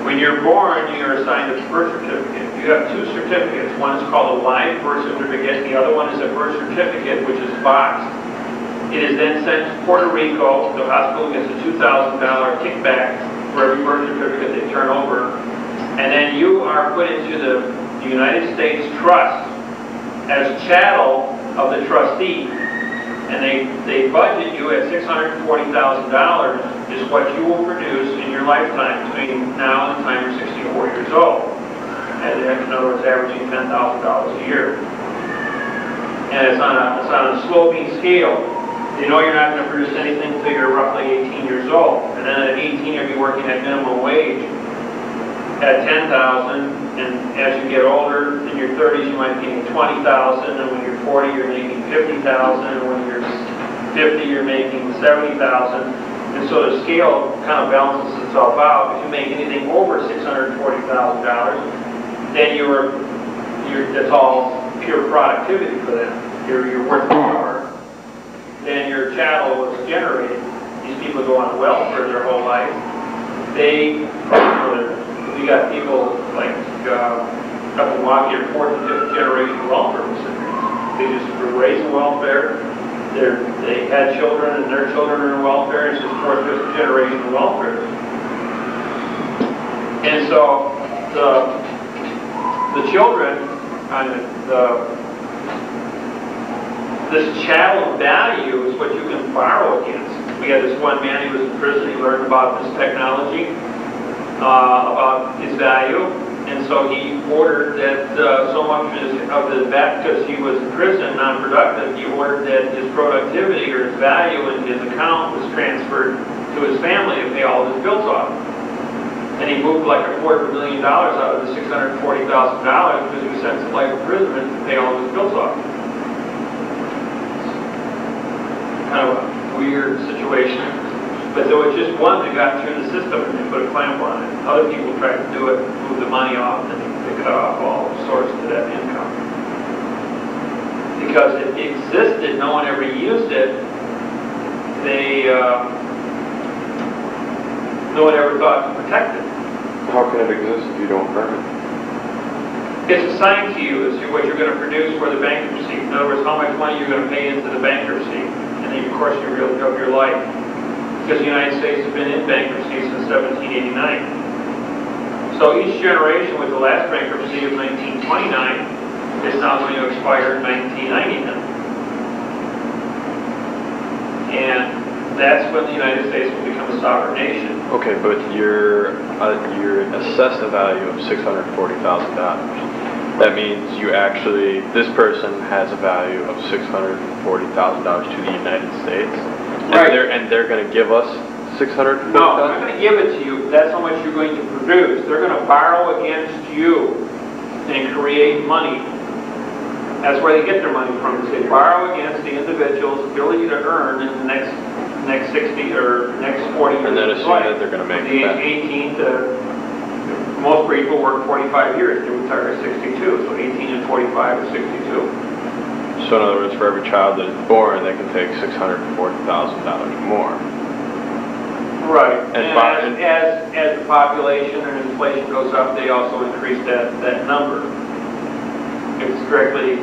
When you're born, you're assigned a birth certificate. You have two certificates. One is called a live birth certificate. The other one is a birth certificate, which is boxed. It is then sent to Puerto Rico. The hospital gets a $2,000 kickback for every birth certificate they turn over. And then you are put into the United States Trust as chattel of the trustee. And they budget you at $640,000 is what you will produce in your lifetime between now and the time you're 64 years old. In other words, averaging $10,000 a year. And it's on a sloping scale. You know you're not going to produce anything until you're roughly 18 years old. And then at 18, you'll be working at minimum wage at $10,000. And as you get older, in your 30s, you might be making $20,000. And when you're 40, you're making $50,000. And when you're 50, you're making $70,000. And so the scale kind of balances itself out. If you make anything over $640,000, then that's all pure productivity for them. You're worth more than your chattel was generated. These people go on welfare their whole life. We got people like up in Milwaukee are fourth and fifth generation welfare recipients. They just were raised in welfare. They had children, and their children are in welfare. It's just fourth, fifth generation welfare. And so the children, this chattel value is what you can borrow against. We had this one man, he was in prison, he learned about this technology, about its value, and so he ordered that so much of the back, because he was in prison, non-productive, he ordered that his productivity or his value in his account was transferred to his family to pay all of his bills off. And he moved like $250,000 out of the $640,000 because he was sentenced to life imprisonment to pay all of his bills off. Kind of a weird situation. But there was just one that got through the system and they put a clamp on it. Other people tried to do it, move the money off, and they cut off all source to that income. Because it existed, no one ever used it. No one ever thought to protect it. How can it exist if you don't burn it? It's assigned to you as to what you're going to produce for the bankruptcy. In other words, how much money you're going to pay into the bankruptcy in the course of your life. Because the United States has been in bankruptcy since 1789. So each generation, with the last bankruptcy of 1929, is now going to expire in 1999. And that's when the United States will become a sovereign nation. Okay, but you're assessed a value of $640,000. That means this person has a value of $640,000 to the United States, right? And they're going to give us $640,000. No, they're not going to give it to you. That's how much you're going to produce. They're going to borrow against you and create money. That's where they get their money from. They borrow against the individual's ability to earn in the next 60 or next 40 years. And then assume that they're going to make the age 18 to, most people work 45 years. They retire at 62. So 18 and 45 is 62. So in other words, for every child that is born, they can take $640,000 more. Right. And as the population and inflation goes up, they also increase that number. It's directly,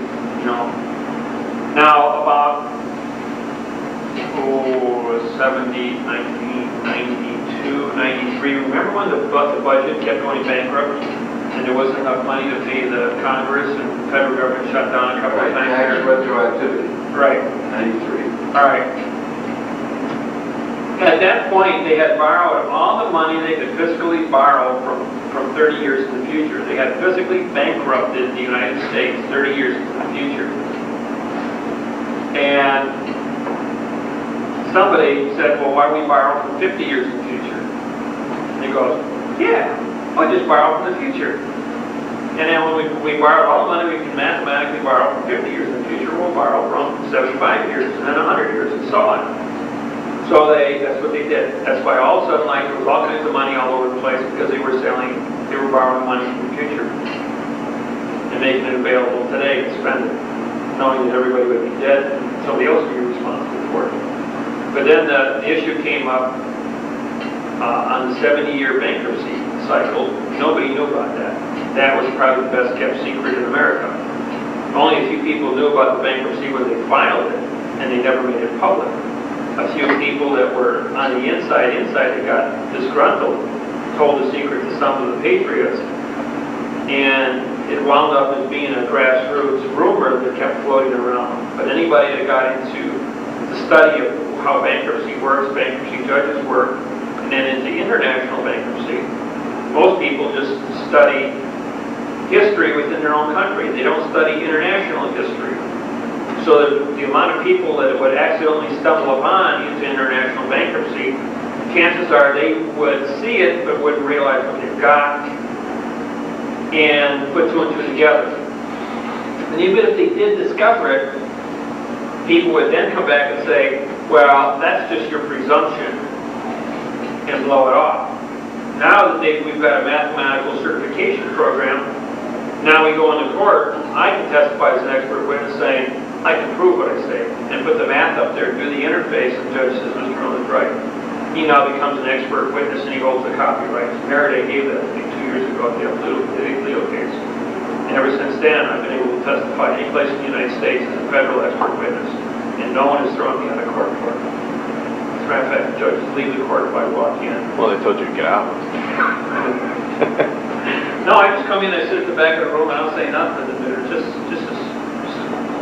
now about 1992, 93. Remember when the budget kept going bankrupt and there wasn't enough money to pay the Congress and the federal government shut down a couple of times? Tax retroactivity. Right. 93. All right. At that point, they had borrowed all the money they could physically borrow from 30 years in the future. They had physically bankrupted the United States 30 years into the future. And somebody said, well, why don't we borrow from 50 years in the future? And he goes, yeah, I'll just borrow from the future. And then when we borrow all the money we can mathematically borrow from 50 years in the future, we'll borrow from 75 years and then 100 years and so on. So that's what they did. That's why all of a sudden, there was all kinds of money all over the place because they were borrowing money from the future and making it available today to spend it, knowing that everybody would be dead and somebody else would be responsible for it. But then the issue came up on the 70-year bankruptcy cycle. Nobody knew about that. That was probably the best kept secret in America. Only a few people knew about the bankruptcy when they filed it, and they never made it public. A few people that were on the inside that got disgruntled, told the secret to some of the patriots, and it wound up as being a grassroots rumor that kept floating around. But anybody that got into the study of how bankruptcy works, bankruptcy judges work, and then into international bankruptcy, most people just study history within their own country. They don't study international history. So the amount of people that would accidentally stumble upon into international bankruptcy, chances are they would see it but wouldn't realize what they've got and put two and two together. And even if they did discover it, people would then come back and say, well, that's just your presumption, and blow it off. Now that we've got a mathematical certification program, now we go into court, I can testify as an expert witness saying, I can prove what I say, and put the math up there, do the interface, and the judge says, Mr. Earl is right. He now becomes an expert witness and he holds the copyrights. Faraday gave that to me 2 years ago at the Alito case. And ever since then, I've been able to testify any place in the United States as a federal expert witness, and no one has thrown me out of court for it. As a matter of fact, the judges leave the court if I walk in. Well, they told you to get out. No, I just come in, I sit at the back of the room, and I don't say nothing. They're just as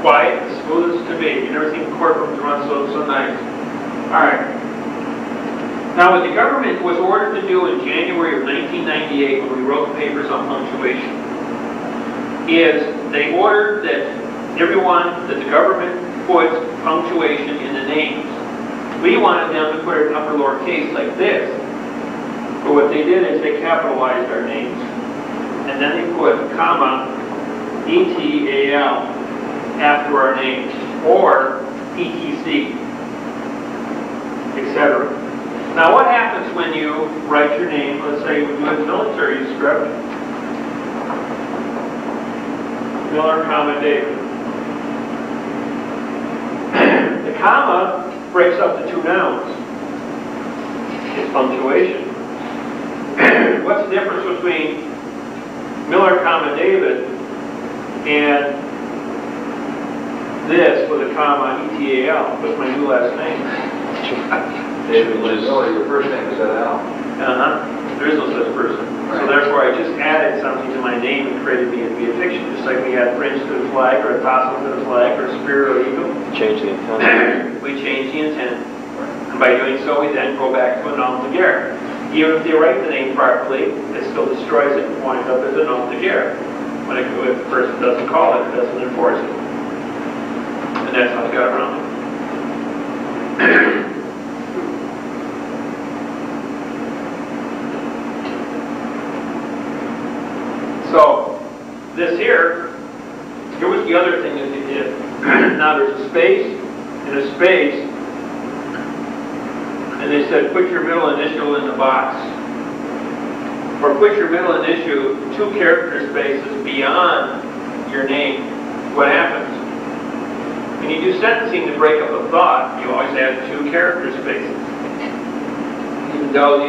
quiet, as smooth as can be. You never seen courtrooms run so nice. All right. Now, what the government was ordered to do in January of 1998, when we wrote the papers on punctuation, is they ordered that everyone, that the government puts punctuation in the names. We wanted them to put it in upper lower case like this. But what they did is they capitalized our names. And then they put comma, ETAL after our names, or ETC, etc. Now what happens when you write your name, let's say when you had military script, Miller, comma, David. The comma breaks up the two nouns. It's punctuation. What's the difference between Miller, comma, David and this with a comma, ETAL, with my new last name? David Miller, your first name is that Al? There is no such person. Right. So therefore I just added something to my name and created me to be a fiction, just like we had fringe to the flag, or a tassel to the flag, or a spear or eagle. Change the intent. We change the intent. And by doing so, we then go back to a nom de guerre. Even if they write the name properly, it still destroys it and winds up as a nom de guerre. When if the person doesn't call it, it doesn't enforce it. And that's how I got around it. So, this here was the other thing that they did. Now there's a space and a space, and they said put your middle initial in the box. Or put your middle initial 2 character spaces beyond your name. What happens? When you do sentencing to break up a thought, you always add 2 character spaces. Even though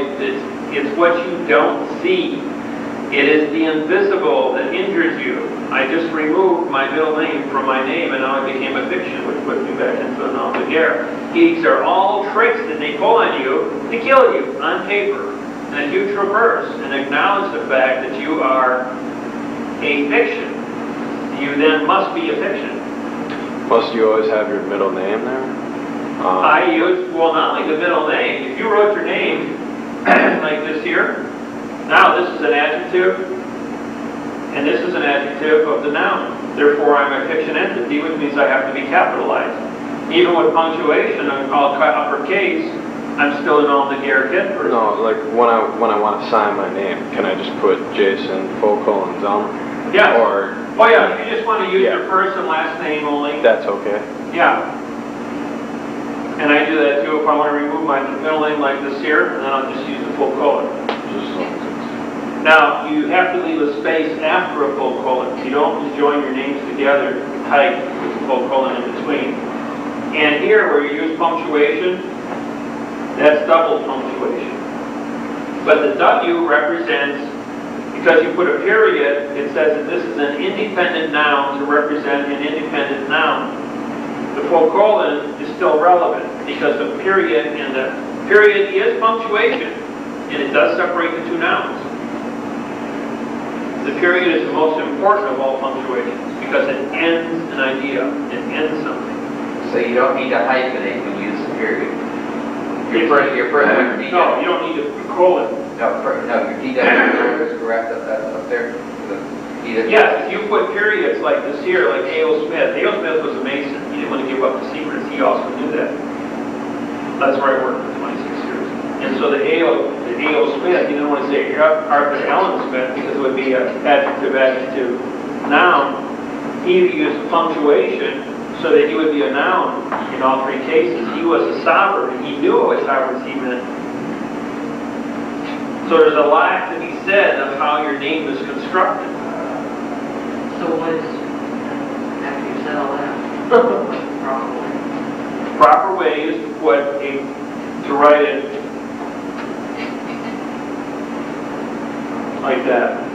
it's what you don't see. It is the invisible that injures you. I just removed my middle name from my name, and now it became a fiction, which put me back into a nom de guerre. These are all tricks that they pull on you to kill you on paper. And if you traverse and acknowledge the fact that you are a fiction, you then must be a fiction. Must you always have your middle name there? I use, well, not only the middle name. If you wrote your name like this here, now this is an adjective, and this is an adjective of the noun. Therefore, I'm a fiction entity, which means I have to be capitalized. Even with punctuation, I'm called uppercase, I'm still a nom de guerre kid person. No, like when I want to sign my name, can I just put Jason Focal Zelmer? Yeah. Or oh yeah, if you just want to use your first and last name only. that's okay. Yeah. And I do that too if I want to remove my middle name like this here, and then I'll just use the full colon. Just as long as it's... Now, you have to leave a space after a full colon. You don't just join your names together tight with a full colon in between. And here, where you use punctuation, that's double punctuation. But the W represents, because you put a period, it says that this is an independent noun to represent an independent noun. The full colon is still relevant because the period and the period is punctuation, and it does separate the 2 nouns. The period is the most important of all punctuations because it ends an idea, it ends something. So you don't need to hyphenate when you use the period. Your first one, no, you don't need to colon. No, your DW is correct up there. Yes, if you put periods like this here, like A.O. Smith. A.O. Smith was a Mason. He didn't want to give up the secrets. He also knew that. That's where I worked for 26 years. And so the A.O. Smith, he didn't want to say Arthur Allen Smith because it would be an adjective, noun. He used punctuation so that he would be a noun in all three cases. He was a sovereign. He knew what sovereignty meant. So there's a lot to be said of how your name is constructed. So what is, after you said all that, probably? Proper way is to write it like that.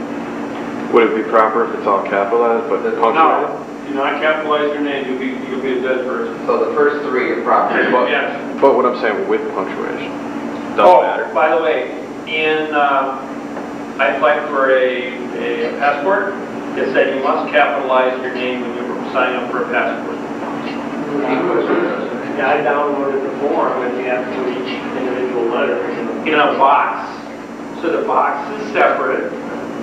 Would it be proper if it's all capitalized, but punctuated? No, do not capitalize your name. You'll be a dead person. So the first three are proper. Yes. But what I'm saying with punctuation doesn't matter. By the way, I applied for a passport. It said you must capitalize your name when you sign up for a passport. Yeah, I downloaded the form and you have to put each individual letter In a box. So the box is separate,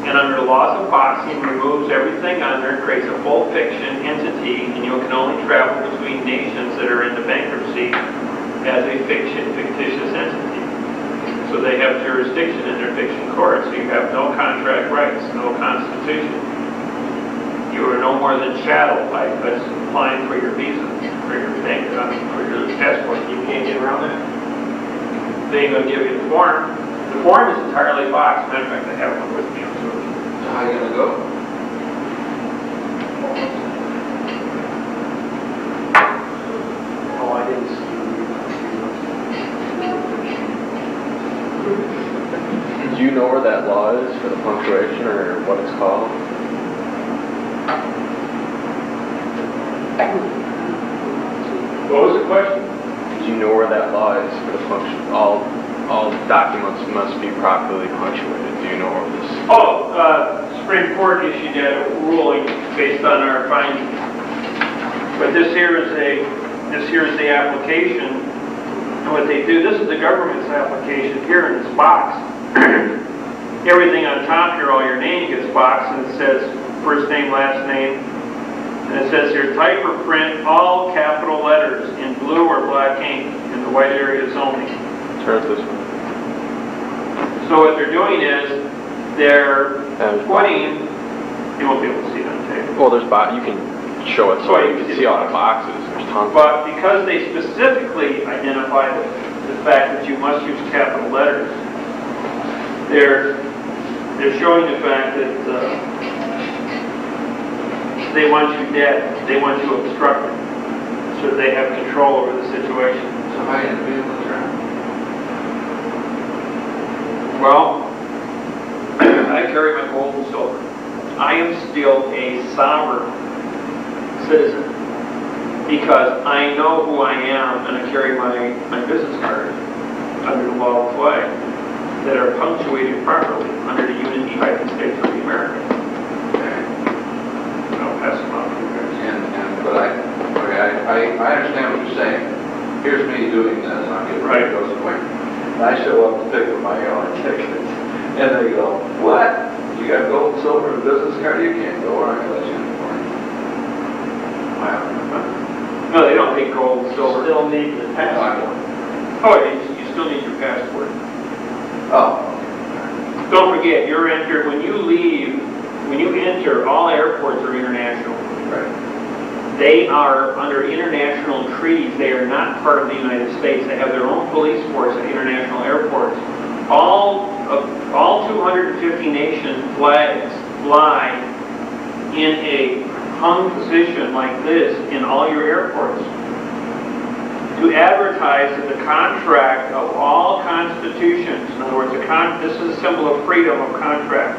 and under the laws of boxing, removes everything on there, creates a full fiction entity, and you can only travel between nations that are into bankruptcy as a fictitious entity. So they have jurisdiction in their fiction court, so you have no contract rights, no constitution. You are no more than chattel by applying for your visa, for your passport. You can't get around that. They ain't going to give you the form. The form is entirely boxed. Matter of fact, I have one with me. So how are you going to go? Oh, I didn't see. Do you know where that law is for the punctuation or what it's called? What was the question? Do you know where that law is for the function? All documents must be properly punctuated. Do you know where this? Supreme Court issued a ruling based on our findings. But this here is the application, and what they do. This is the government's application here in this box. Everything on top here, all your name gets boxed, and it says first name, last name. And it says here, type or print all capital letters in blue or black ink in the white areas only. Turn it this way. So what they're doing is, they're putting, you won't be able to see it on tape. Well, you can show it so you can see all the boxes. There's tons. But because they specifically identify the fact that you must use capital letters, they're showing the fact that they want you dead. They want you obstructed, so that they have control over the situation. So how are you going to be able to turn? Well, I carry my gold and silver. I am still a sovereign citizen because I know who I am, and I carry my business cards under the law of flag that are punctuated properly under the United States of America. I'll pass them on to you guys. But I understand what you're saying. Here's me doing this, and I'm getting ready to go somewhere. And I show up to pick up my airline tickets, and they go, "What? You got gold and silver and a business card? You can't go, or I can let you in the morning." Wow. No, they don't need gold and silver. Still need the passport. Oh, you still need your passport. Oh. Don't forget, when you enter, all airports are international. Right. They are under international treaties. They are not part of the United States. They have their own police force at international airports. All 250 nation flags fly in a hung position like this in all your airports to advertise that the contract of all constitutions, in other words, this is a symbol of freedom of contract,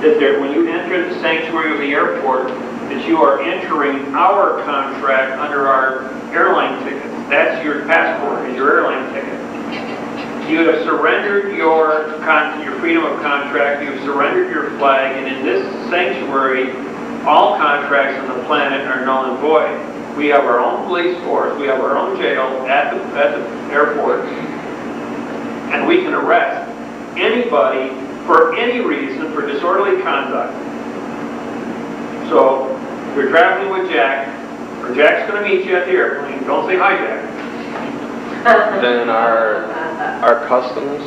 that when you enter the sanctuary of the airport, that you are entering our contract under our airline ticket. That's your passport, is your airline ticket. You have surrendered your freedom of contract, you've surrendered your flag, and in this sanctuary, all contracts on the planet are null and void. We have our own police force, we have our own jail at the airport, and we can arrest anybody for any reason for disorderly conduct. So you're traveling with Jack, or Jack's going to meet you at the airplane. Don't say hi, Jack. Then our customs,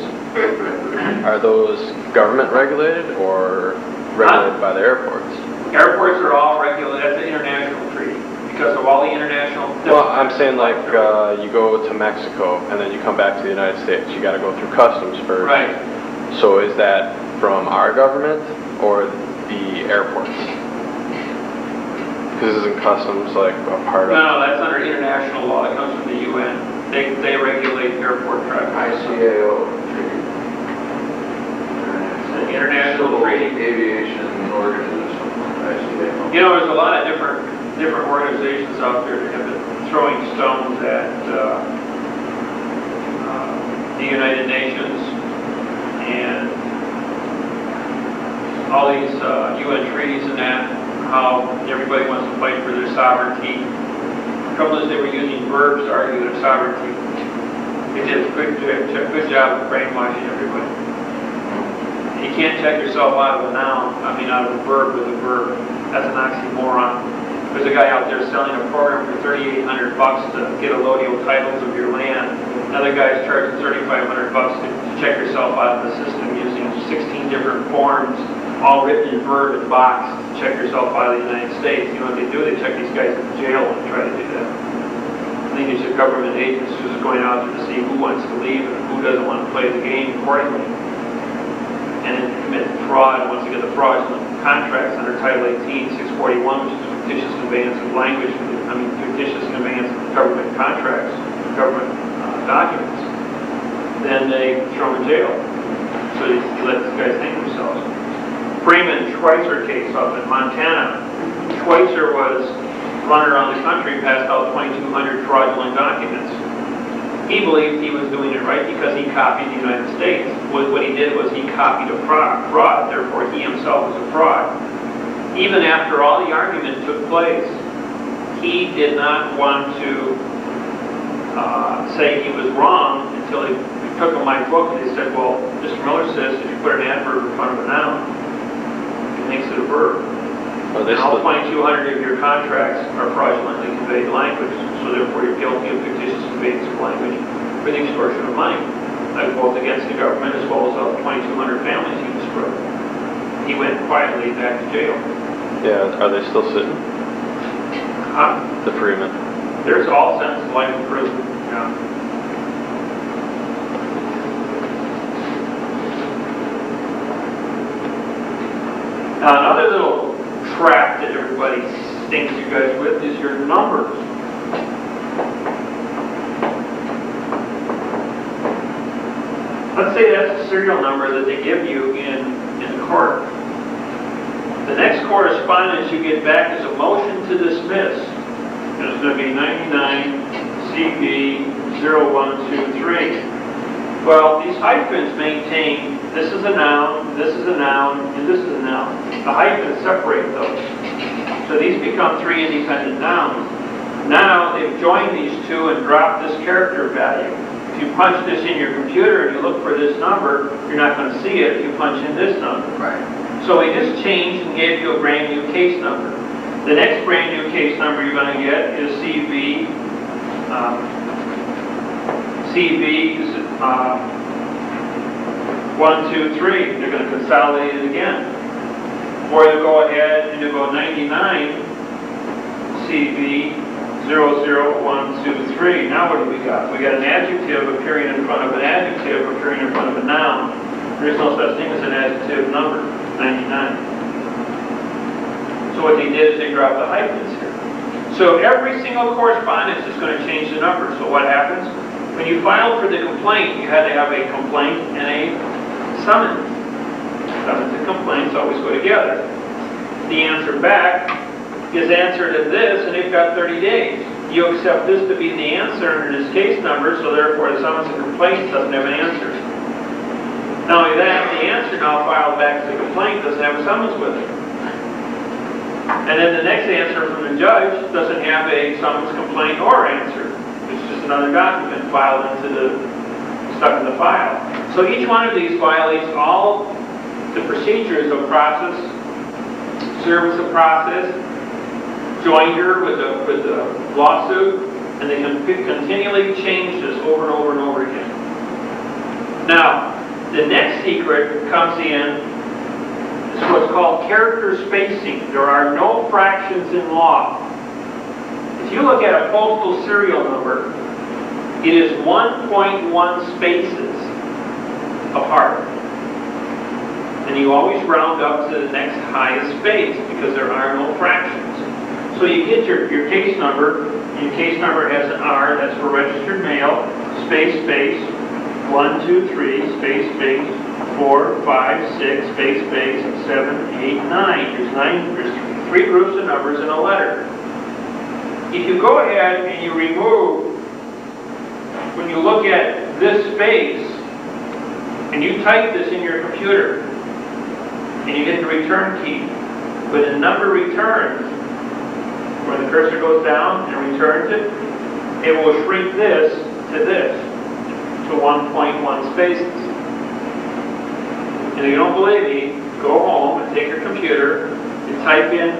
are those government regulated or regulated by the airports? Airports are all regulated. That's an international treaty because of all the international. Well, I'm saying like you go to Mexico and then you come back to the United States. You got to go through customs first. Right. So is that from our government or the airports? Because isn't customs like a part of? No, that's under international law. It comes from the UN. They regulate airport traffic. ICAO treaty. The international treaty. Aviation organism, ICAO. You know, there's a lot of different organizations out there that have been throwing stones at the United Nations and all these UN treaties and that, how everybody wants to fight for their sovereignty. The trouble is they were using verbs to argue their sovereignty. They did a good job of brainwashing everybody. You can't check yourself out of a noun, out of a verb with a verb. That's an oxymoron. There's a guy out there selling a program for $3,800 to get allodial titles of your land. Another guy's charging $3,500 to check yourself out of the system using 16 different forms, all written in verb and box, to check yourself out of the United States. You know what they do? They check these guys in jail and try to do that. I think it's your government agents who's going out to see who wants to leave and who doesn't want to play the game accordingly. And then commit fraud once you get the fraudulent contracts under Title 18, 641, which is fictitious conveyance of language, fictitious conveyance of government contracts, government documents. Then they throw them in jail. So you let these guys hang themselves. Freeman Schweitzer case up in Montana. Schweitzer was running around the country, passed out 2,200 fraudulent documents. He believed he was doing it right because he copied the United States. What he did was he copied a fraud, therefore he himself was a fraud. Even after all the argument took place, he did not want to say he was wrong until he took my book and they said, well, Mr. Miller says if you put an adverb in front of a noun, it makes it a verb. And all 2,200 of your contracts are fraudulently conveyed language, so therefore you're guilty of fictitious conveyance of language for the extortion of money, both against the government as well as the 2,200 families he destroyed. He went quietly back to jail. Yeah, are they still sitting? The Freeman. There's all sense of life in prison. Yeah. Now another little trap that everybody stinks you guys with is your numbers. Let's say that's a serial number that they give you in court. The next correspondence you get back is a motion to dismiss. It's going to be 99 CB 0123. Well, these hyphens maintain this is a noun, this is a noun, and this is a noun. The hyphens separate those. So these become three independent nouns. Now they've joined these two and dropped this character value. If you punch this in your computer and you look for this number, you're not going to see it if you punch in this number. Right. So we just changed and gave you a brand new case number. The next brand new case number you're going to get is CB 123. They're going to consolidate it again. Or you go ahead and you go 99 CB 00123. Now what do we got? We got an adjective appearing in front of an adjective appearing in front of a noun. There's no such thing as an adjective number, 99. So what they did is they dropped the hyphens here. So every single correspondence is going to change the number. So what happens? When you filed for the complaint, you had to have a complaint and a summons. Summons and complaints always go together. The answer back is answered in this, and they've got 30 days. You accept this to be the answer under this case number, so therefore the summons and complaint doesn't have an answer. Not only that, the answer now filed back to the complaint doesn't have a summons with it. And then the next answer from the judge doesn't have a summons, complaint, or answer. It's just another document filed stuck in the file. So each one of these violates all the procedures of process service of process, joinder with the lawsuit, and they can continually change this over and over and over again. Now, the next secret comes in, is what's called character spacing. There are no fractions in law. If you look at a postal serial number, it is 1.1 spaces apart. And you always round up to the next highest space because there are no fractions. So you get your case number. Your case number has an R, that's for registered mail, space, space, 1, 2, 3, space, space, 4, 5, 6, space, space, 7, 8, 9. There's 3 groups of numbers in a letter. If you go ahead and you remove, when you look at this space, and you type this in your computer, and you hit the return key, when the number returns, when the cursor goes down and returns it, it will shrink this to 1.1 spaces. And if you don't believe me, go home and take your computer and type in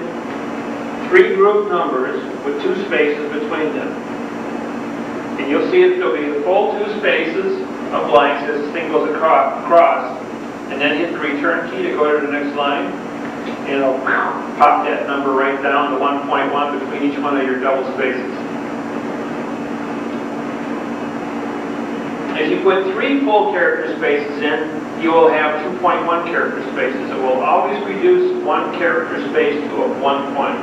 3 group numbers with 2 spaces between them. And you'll see that there'll be the full 2 spaces of blanks as this thing goes across, and then hit the return key to go to the next line, and it'll pop that number right down to 1.1 between each one of your double spaces. If you put 3 full character spaces in, you will have 2.1 character spaces. It will always reduce 1 character space to a 1 point.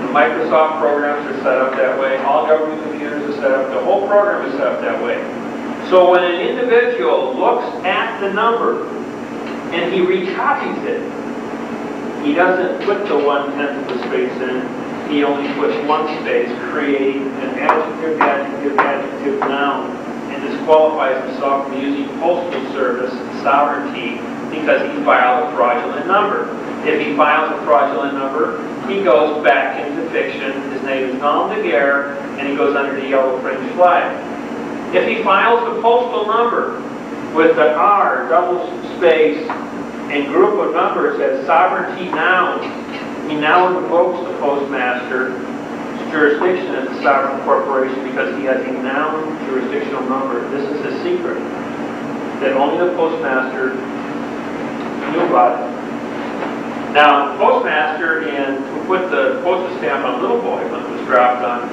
The Microsoft programs are set up that way. All government computers are set up. The whole program is set up that way. So when an individual looks at the number and he recopies it, he doesn't put the 1/10 of the space in. He only puts 1 space, creating an adjective, adjective, adjective, noun, and disqualifies himself from using postal service sovereignty because he filed a fraudulent number. If he files a fraudulent number, he goes back into fiction. His name is nom de guerre, and he goes under the yellow fringe flag. If he files a postal number with the R, double space, and group of numbers as sovereignty noun, he now invokes the postmaster's jurisdiction as a sovereign corporation because he has a noun jurisdictional number. This is a secret that only the postmaster knew about it. Now, the postmaster who put the postal stamp on Little Boy when it was dropped on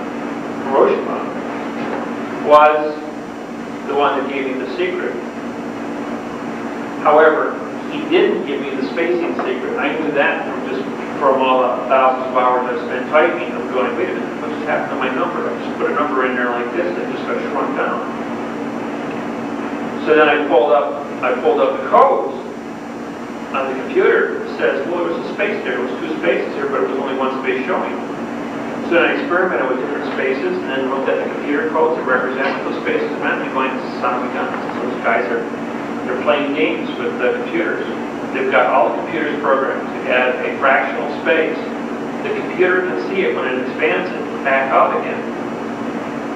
Hiroshima was the one that gave me the secret. However, he didn't give me the spacing secret. I knew that from all the thousands of hours I spent typing. I'm going, wait a minute, what just happened to my number? I just put a number in there like this and it just got shrunk down. So then I pulled up the codes on the computer. It says, well, there was a space there. There was 2 spaces here, but it was only 1 space showing. So then I experimented with different spaces and then looked at the computer codes that represented those spaces. And I'm going, this is son of a gun. Those guys they're playing games with the computers. They've got all the computers programmed to add a fractional space. The computer can see it when it expands it back out again.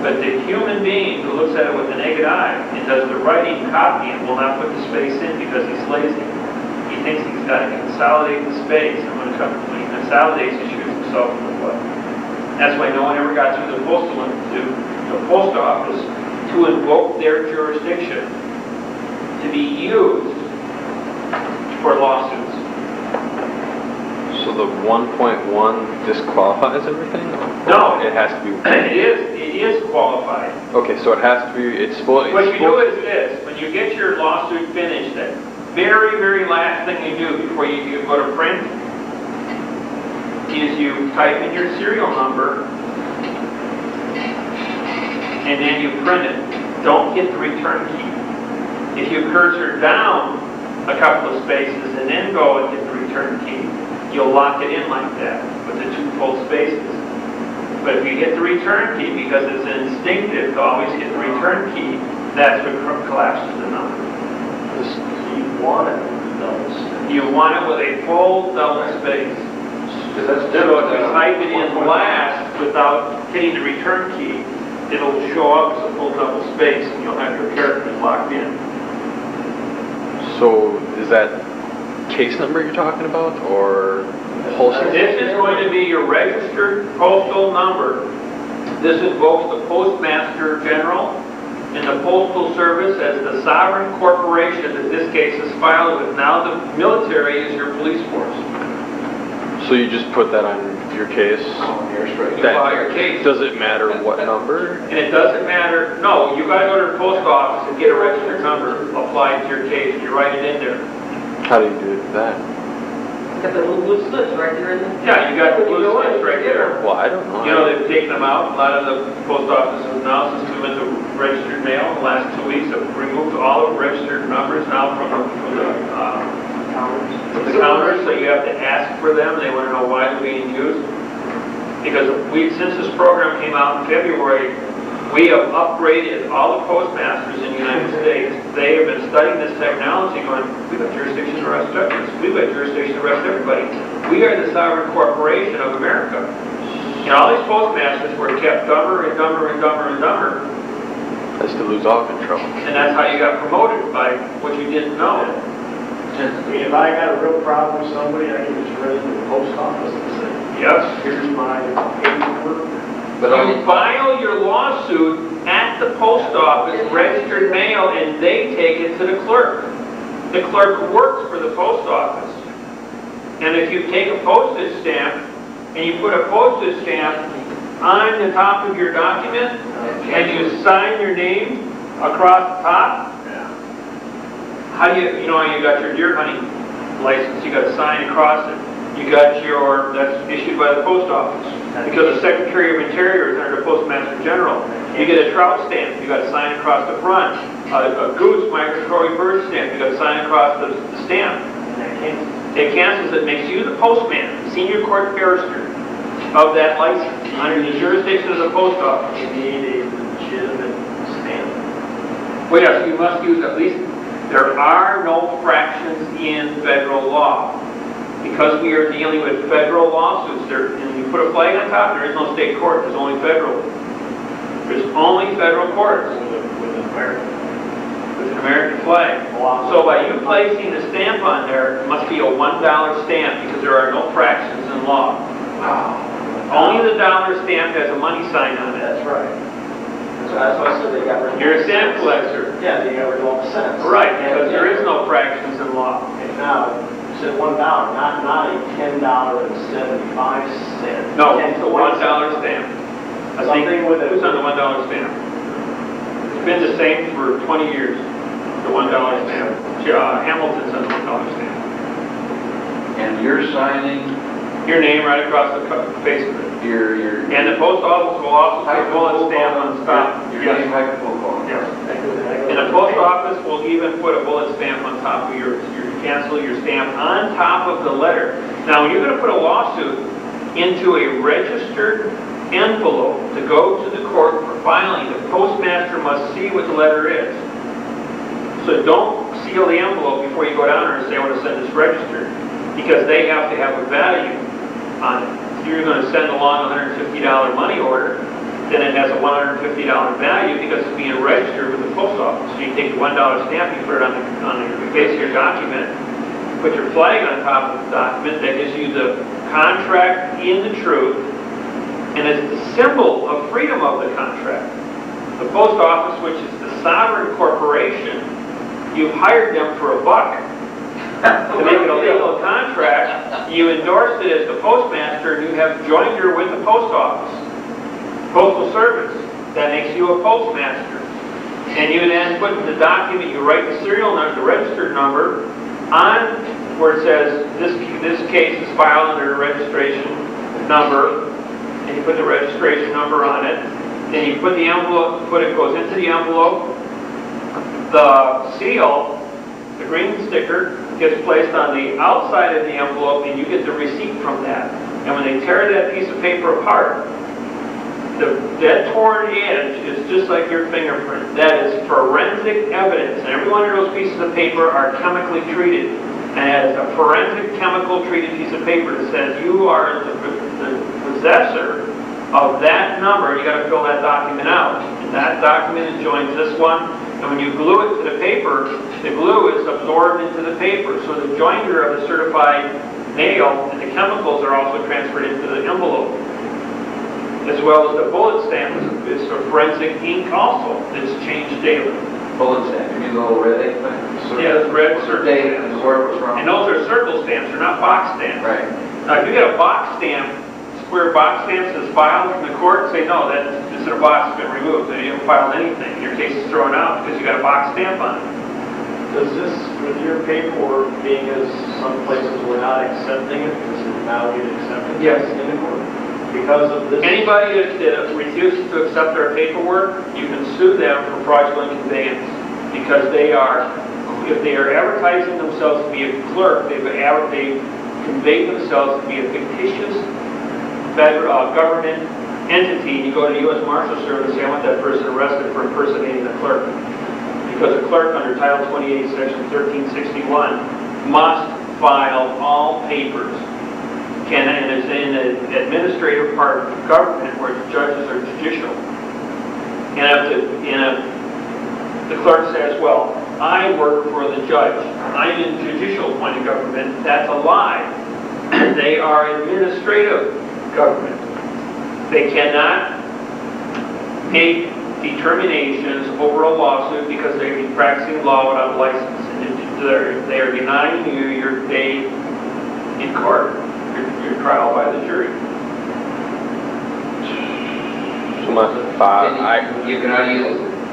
But the human being who looks at it with the naked eye and does the writing copying will not put the space in because he's lazy. He thinks he's got to consolidate the space, and when he consolidates, he shoots himself in the foot. That's why no one ever got through the post office to invoke their jurisdiction to be used for lawsuits. So the 1.1 disqualifies everything? No, it has to be. It is qualified. Okay, so it has to be. It's supposed. What you do is this: when you get your lawsuit finished, that very, very last thing you do before you go to print is you type in your serial number and then you print it. Don't hit the return key. If you cursor down a couple of spaces and then go and hit the return key, you'll lock it in like that with the 2 full spaces. But if you hit the return key, because it's instinctive to always hit the return key, that's what collapses the number. You want it with double space. You want it with a full double space. Because that's So different. if you type it in last without hitting the return key, it'll show up as a full double space and you'll have your characters locked in. So is that case number you're talking about, or postal? This is going to be your registered postal number. This invokes the Postmaster General and the Postal Service as the sovereign corporation that this case is filed with. Now the military is your police force. So you just put that on your case? You file your case. Does it matter what number? And it doesn't matter, no, you gotta go to the post office and get a registered number applied to your case. You write it in there. How do you do that? Got the little blue slips right there in the... Yeah, you got the blue slips right there. Well, I don't know. You know, they've taken them out. A lot of the post offices now, since we went to registered mail in the last 2 weeks, have removed all the registered numbers now from the counters, so you have to ask for them. They want to know why they're being used. Because since this program came out in February, we have upgraded all the postmasters in the United States. They have been studying this technology going, we've got jurisdiction to arrest terrorists. We've got jurisdiction to arrest everybody. We are the sovereign corporation of America. And all these postmasters were kept dumber and dumber and dumber and dumber. That's to lose all control. And that's how you got promoted, by what you didn't know. If I got a real problem with somebody, I can just run into the post office and say, Yes. here's my paperwork. But You file your lawsuit at the post office, registered mail, and they take it to the clerk. The clerk works for the post office. And if you take a postage stamp and you put a postage stamp on the top of your document and you sign your name across the top, how do you know, you got your deer hunting license, you got to sign across it. You got that's issued by the post office. Because the Secretary of Interior is under the Postmaster General. You get a trout stamp, you got to sign across the front. A goose migratory bird stamp, you got to sign across the stamp. It cancels it, makes you the postman, senior court barrister of that license under the jurisdiction of the post office. You need a legitimate stamp. Well, yes, you must use at least, there are no fractions in federal law. Because we are dealing with federal lawsuits, and you put a flag on top, there is no state court, there's only federal. There's only federal courts With with an American flag. So by you placing the stamp on there, it must be a $1 stamp because there are no fractions in law. Only the dollar stamp has a money sign on it. That's right. That's why I said they got rid of... You're a stamp collector. Yeah, they got rid of all the cents. Right, because there is no fractions in law. And now, said $1, not a $10.75. No, it's a $1 stamp. I think Something with it. who's on the $1 stamp? It's been the same for 20 years. The $1 stamp. Hamilton's on the $1 stamp. And you're signing Your name right across the face of it. your And the post office will also put a bullet stamp on the top. Your Yes. name, hyperlocal. Yes. And the post office will even put a bullet stamp on top of your cancel your stamp on top of the letter. Now, when you're going to put a lawsuit into a registered envelope to go to the court for filing, the postmaster must see what the letter is. So don't seal the envelope before you go down there and say, I want to send this registered, because they have to have a value on it. If you're going to send along a $150 money order, then it has a $150 value because it's being registered with the post office. So you take the $1 stamp, you put it on the face of your document, put your flag on top of the document, that gives you the contract in the truth, and it's the symbol of freedom of the contract. The post office, which is the sovereign corporation, you've hired them for $1 to make it a legal contract. You endorsed it as the postmaster, and you have joined with the post office. Postal Service, that makes you a postmaster. And you then put in the document, you write the serial number, the registered number, on where it says this case is filed under a registration number, and you put the registration number on it. Then you put the envelope, it goes into the envelope. The seal, the green sticker, gets placed on the outside of the envelope, and you get the receipt from that. And when they tear that piece of paper apart, that torn edge is just like your fingerprint. That is forensic evidence. And every one of those pieces of paper are chemically treated. And as a forensic chemical treated piece of paper that says you are the possessor of that number, you got to fill that document out. And that document joins this one, And when you glue it to the paper, the glue is absorbed into the paper. So the joinder of the certified mail and the chemicals are also transferred into the envelope. As well as the bullet stamp is a forensic ink also that's changed daily. Bullet stamp, you mean the little red ink? Yeah, it's red circle Date stamps. and where it was from? And those are circle stamps, they're not box stamps. Right. Now, if you get a box stamp, square box stamps that's filed from the court, say, no, that instead of box has been removed, and you haven't filed anything. Your case is thrown out because you got a box stamp on it. Does this, with your paperwork being as some places were not accepting it, does it now get accepted? Yes. In the court? Because of this? Anybody that refuses to accept their paperwork, you can sue them for fraudulent conveyance because they are, if they are advertising themselves to be a clerk, they've conveyed themselves to be a fictitious federal government entity. You go to the U.S. Marshal Service and say, I want that person arrested for impersonating the clerk. Because a clerk under Title 28, Section 1361 must file all papers. And it's in the administrative part of the government where the judges are judicial. And if the clerk says, well, I work for the judge, I'm in judicial point of government, that's a lie. They are administrative government. They cannot make determinations over a lawsuit because they're practicing law without a license. And they are denying you your day in court, your trial by the jury. So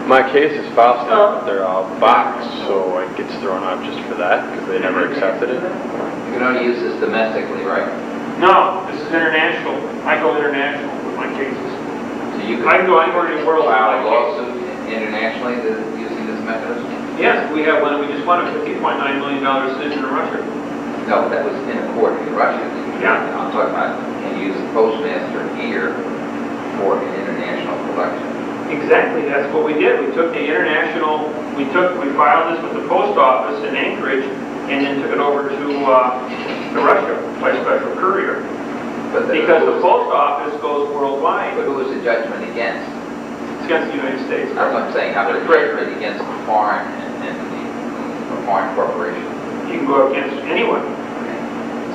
my case is file stamped, but they're all boxed, so it gets thrown out just for that because they never accepted it. You can only use this domestically, right? No, this is international. I go international with my cases. So you I can go anywhere in the world. file a lawsuit internationally using this mechanism? Yes, we have one. We just won a $50.9 million decision in Russia. No, that was in a court in Russia. Yeah. I'm talking about, can you use the postmaster here for an international collection? Exactly, that's what we did. We took the international, we filed this with the post office in Anchorage and then took it over to Russia by special courier. Because the post office goes worldwide. But who was the judgment against? It's against the United States. That's what I'm saying, how would it judgment against a foreign entity, a foreign corporation? You can go against anyone.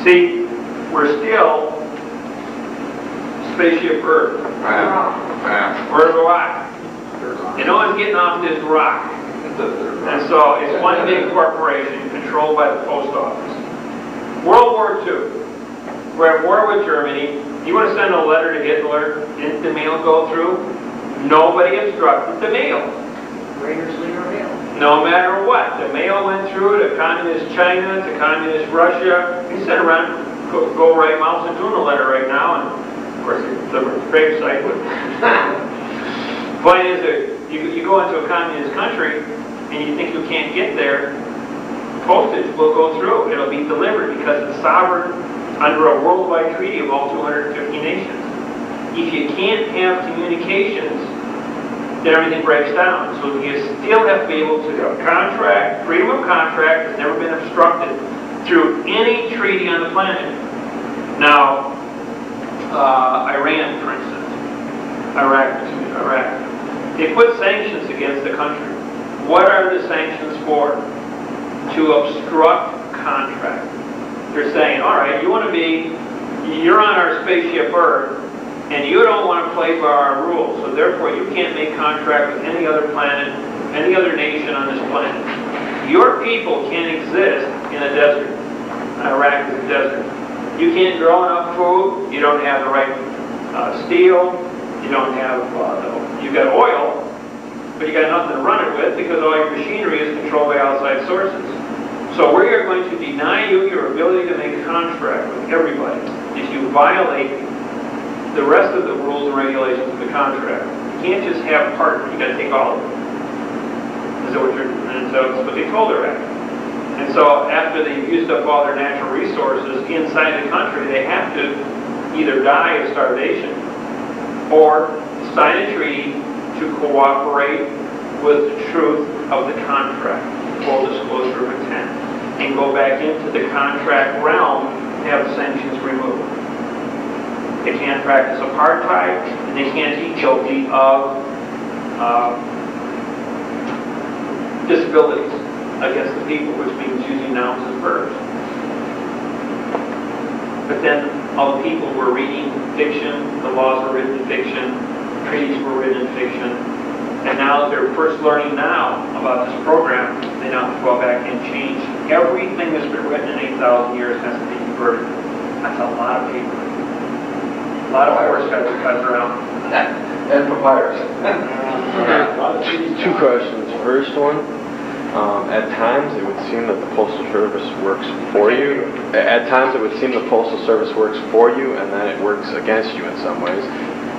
See, we're still spaceship Earth. We're the rock. And no one's getting off this rock. And so it's one big corporation controlled by the post office. World War II. We're at war with Germany. You want to send a letter to Hitler? Didn't the mail go through? Nobody obstructed the mail. Raiders leave our mail. No matter what. The mail went through to communist China, to communist Russia. You send around, go write Mao Zedong a letter right now, and of course the gravesite would. Point is that you go into a communist country and you think you can't get there, postage will go through. It'll be delivered because it's sovereign under a worldwide treaty of all 250 nations. If you can't have communications, then everything breaks down. So you still have to be able to have contract, freedom of contract has never been obstructed through any treaty on the planet. Now, Iran, for instance, Iraq. They put sanctions against the country. What are the sanctions for? To obstruct contract. They're saying, all right, you're on our spaceship Earth, and you don't want to play by our rules, so therefore you can't make contract with any other planet, any other nation on this planet. Your people can't exist in a desert. Iraq is a desert. You can't grow enough food, you don't have the right steel, you don't have, you got oil, but you got nothing to run it with because all your machinery is controlled by outside sources. So we are going to deny you your ability to make contract with everybody if you violate the rest of the rules and regulations of the contract. You can't just have part, you got to take all of it. And so that's what they told Iraq. And so after they've used up all their natural resources inside the country, they have to either die of starvation or sign a treaty to cooperate with the truth of the contract, full disclosure of intent, and go back into the contract realm and have sanctions removed. They can't practice apartheid, and they can't be guilty of disabilities against the people, which means using nouns and verbs. But then all the people were reading fiction, the laws were written in fiction, treaties were written in fiction, and now they're first learning now about this program. They now have to go back and change everything that's been written in 8,000 years has to be converted. That's a lot of paper. A lot of horse got cut around. And papyrus. Two questions. First one, at times it would seem that the Postal Service works for you. At times it would seem the Postal Service works for you and then it works against you in some ways.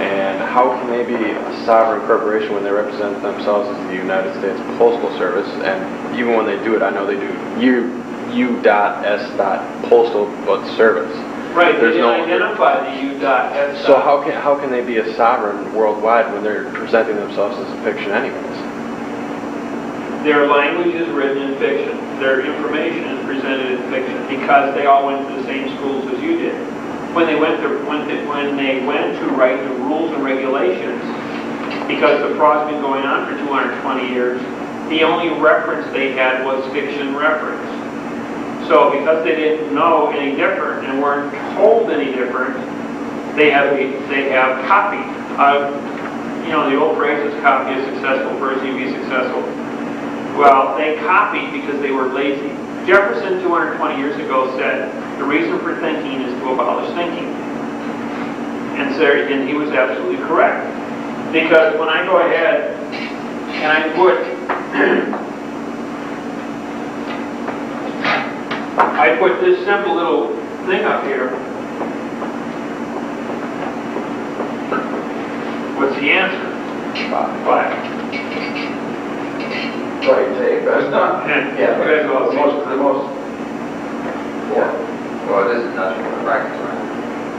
And how can they be a sovereign corporation when they represent themselves as the United States Postal Service? And even when they do it, I know they do U.S. Postal but service. Right, they didn't identify the U.S. So how can they be a sovereign worldwide when they're presenting themselves as a fiction anyways? Their language is written in fiction. Their information is presented in fiction because they all went to the same schools as you did. When they went to write the rules and regulations, because the fraud's been going on for 220 years, the only reference they had was fiction reference. So because they didn't know any different and weren't told any different, they have copied. The old phrase is copy a successful person, you be successful. Well, they copied because they were lazy. Jefferson 220 years ago said the reason for thinking is to abolish thinking. And he was absolutely correct. Because when I go ahead and I put this simple little thing up here, what's the answer? 5. Right, take, that's not. Yeah, the most. Yeah. Well, it isn't nothing but brackets, right?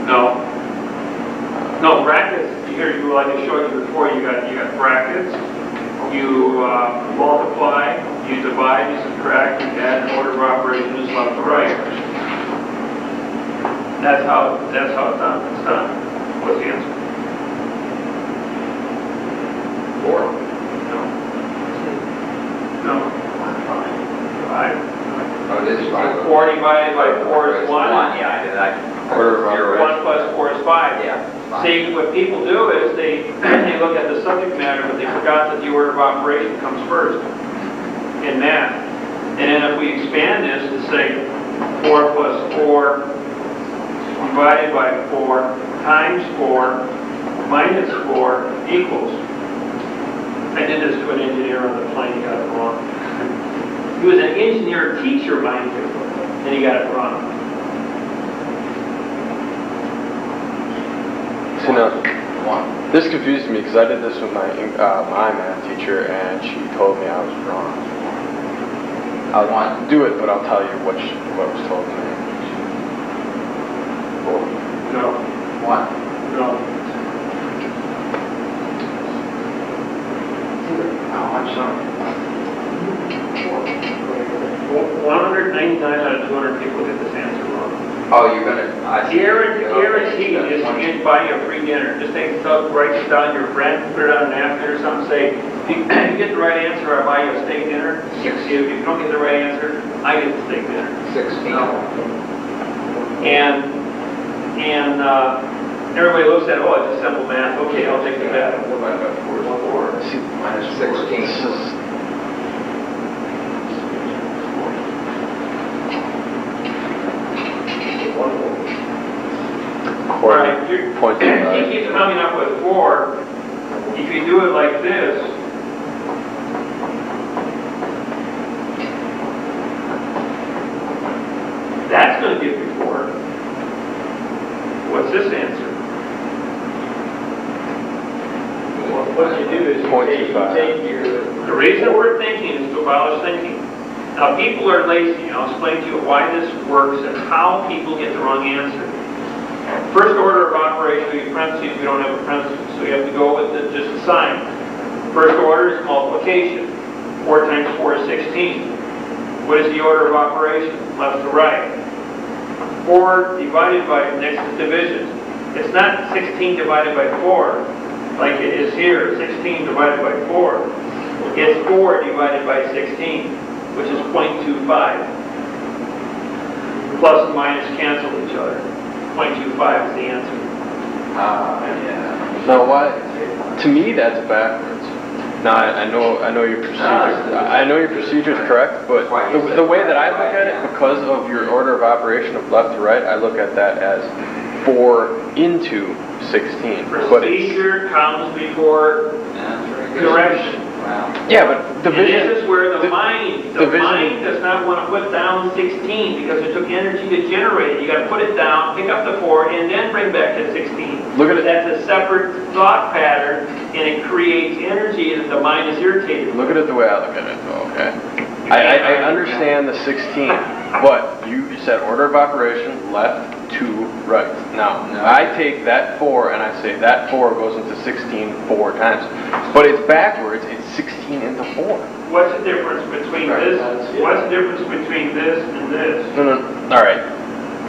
No, brackets. Here, like I showed you before, you got brackets. You multiply, you divide, you subtract, you add. An order of operation is left to right. That's how it's done. It's done. What's the answer? 4. No. 5. Oh, it is 5. 4 divided by 4 is 1. 1, yeah. Order of operation. 1 plus 4 is 5. Yeah. See, what people do is they look at the subject matter, but they forgot that the order of operation comes first in math. And then if we expand this to say 4 plus 4 divided by 4 times 4 minus 4 equals. I did this to an engineer on the plane, he got it wrong. He was an engineer teacher, mind you, and he got it wrong. See, now, this confused me because I did this with my math teacher and she told me I was wrong. I want to do it, but I'll tell you what was told to me. 4. No. 1. No. How much so? 199 out of 200 people get this answer wrong. Oh, you're going to... Guaranteed is to get buy you a free dinner. Just write this down to your friend, put it on a napkin or something, say, if you get the right answer, I'll buy you a steak dinner. If you don't get the right answer, I get the steak dinner. 16. No. And everybody looks at, oh, it's a simple math. Okay, I'll take the bet. Divided by 4 is 4. See, Minus 16. This is... Right. He .25. keeps coming up with 4. If you do it like this, that's going to give you 4. What's this answer? What you do is you take your... The reason we're thinking is to abolish thinking. Now, people are lazy. I'll explain to you why this works and how people get the wrong answer. First order of operation, we have parentheses, we don't have a parenthesis, so you have to go with just a sign. First order is multiplication. 4 times 4 is 16. What is the order of operation? Left to right. 4 divided by, next is division. It's not 16 divided by 4, like it is here, 16 divided by 4. It's 4 divided by 16, which is 0.25. Plus and minus cancel each other. 0.25 is the answer. Yeah. Now, why? To me, that's backwards. Now, I know your procedure. I know your procedure is correct, but the way that I look at it, because of your order of operation of left to right, I look at that as 4 into 16. Procedure comes before correction. Wow. Yeah, but division. And this is where the mind does not want to put down 16 because it took energy to generate it. You got to put it down, pick up the 4, and then bring back the 16. Look at it. That's a separate thought pattern, and it creates energy that the mind is irritated. Look at it the way I look at it, though, okay? I understand the 16, but you said order of operation, left to right. Now, I take that 4 and I say that 4 goes into 16 4 times. But it's backwards, it's 16 into 4. What's the difference between this? What's the difference between this and this? No. All right.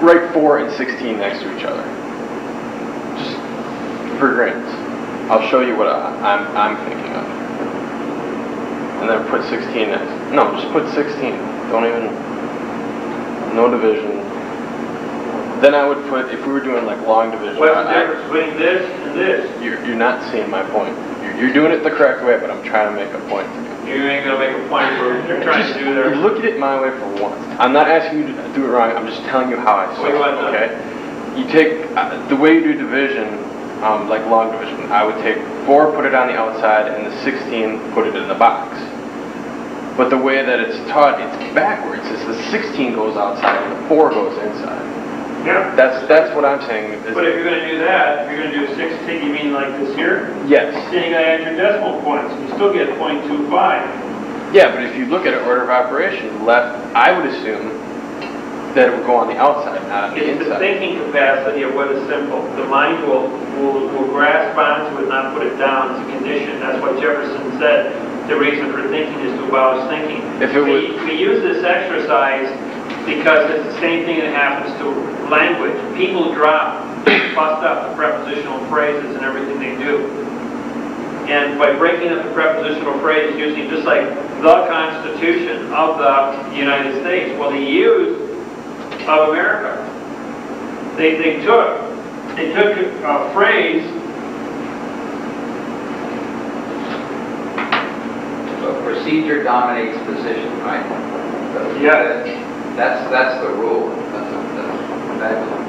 Write 4 and 16 next to each other. Just for grants. I'll show you what I'm thinking of. And then put 16 next. No, just put 16. Don't even. No division. Then I would put, if we were doing like long division. What's the difference between this and this? You're not seeing my point. You're doing it the correct way, but I'm trying to make a point to you. You ain't gonna make a point for what you're trying to do there. Look at it my way for once. I'm not asking you to do it wrong. I'm just telling you how I see it. Okay? You take the way you do division, like long division. I would take 4, put it on the outside, and the 16, put it in the box. But the way that it's taught, it's backwards. It's the 16 goes outside and the 4 goes inside. Yeah. That's what I'm saying. But if you're going to do that, if you're going to do 16, you mean like this here? Yes. Then you got to add your decimal points. You still get 0.25. Yeah, but if you look at it order of operation, left, I would assume that it would go on the outside, not on the It's the inside. thinking capacity of what is simple. The mind will grasp onto it, not put it down. It's a condition. That's what Jefferson said. The reason for thinking is to abolish thinking. We use this exercise because it's the same thing that happens to language. People bust up the prepositional phrases and everything they do. And by breaking up the prepositional phrase, using just like the Constitution of the United States, well, they used of America. They took a phrase. So procedure dominates position, right? Yes. That's the rule. That's the rule.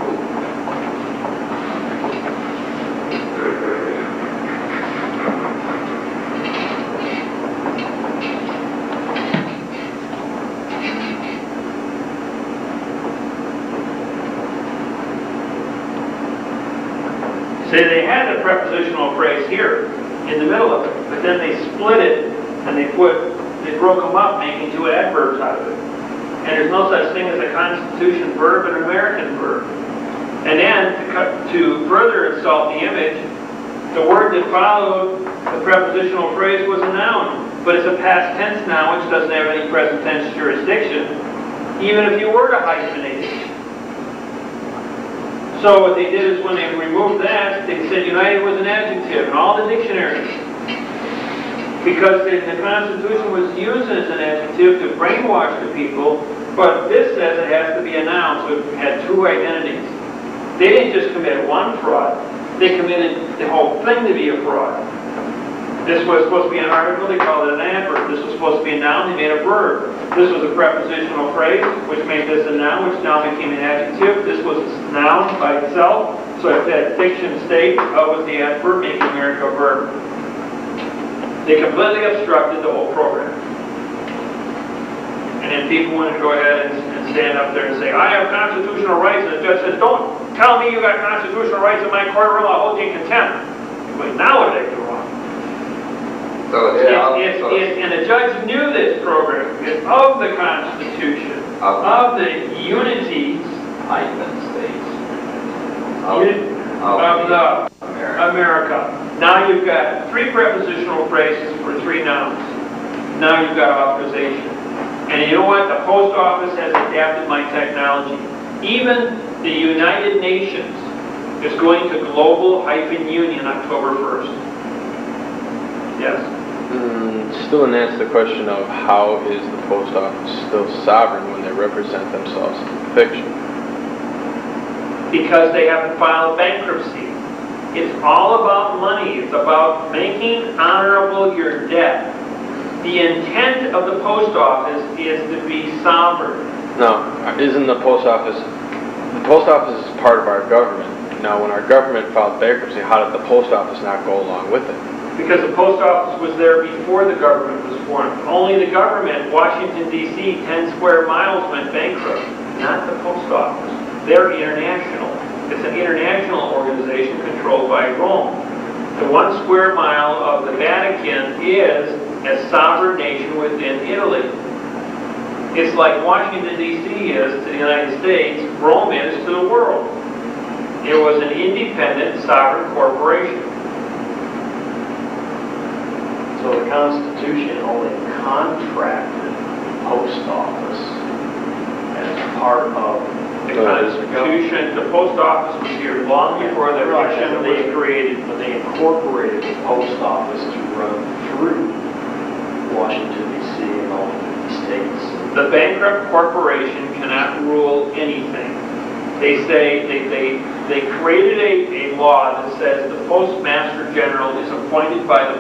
Say they had the prepositional phrase here in the middle of it, but then they split it and they broke them up, making 2 adverbs out of it. And there's no such thing as a Constitution verb and an American verb. And then, to further insult the image, the word that followed the prepositional phrase was a noun. But it's a past tense noun, which doesn't have any present tense jurisdiction, even if you were to hyphenate it. So what they did is when they removed that, they said united was an adjective in all the dictionaries. Because the Constitution was used as an adjective to brainwash the people, but this says it has to be a noun, so it had 2 identities. They didn't just commit one fraud, they committed the whole thing to be a fraud. This was supposed to be an article, they called it an adverb. This was supposed to be a noun, they made a verb. This was a prepositional phrase, which made this a noun, which now became an adjective. This was a noun by itself, so if that fiction state was the adverb, making America a verb. They completely obstructed the whole program. And then people wanted to go ahead and stand up there and say, I have constitutional rights, and the judge says, don't tell me you got constitutional rights in my courtroom, I'll hold you in contempt. But now what did they do wrong? And the judge knew this program of the Constitution, of the unities of the America. Now you've got 3 prepositional phrases for 3 nouns. Now you've got authorization. And you know what? The post office has adapted my technology. Even the United Nations is going to global-union October 1st. Yes. Still didn't answer the question of how is the post office still sovereign when they represent themselves in fiction? Because they haven't filed bankruptcy. It's all about money. It's about making honorable your debt. The intent of the post office is to be sovereign. No, isn't the post office is part of our government. Now, when our government filed bankruptcy, how did the post office not go along with it? Because the post office was there before the government was formed. Only the government, Washington, D.C., 10 square miles went bankrupt, not the post office. They're international. It's an international organization controlled by Rome. The 1 square mile of the Vatican is a sovereign nation within Italy. It's like Washington, D.C. is to the United States, Rome is to the world. It was an independent sovereign corporation. So the Constitution only contracted the post office as part of The Constitution, the post office was here long before the fiction they created. But they incorporated the post office to run through Washington, D.C. and all 50 states. The bankrupt corporation cannot rule anything. They say they created a law that says the Postmaster General is appointed by the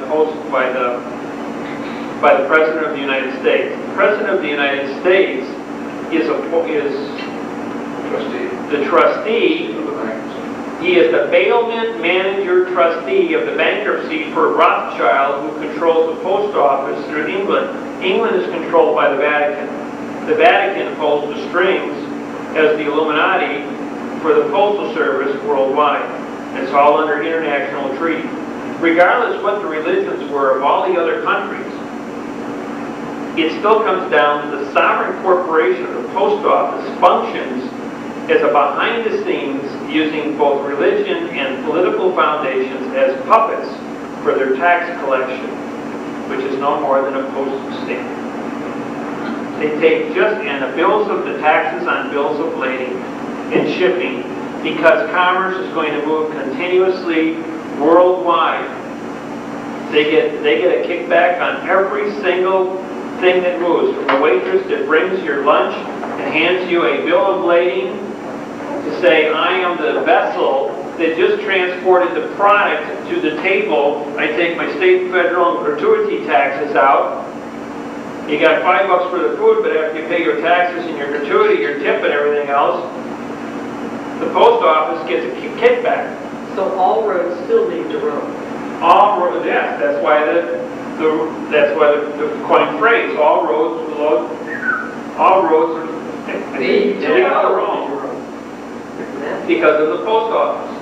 President of the United States. The President of the United States is the trustee. He is the bailment manager trustee of the bankruptcy for Rothschild, who controls the post office through England. England is controlled by the Vatican. The Vatican pulls the strings as the Illuminati for the postal service worldwide. It's all under international treaty. Regardless what the religions were of all the other countries, it still comes down to the sovereign corporation of the post office functions as a behind-the-scenes using both religion and political foundations as puppets for their tax collection, which is no more than a postage stamp. They take the bills of the taxes on bills of lading and shipping, because commerce is going to move continuously worldwide. They get a kickback on every single thing that moves, from the waitress that brings your lunch and hands you a bill of lading to say, I am the vessel that just transported the product to the table. I take my state, federal, and gratuity taxes out. You got $5 for the food, but after you pay your taxes and your gratuity, your tip and everything else, the post office gets a kickback. So all roads still need to run. All roads, yes. That's why the coined phrase, all roads Need to run. Because of the post office.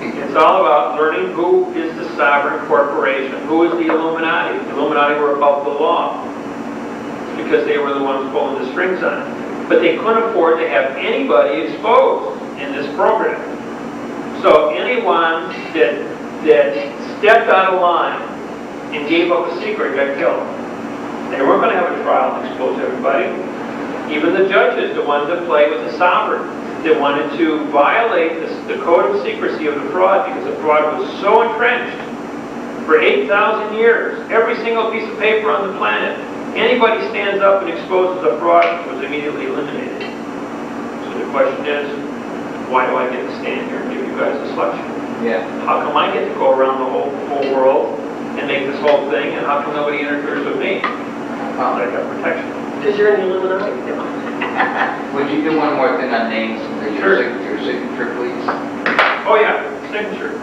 It's all about learning who is the sovereign corporation, who is the Illuminati. The Illuminati were above the law. It's because they were the ones pulling the strings on it. But they couldn't afford to have anybody exposed in this program. So anyone that stepped out of line and gave up a secret got killed. They weren't going to have a trial and expose everybody. Even the judges, the ones that play with the sovereign, that wanted to violate the code of secrecy of the fraud, because the fraud was so entrenched for 8,000 years. Every single piece of paper on the planet, anybody stands up and exposes a fraud, was immediately eliminated. So the question is, why do I get to stand here and give you guys this lecture? Yeah. How come I get to go around the whole world and make this whole thing, and how come nobody interferes with me? I got protection. Because you're in the Illuminati. Would you do one more thing on names? Sure. Your signature, please. Oh yeah, signature.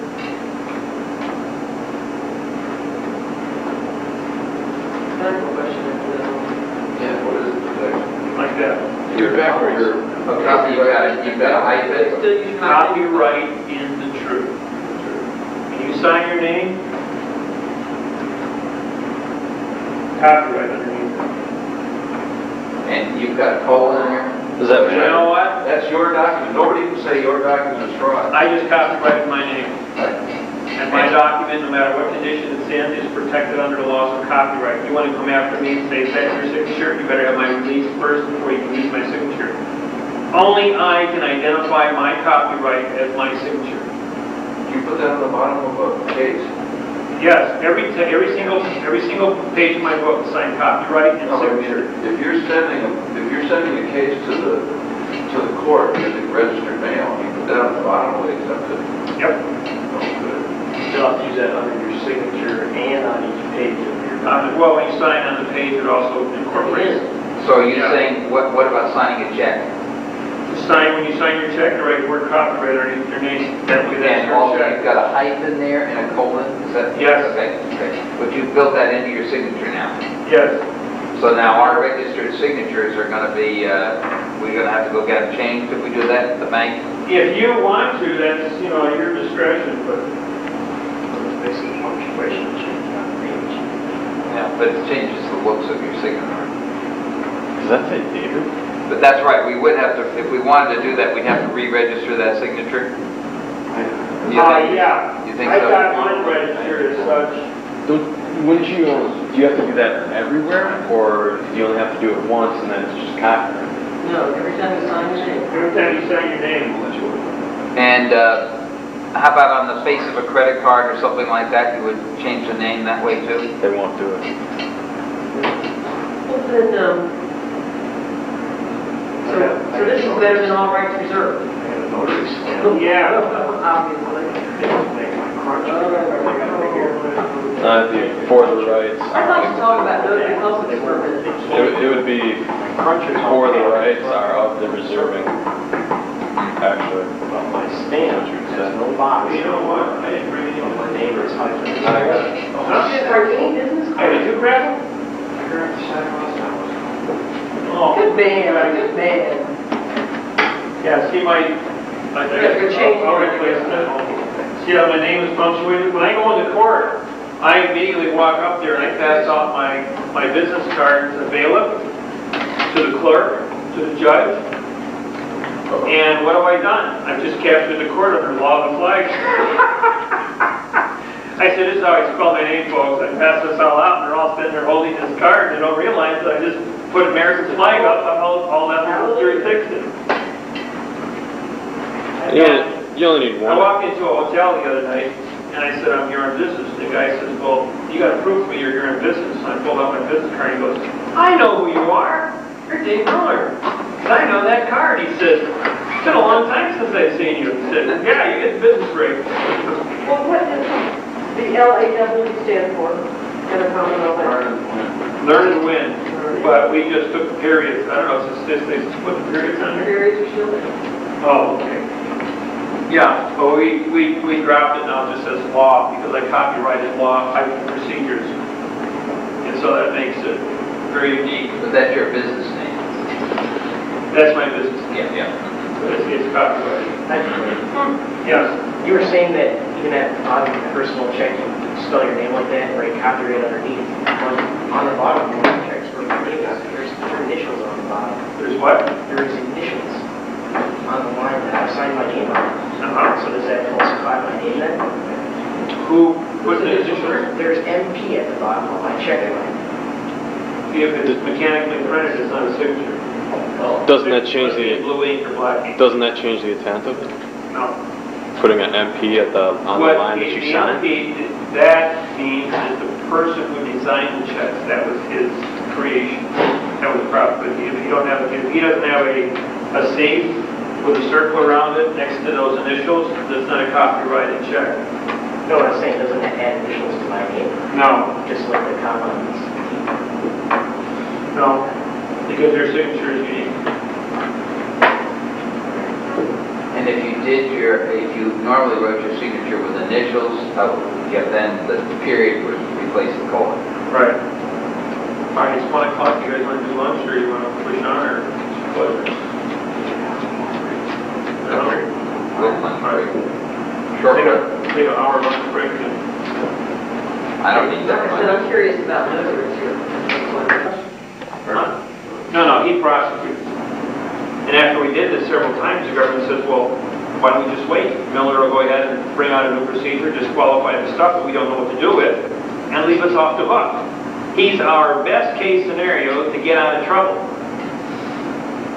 I have a question after that. Yeah, what is it? Like that. You're backwards. You've got a hyphen. Still using Copyright in the truth. Can you sign your name? Copyright underneath. And you've got a colon in there? Does that You matter? know what? That's your document. Nobody can say your document is fraud. I just copyrighted my name. And my document, no matter what condition it's in, is protected under the laws of copyright. If you want to come after me and say, is that your signature? You better have my release first before you can use my signature. Only I can identify my copyright as my signature. You put that on the bottom of a case. Yes, every single page of my book is signed copyright and signature. If you're sending a case to the court using registered mail, you put that on the bottom will accept it. Yep. You'll have to use that under your signature and on each page of your document. Well, when you sign on the page, it also incorporates. So you're Yeah. saying, what about signing a check? When you sign your check, the right word copyright underneath your name. That way, that's And your also check. you've got a hyphen there and a colon, is that? Yes. Okay. But you've built that into your signature now. Yes. So now our registered signatures are gonna be, we're gonna have to go get them changed if we do that at the bank? If you want to, that's, your discretion, but It's basically punctuation change on the page. Yeah, but it changes the looks of your signature. Does that say David? But that's right, we would have to, if we wanted to do that, we'd have to re-register that signature? yeah. You think I so? got mine registered as such. Wouldn't you, do you have to do that everywhere, or do you only have to do it once and then it's just copyright? No, every time you sign your name. Every time you sign your name. And how about on the face of a credit card or something like that, you would change the name that way too? They won't do it. Well, then, so this is better than all rights reserved. And the notary stamp. Yeah. Obviously. Make my crunch. For the rights. I'd like to talk about notary publics for a minute. It would be for the rights are of the reserving, actually. Well, my stamp has no box. You know what? I didn't bring any My more. name is hyphen. I got it. Are you any business Hey, did cards? you grab them? Oh. Good man, good man. Yeah, see my... You're changing I'll it. replace that. See how my name is punctuated? When I go into court, I immediately walk up there and I pass off my business card to the bailiff, to the clerk, to the judge. And what have I done? I've just captured the court under law of the flag. I said, this is how I spell my name, folks. I pass this all out, and they're all sitting there holding this card, and they don't realize that I just put America's flag up on all that jurisdiction. You only need I one. walked into a hotel the other night, and I said, I'm here on business. The guy says, well, you got to prove to me you're here on business. And I pulled out my business card, and he goes, I know who you are. You're Dave Miller. I know that card. He said, it's been a long time since I've seen you. He said, yeah, you get the business break. Well, what does the LAW stand for? Got a comment on that? Learn and win. But we just took periods. I don't know, since they put the periods on there. Periods are still there. Oh, okay. Yeah, but we dropped it now just as law because I copyrighted law procedures. And so that makes it very unique. But that's your business name? That's my business name. Yeah. But it's copyrighted. Yes. You were saying that even on a personal check, you spell your name like that, write copyright underneath. On the bottom of the checks, where your name is, there's initials on the bottom. There's what? There's initials on the line that I've signed my name on. So does that falsify my name then? Who put the initials? There's MP at the bottom of my check line. If it's mechanically printed, it's not a signature. Doesn't that change the blue ink or black ink? Doesn't that change the intent of it? No. Putting an MP on the line that you sign? That means that the person who designed the checks, that was his creation. That was probably, if he doesn't have a safe with a circle around it next to those initials, that's not a copyrighted check. No, what I'm saying, doesn't that add initials to my name? No, Just like the comma means. no, because your signature is unique. And if you normally wrote your signature with initials, then the period would replace the colon. Right. All right, it's 1 o'clock. You guys want to do lunch or you want to push on or pleasure? Little lunch break. Short one. Take an hour lunch break. I don't need that Like I said, much. I'm curious about notaries here. No, he prosecutes. And after we did this several times, the government says, well, why don't we just wait? Miller will go ahead and bring out a new procedure, disqualify the stuff that we don't know what to do with, and leave us off the hook. He's our best case scenario to get out of trouble.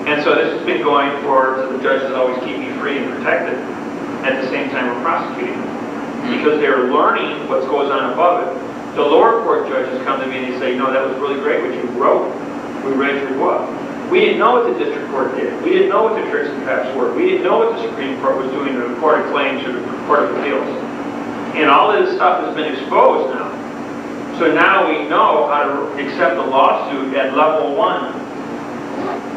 And so this has been going for, so the judges always keep me free and protected. At the same time, we're prosecuting. because they're learning what goes on above it. The lower court judges come to me and they say, that was really great what you wrote. We read your book. We didn't know what the district court did. We didn't know what the tricks and traps were. We didn't know what the Supreme Court was doing to the Court of Claims or the Court of Appeals. And all of this stuff has been exposed now. So now we know how to accept a lawsuit at level 1.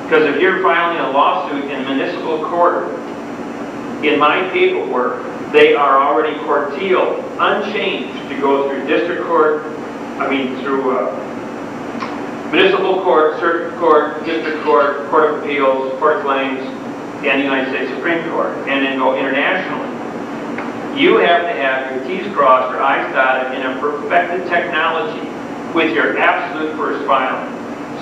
Because if you're filing a lawsuit in municipal court, in my paperwork, they are already court-sealed, unchanged, to go through district court, through municipal court, circuit court, district court, Court of Appeals, Court of Claims, and the United States Supreme Court, and then go internationally. You have to have your T's crossed, your I's dotted in a perfected technology with your absolute first filing,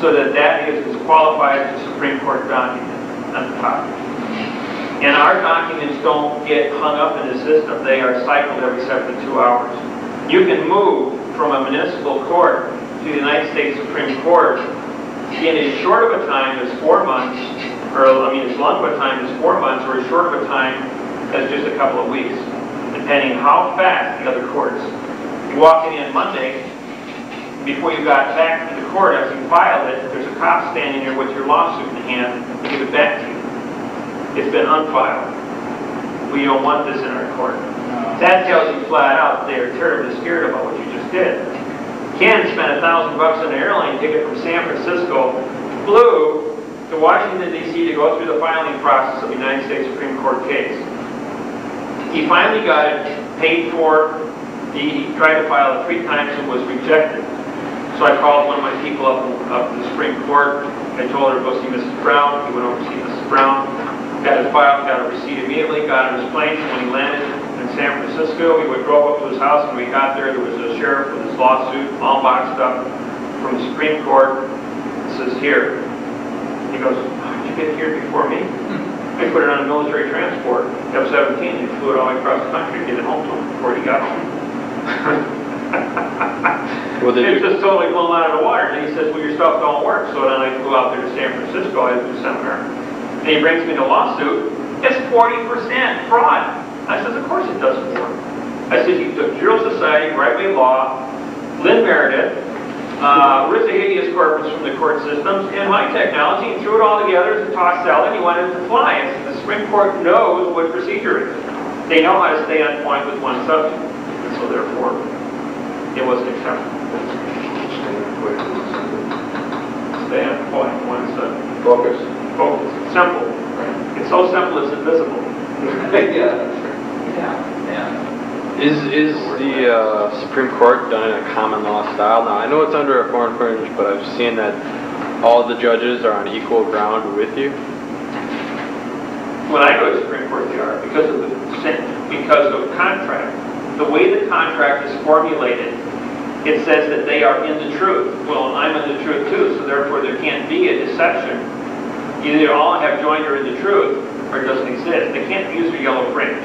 so that is as qualified as a Supreme Court document on the top. And our documents don't get hung up in the system. They are cycled every 72 hours. You can move from a municipal court to the United States Supreme Court in as short of a time as 4 months, or as long of a time as 4 months, or as short of a time as just a couple of weeks, depending how fast the other courts. You walk in Monday, before you got back to the court, as you filed it, there's a cop standing there with your lawsuit in hand to give it back to you. It's been unfiled. We don't want this in our court. That tells you flat out they are terribly scared about what you just did. Ken spent $1,000 on an airline ticket from San Francisco, flew to Washington, D.C. to go through the filing process of the United States Supreme Court case. He finally got it paid for. He tried to file it 3 times and was rejected. So I called one of my people up to the Supreme Court. I told her to go see Mrs. Brown. He went over to see Mrs. Brown. Got his file, got a receipt immediately, got on his plane. When he landed in San Francisco, we drove up to his house. When we got there, there was a sheriff with his lawsuit, all boxed up, from the Supreme Court. It says, here. He goes, how did you get here before me? I put it on a military transport, F-17, and flew it all the way across the country to get it home to him before he got home. It's just totally blown out of the water. And he says, well, your stuff don't work. So then I flew out there to San Francisco. I do a seminar. And he brings me the lawsuit. It's 40% fraud. I says, of course it doesn't work. I said, you took Zero Society, Right Way Law, Lynn Meredith, writs of habeas corpus from the court systems, and my technology, and threw it all together as a toss salad, and you wanted it to fly. I said, the Supreme Court knows what procedure is. They know how to stay on point with one subject. And so therefore, it wasn't acceptable. Stay on point, one subject. Focus. Focus. Simple. It's so simple it's invisible. Is the Supreme Court done in a common law style? Now, I know it's under a foreign fringe, but I've seen that all the judges are on equal ground with you. When I go to the Supreme Court, they are, because of contract. The way the contract is formulated, it says that they are in the truth. Well, I'm in the truth too, so therefore there can't be a deception. Either all have joined in the truth, or it doesn't exist. They can't use the yellow fringe.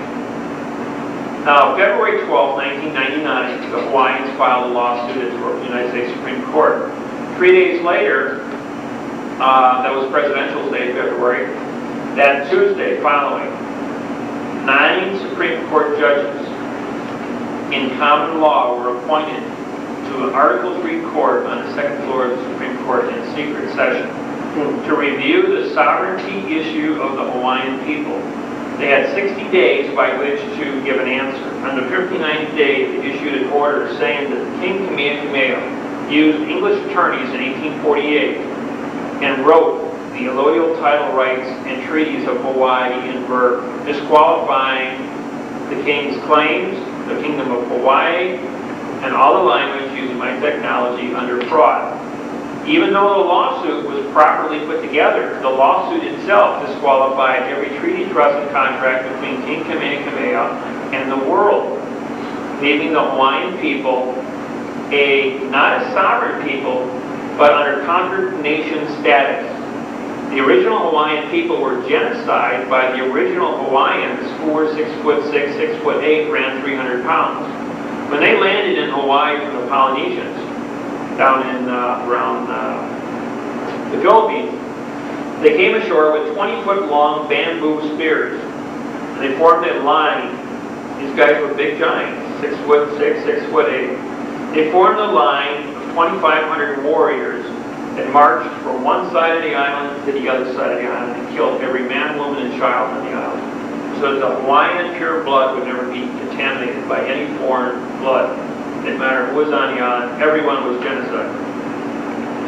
Now, February 12, 1999, the Hawaiians filed a lawsuit at the United States Supreme Court. 3 days later, that was Presidential Day, February, that Tuesday following, 9 Supreme Court judges in common law were appointed to an Article 3 court on the second floor of the Supreme Court in secret session to review the sovereignty issue of the Hawaiian people. They had 60 days by which to give an answer. On the 59th day, they issued an order saying that the King Kamehameha used English attorneys in 1848 and wrote the allodial title rights and treaties of Hawaii in verb, disqualifying the King's claims, the Kingdom of Hawaii, and all the language using my technology under fraud. Even though the lawsuit was properly put together, the lawsuit itself disqualified every treaty, trust, and contract between King Kamehameha and the world, leaving the Hawaiian people not a sovereign people, but under conquered nation status. The original Hawaiian people were genocided by the original Hawaiians, who were 6'6", 6'8", ran 300 pounds. When they landed in Hawaii from the Polynesians, down in around the Philippines, they came ashore with 20-foot-long bamboo spears, and they formed a line. These guys were big giants. 6'6", 6'8". They formed a line of 2,500 warriors and marched from one side of the island to the other side of the island and killed every man, woman, and child on the island. So that the Hawaiian pure blood would never be contaminated by any foreign blood. It didn't matter who was on the island, everyone was genocide.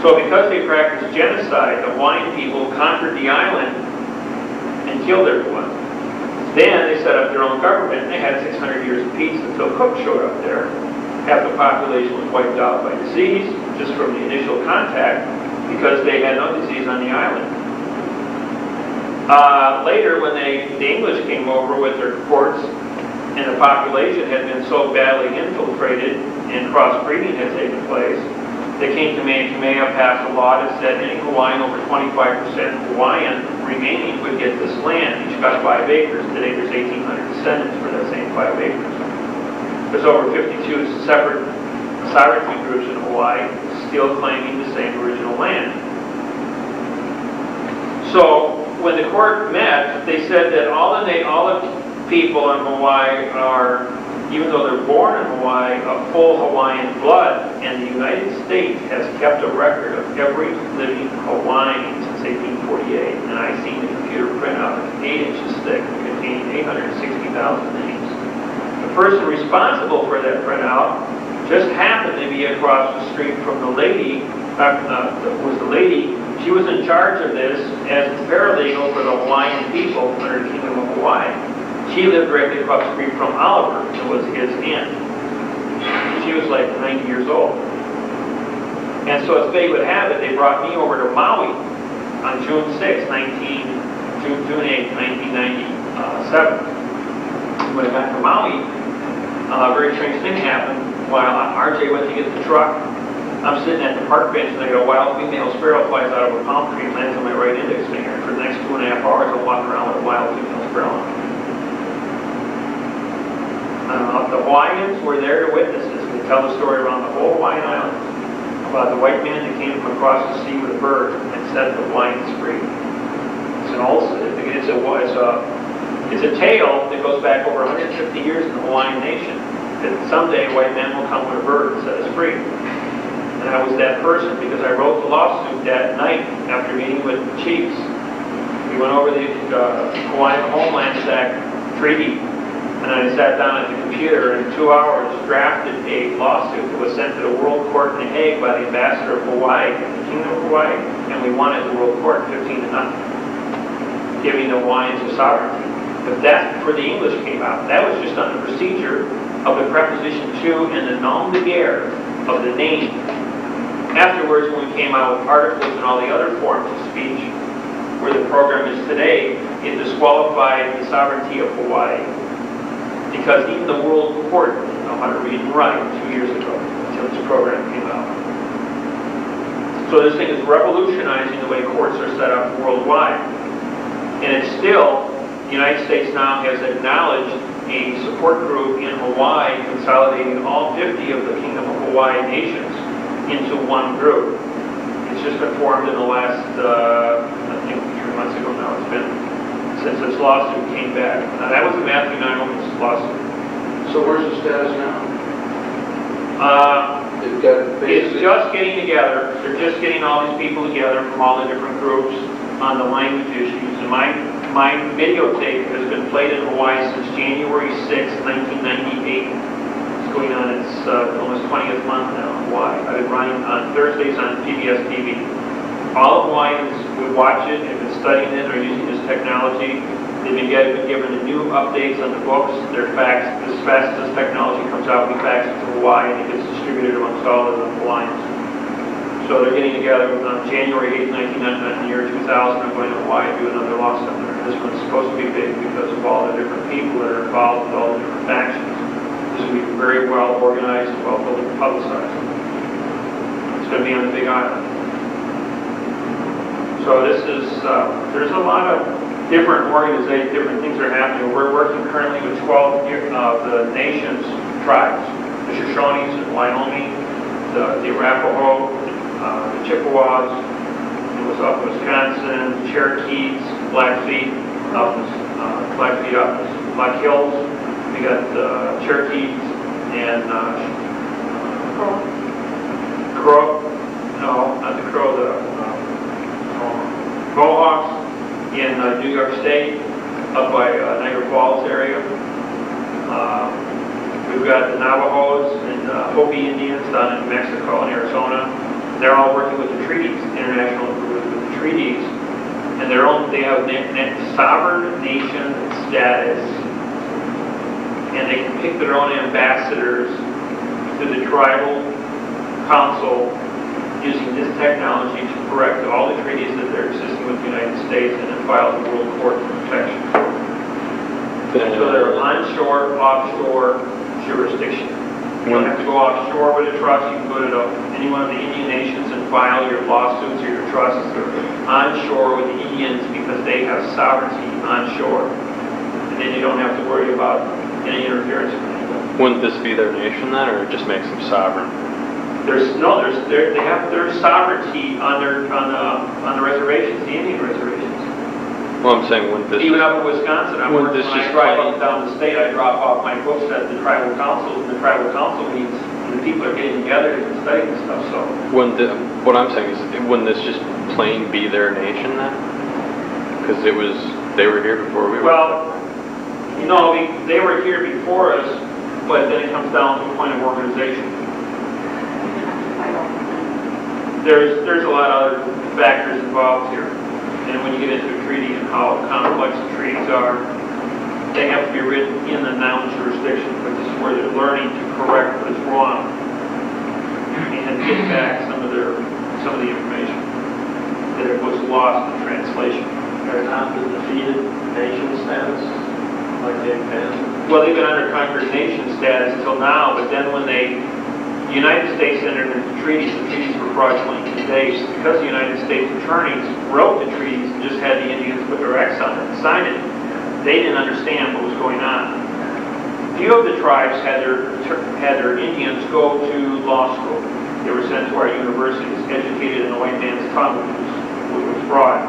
So because they practiced genocide, the Hawaiian people conquered the island and killed everyone. Then they set up their own government, and they had 600 years of peace until Cook showed up there. Half the population was wiped out by disease, just from the initial contact, because they had no disease on the island. Later, when the English came over with their courts, and the population had been so badly infiltrated, and crossbreeding had taken place, they came to Kamehameha, passed a law that said any Hawaiian over 25% Hawaiian remaining would get this land. Each got 5 acres. Today there's 1,800 descendants for that same 5 acres. There's over 52 separate sovereignty groups in Hawaii still claiming the same original land. So when the court met, they said that all the people in Hawaii are, even though they're born in Hawaii, of full Hawaiian blood, and the United States has kept a record of every living Hawaiian since 1848. And I seen the computer printout that's 8 inches thick, containing 860,000 names. The person responsible for that printout just happened to be across the street from the lady, she was in charge of this as paralegal for the Hawaiian people under the Kingdom of Hawaii. She lived directly across the street from Oliver, who was his aunt. She was like 90 years old. And so as fate would have it, they brought me over to Maui on June 8, 1997. When I got to Maui, a very strange thing happened. While RJ went to get the truck, I'm sitting at the park bench and I got a wild female sparrow flies out of a palm tree and lands on my right index finger. For the next 2.5 hours, I'm walking around with a wild female sparrow. The Hawaiians were there to witness this. They tell the story around the whole Hawaiian island about the white man that came from across the sea with a bird and set the Hawaiians free. It's an old, it's a tale that goes back over 150 years in the Hawaiian nation. That someday a white man will come with a bird and set us free. And I was that person because I wrote the lawsuit that night after meeting with the chiefs. We went over the Hawaiian Homeland Act treaty, and I sat down at the computer and in 2 hours drafted a lawsuit that was sent to the World Court in The Hague by the ambassador of Hawaii, the Kingdom of Hawaii, and we won at the World Court 15-0, giving the Hawaiians a sovereignty. But that, for the English came out, that was just on the procedure of the preposition to and the nom de guerre of the name. Afterwards, when we came out with articles and all the other forms of speech, where the program is today, it disqualified the sovereignty of Hawaii. Because even the World Court didn't know how to read and write 2 years ago, until this program came out. So this thing is revolutionizing the way courts are set up worldwide. And it's still, the United States now has acknowledged a support group in Hawaii consolidating all 50 of the Kingdom of Hawaii nations into one group. It's just been formed in the last, I think 3 months ago now it's been, since this lawsuit came back. Now that was a Matthew Naomi's lawsuit. So where's the status now? It's just getting together. They're just getting all these people together from all the different groups on the language issues. And my videotape has been played in Hawaii since January 6, 1998. It's going on its almost 20th month now in Hawaii. I've been running on Thursdays on PBS TV. All Hawaiians would watch it, have been studying it, or using this technology. They've been given the new updates on the books. They're faxed. As fast as this technology comes out, we fax it to Hawaii and it gets distributed amongst all of the Hawaiians. So they're getting together on January 8, 1999, in the year 2000. I'm going to Hawaii to do another law seminar. This one's supposed to be big because of all the different people that are involved with all the different factions. This will be very well organized and well publicized. It's going to be on the Big Island. So this is, there's a lot of different organizations, different things are happening. We're working currently with 12 of the nation's tribes, the Shoshones in Wyoming, the Arapaho, the Chippewas, it was up in Wisconsin, Cherokees, Blackfeet up in Black Hills. We got Cherokees and Crow, no, not the Crow, the Mohawks in New York State, up by Niagara Falls area. We've got the Navajos and Hopi Indians down in Mexico and Arizona. They're all working with the treaties, international with the treaties, and they have sovereign nation status, and they can pick their own ambassadors to the tribal council using this technology to correct all the treaties that they're existing with the United States and then file the World Court for protection. So they're onshore, offshore jurisdiction. You don't have to go offshore with a trust. You can go to any one of the Indian nations and file your lawsuits or your trusts onshore with the Indians because they have sovereignty onshore. And then you don't have to worry about any interference from anyone. Wouldn't this be their nation then, or it just makes them sovereign? They have their sovereignty on the reservations, the Indian reservations. Well, I'm saying, wouldn't this... Even up in Wisconsin, when I drive up and down the state, I drop off my books at the tribal council, and the tribal council meets, and the people are getting together and studying and stuff, so... What I'm saying is, wouldn't this just plain be their nation then? Because they were here before we were. Well, they were here before us, but then it comes down to a point of organization. There's a lot of other factors involved here. And when you get into a treaty and how complex the treaties are, they have to be written in the noun jurisdiction, but this is where they're learning to correct what is wrong and get back some of the information that was lost in translation. They're not the defeated nation status, like they've been. Well, they've been under conquered nation status until now, but then when the United States entered into treaties, the treaties were fraudulently based. Because the United States attorneys wrote the treaties and just had the Indians put their X on it and sign it, they didn't understand what was going on. Few of the tribes had their Indians go to law school. They were sent to our universities, educated in the white man's tongue, which was fraud.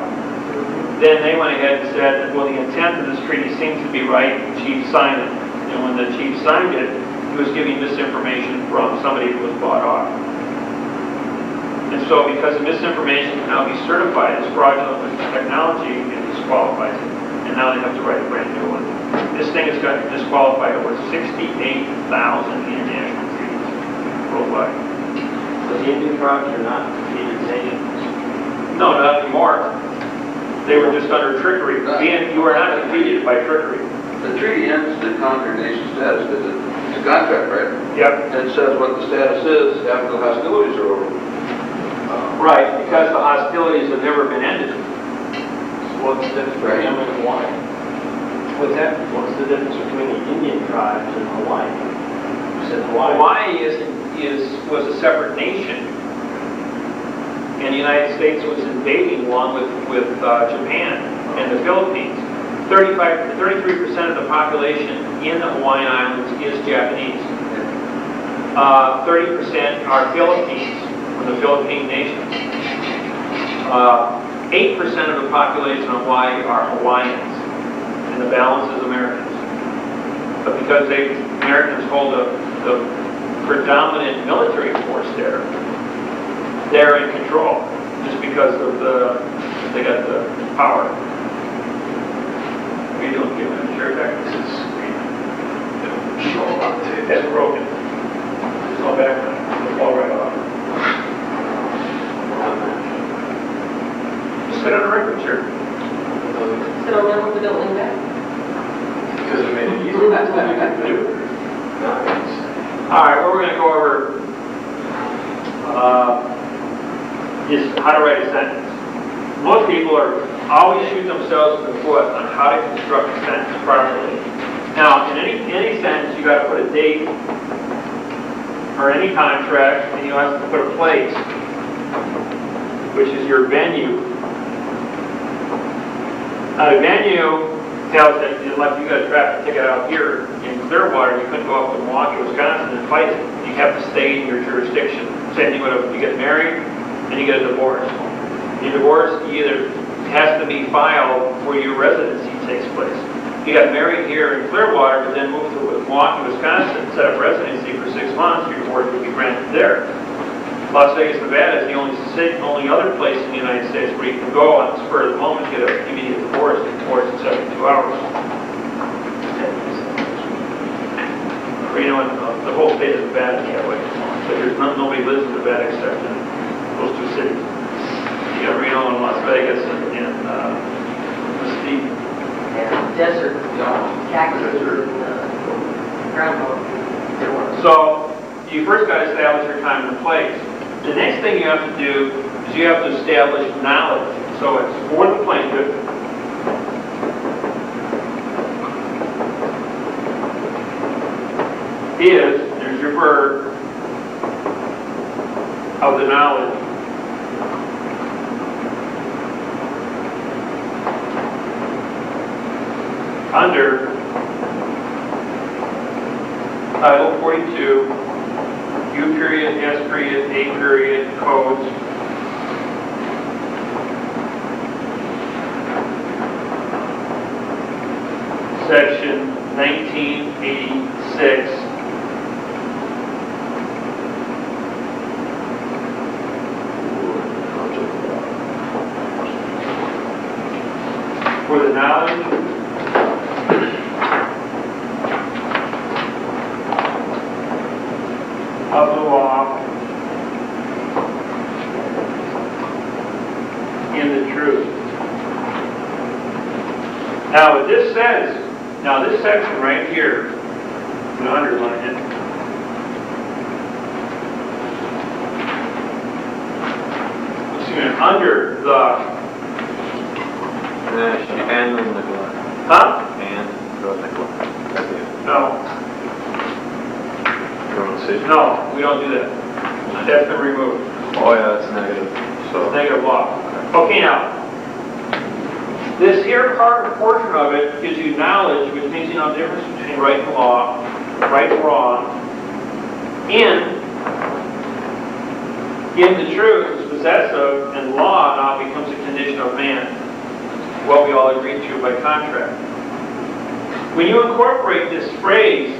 Then they went ahead and said, well, the intent of this treaty seems to be right, the chief signed it. And when the chief signed it, he was giving misinformation from somebody who was bought off. And so because the misinformation can now be certified as fraudulent technology, it disqualifies it. And now they have to write a brand new one. This thing has got disqualified over 68,000 international treaties worldwide. So the Indian tribes are not defeated nations? No, not anymore. They were just under trickery. You are not defeated by trickery. The treaty ends the conquered nation status, does it? It's a contract, right? Yep. And it says what the status is after the hostilities are over. Right, because the hostilities have never been ended. So what's the difference between them and Hawaii? What's that? What's the difference between the Indian tribes and Hawaii? You said Hawaii. Was a separate nation, and the United States was invading along with Japan and the Philippines. 33% of the population in the Hawaiian Islands is Japanese. 30% are Philippines, from the Philippine nation. 8% of the population of Hawaii are Hawaiians, and the balance is Americans. But because Americans hold the predominant military force there, they're in control, just because of they got the power. What are you doing? Giving a chair back? This is that's broken. It's all back. It'll fall right off. Just sit on a regular chair. Sit on there with the building back. Because it made it easier. That's what you can do. All right, what we're going to go over is how to write a sentence. Most people always shoot themselves in the foot on how to construct a sentence properly. Now, in any sentence, you got to put a date or any contract, and you have to put a place, which is your venue. Now, the venue tells that like you got a traffic ticket out here in Clearwater, you couldn't go up to Milwaukee, Wisconsin, and fight it. You have to stay in your jurisdiction. Same thing with you get married and you get a divorce. Your divorce either has to be filed where your residency takes place. you got married here in Clearwater, but then moved to Milwaukee, Wisconsin, set up residency for 6 months, your divorce would be granted there. Las Vegas, Nevada is the only other place in the United States where you can go on the spur of the moment, get an immediate divorce, get divorced in 72 hours. You know, the whole state of Nevada is that way. But there's nobody lives in Nevada except in those two cities. You got Reno and Las Vegas and Mesquite. And desert, cactus, and groundhog. So you first got to establish your time and place. The next thing you have to do is you have to establish knowledge. So it's for the plaintiff. There's your verb of the knowledge. Under Title 42, U period, S period, A period, codes. Section 1986. For the knowledge of the law in the truth. Now what this says, this section right here, I'm going to underline it. Under the and the neglect. Huh? And the neglect. No. You want to see? No, we don't do that. That's been removed. Oh yeah, that's negative. So Negative law. Okay, now, this here portion of it gives you knowledge, which means you know the difference between right and law, right and wrong. In the truth is possessive, and law now becomes a condition of man. What we all agreed to by contract. When you incorporate this phrase,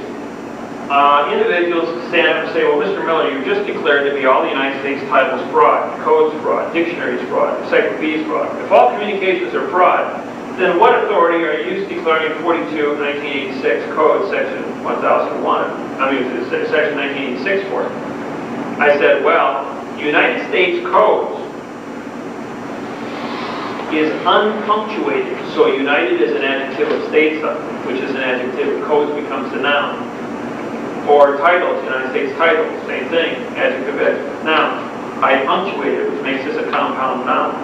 individuals stand up and say, well, Mr. Miller, you just declared to be all the United States titles fraud, codes fraud, dictionaries fraud, encyclopedias fraud. If all communications are fraud, then what authority are you declaring 42 of 1986 Code, Section 1986 for? I said, well, United States codes is unpunctuated. So united is an adjective of state something, which is an adjective. Codes becomes the noun. Or titles, United States titles, same thing, adjective, adjective. Noun. I punctuated, which makes this a compound noun.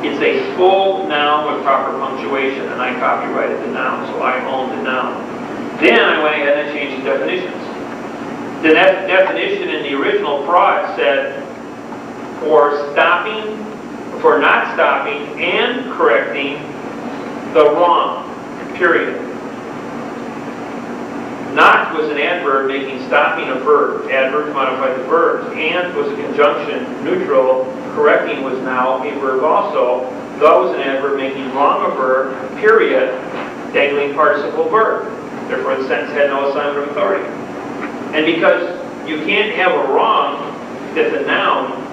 It's a full noun with proper punctuation, and I copyrighted the noun, so I own the noun. Then I went ahead and changed the definitions. The definition in the original fraud said, for not stopping and correcting the wrong, period. Not was an adverb making stopping a verb. Adverbs modify the verbs. And was a conjunction, neutral. Correcting was now a verb also. The was an adverb making wrong a verb, period. Dangling participle verb. Therefore the sentence had no assignment of authority. And because you can't have a wrong that's a noun,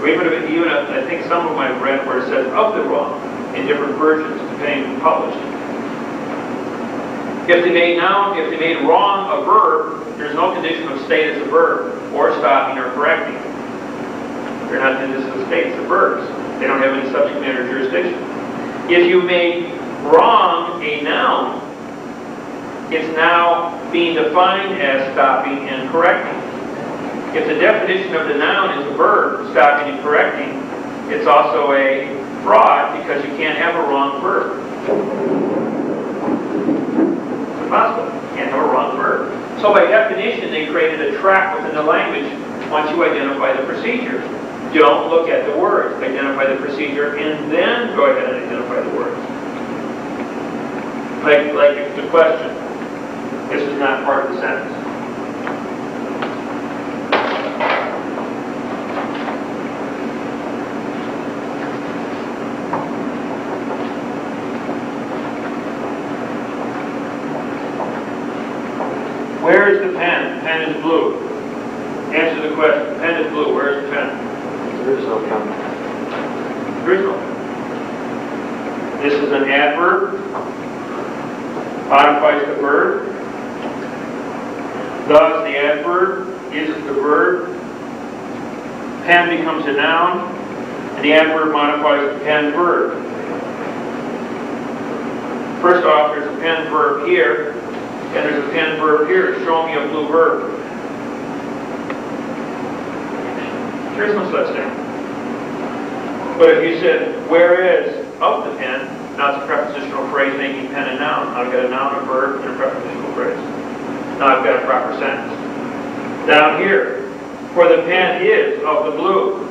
even I think some of my read where it says of the wrong in different versions depending on published. If they made wrong a verb, there's no condition of state as a verb, or stopping or correcting. They're not conditions of state, it's the verbs. They don't have any subject matter jurisdiction. If you made wrong a noun, it's now being defined as stopping and correcting. If the definition of the noun is a verb, stopping and correcting, it's also a fraud because you can't have a wrong verb. It's impossible. You can't have a wrong verb. So by definition, they created a trap within the language once you identify the procedure. Don't look at the words. Identify the procedure and then go ahead and identify the words. Like the question. This is not part of the sentence. where's the pen? There is no pen. There is no pen. This is an adverb, modifies the verb. Thus, the adverb is the verb. Pen becomes a noun, and the adverb modifies the pen verb. First off, there's a pen verb here, and there's a pen verb here. Show me a blue verb. There's no such thing. But if you said, where is of the pen, now it's a prepositional phrase making pen a noun. Now I've got a noun, a verb, and a prepositional phrase. Now I've got a proper sentence. Down here, for the pen is of the blue.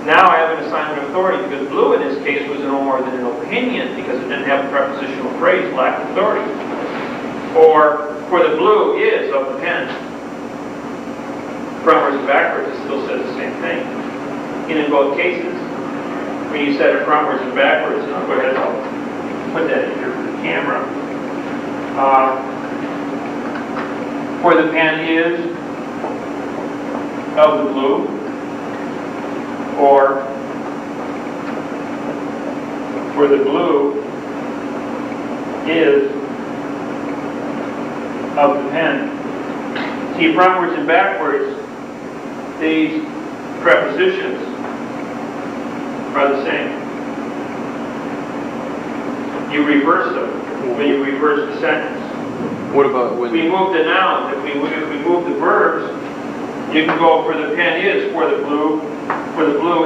Now I have an assignment of authority, because blue in this case was no more than an opinion, because it didn't have a prepositional phrase, lacked authority. Or, for the blue is of the pen. Frontwards and backwards, it still says the same thing. And in both cases, when you set it frontwards and backwards, I'll go ahead and I'll put that in here for the camera. For the pen is of the blue, or for the blue is of the pen. See, frontwards and backwards, these prepositions are the same. You reverse them when you reverse the sentence. What about when... We move the nouns. If we move the verbs, you can go for the pen is for the blue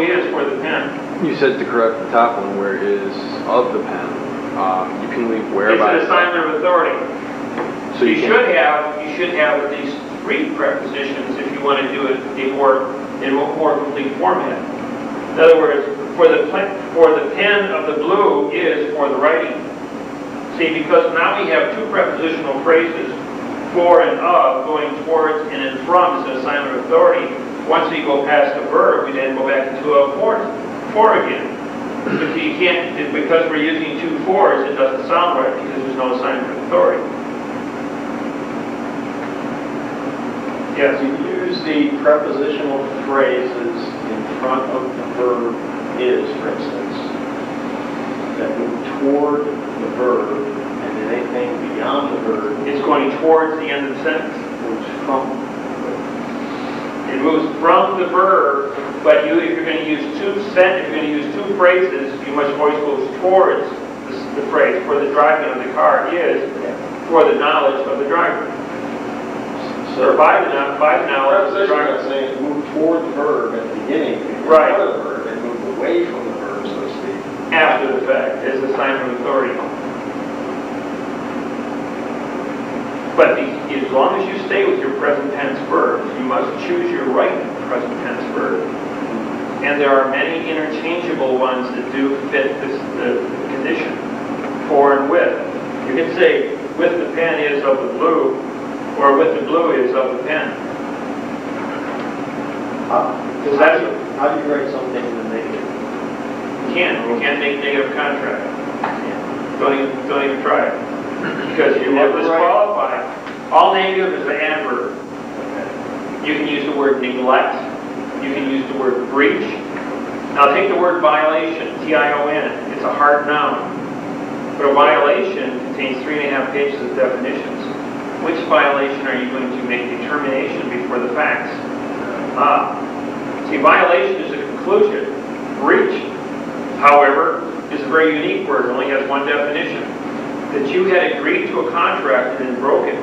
is for the pen. You said to correct the top one, where is of the pen. You can leave where It's by... an assignment of authority. So you should have at least 3 prepositions if you want to do it in a more complete format. In other words, for the pen of the blue is for the writing. See, because now we have 2 prepositional phrases, for and of, going towards and in from is an assignment of authority. Once we go past the verb, we then go back into a for again. But you can't, because we're using 2 fors, it doesn't sound right because there's no assignment of authority. Yes? You use the prepositional phrases in front of the verb is, for instance, that move toward the verb, and then anything beyond the verb, It's going towards the end of the sentence. moves from the verb. It moves from the verb, but if you're going to use 2 phrases, you must always move towards the phrase. For the driving of the car is for the knowledge of the driver. Or by the knowledge of the driver. Preposition is saying move toward the verb at the beginning, Right. Of the verb, and move away from the verb, so to speak. After the fact is a sign of authority. But as long as you stay with your present tense verbs, you must choose your right present tense verb. And there are many interchangeable ones that do fit the condition, for and with. You can say, with the pen is of the blue, or with the blue is of the pen. How do you write something in the negative? You can't make negative contract. Don't even try it. Because you will disqualify. All negative is an adverb. You can use the word neglect. You can use the word breach. Now take the word violation, T-I-O-N. It's a hard noun. But a violation contains 3.5 pages of definitions. Which violation are you going to make determination before the facts? See, violation is a conclusion. Breach, however, is a very unique word. It only has one definition. That you had agreed to a contract and then broke it.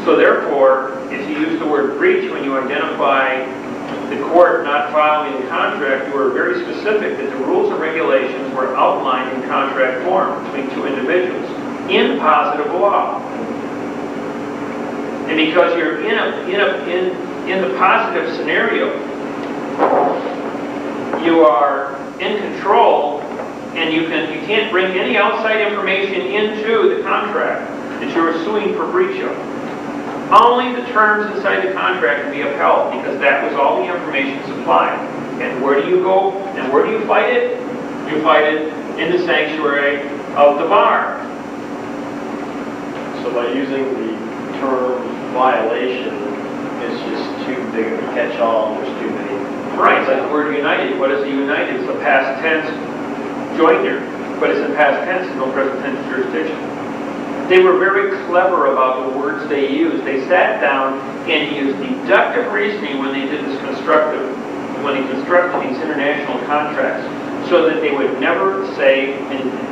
So therefore, if you use the word breach when you identify the court not following the contract, you were very specific that the rules and regulations were outlined in contract form between 2 individuals in positive law. And because you're in the positive scenario, you are in control, and you can't bring any outside information into the contract that you're suing for breach of. Only the terms inside the contract can be upheld, because that was all the information supplied. And where do you go and where do you fight it? You fight it in the sanctuary of the bar. So by using the term violation, it's just 2 big of a catch-all, there's too many. Right, like the word united. What is a united? It's a past tense joiner, but it's in past tense and no present tense jurisdiction. They were very clever about the words they used. They sat down and used deductive reasoning when they did this when they constructed these international contracts, so that they would never say anything.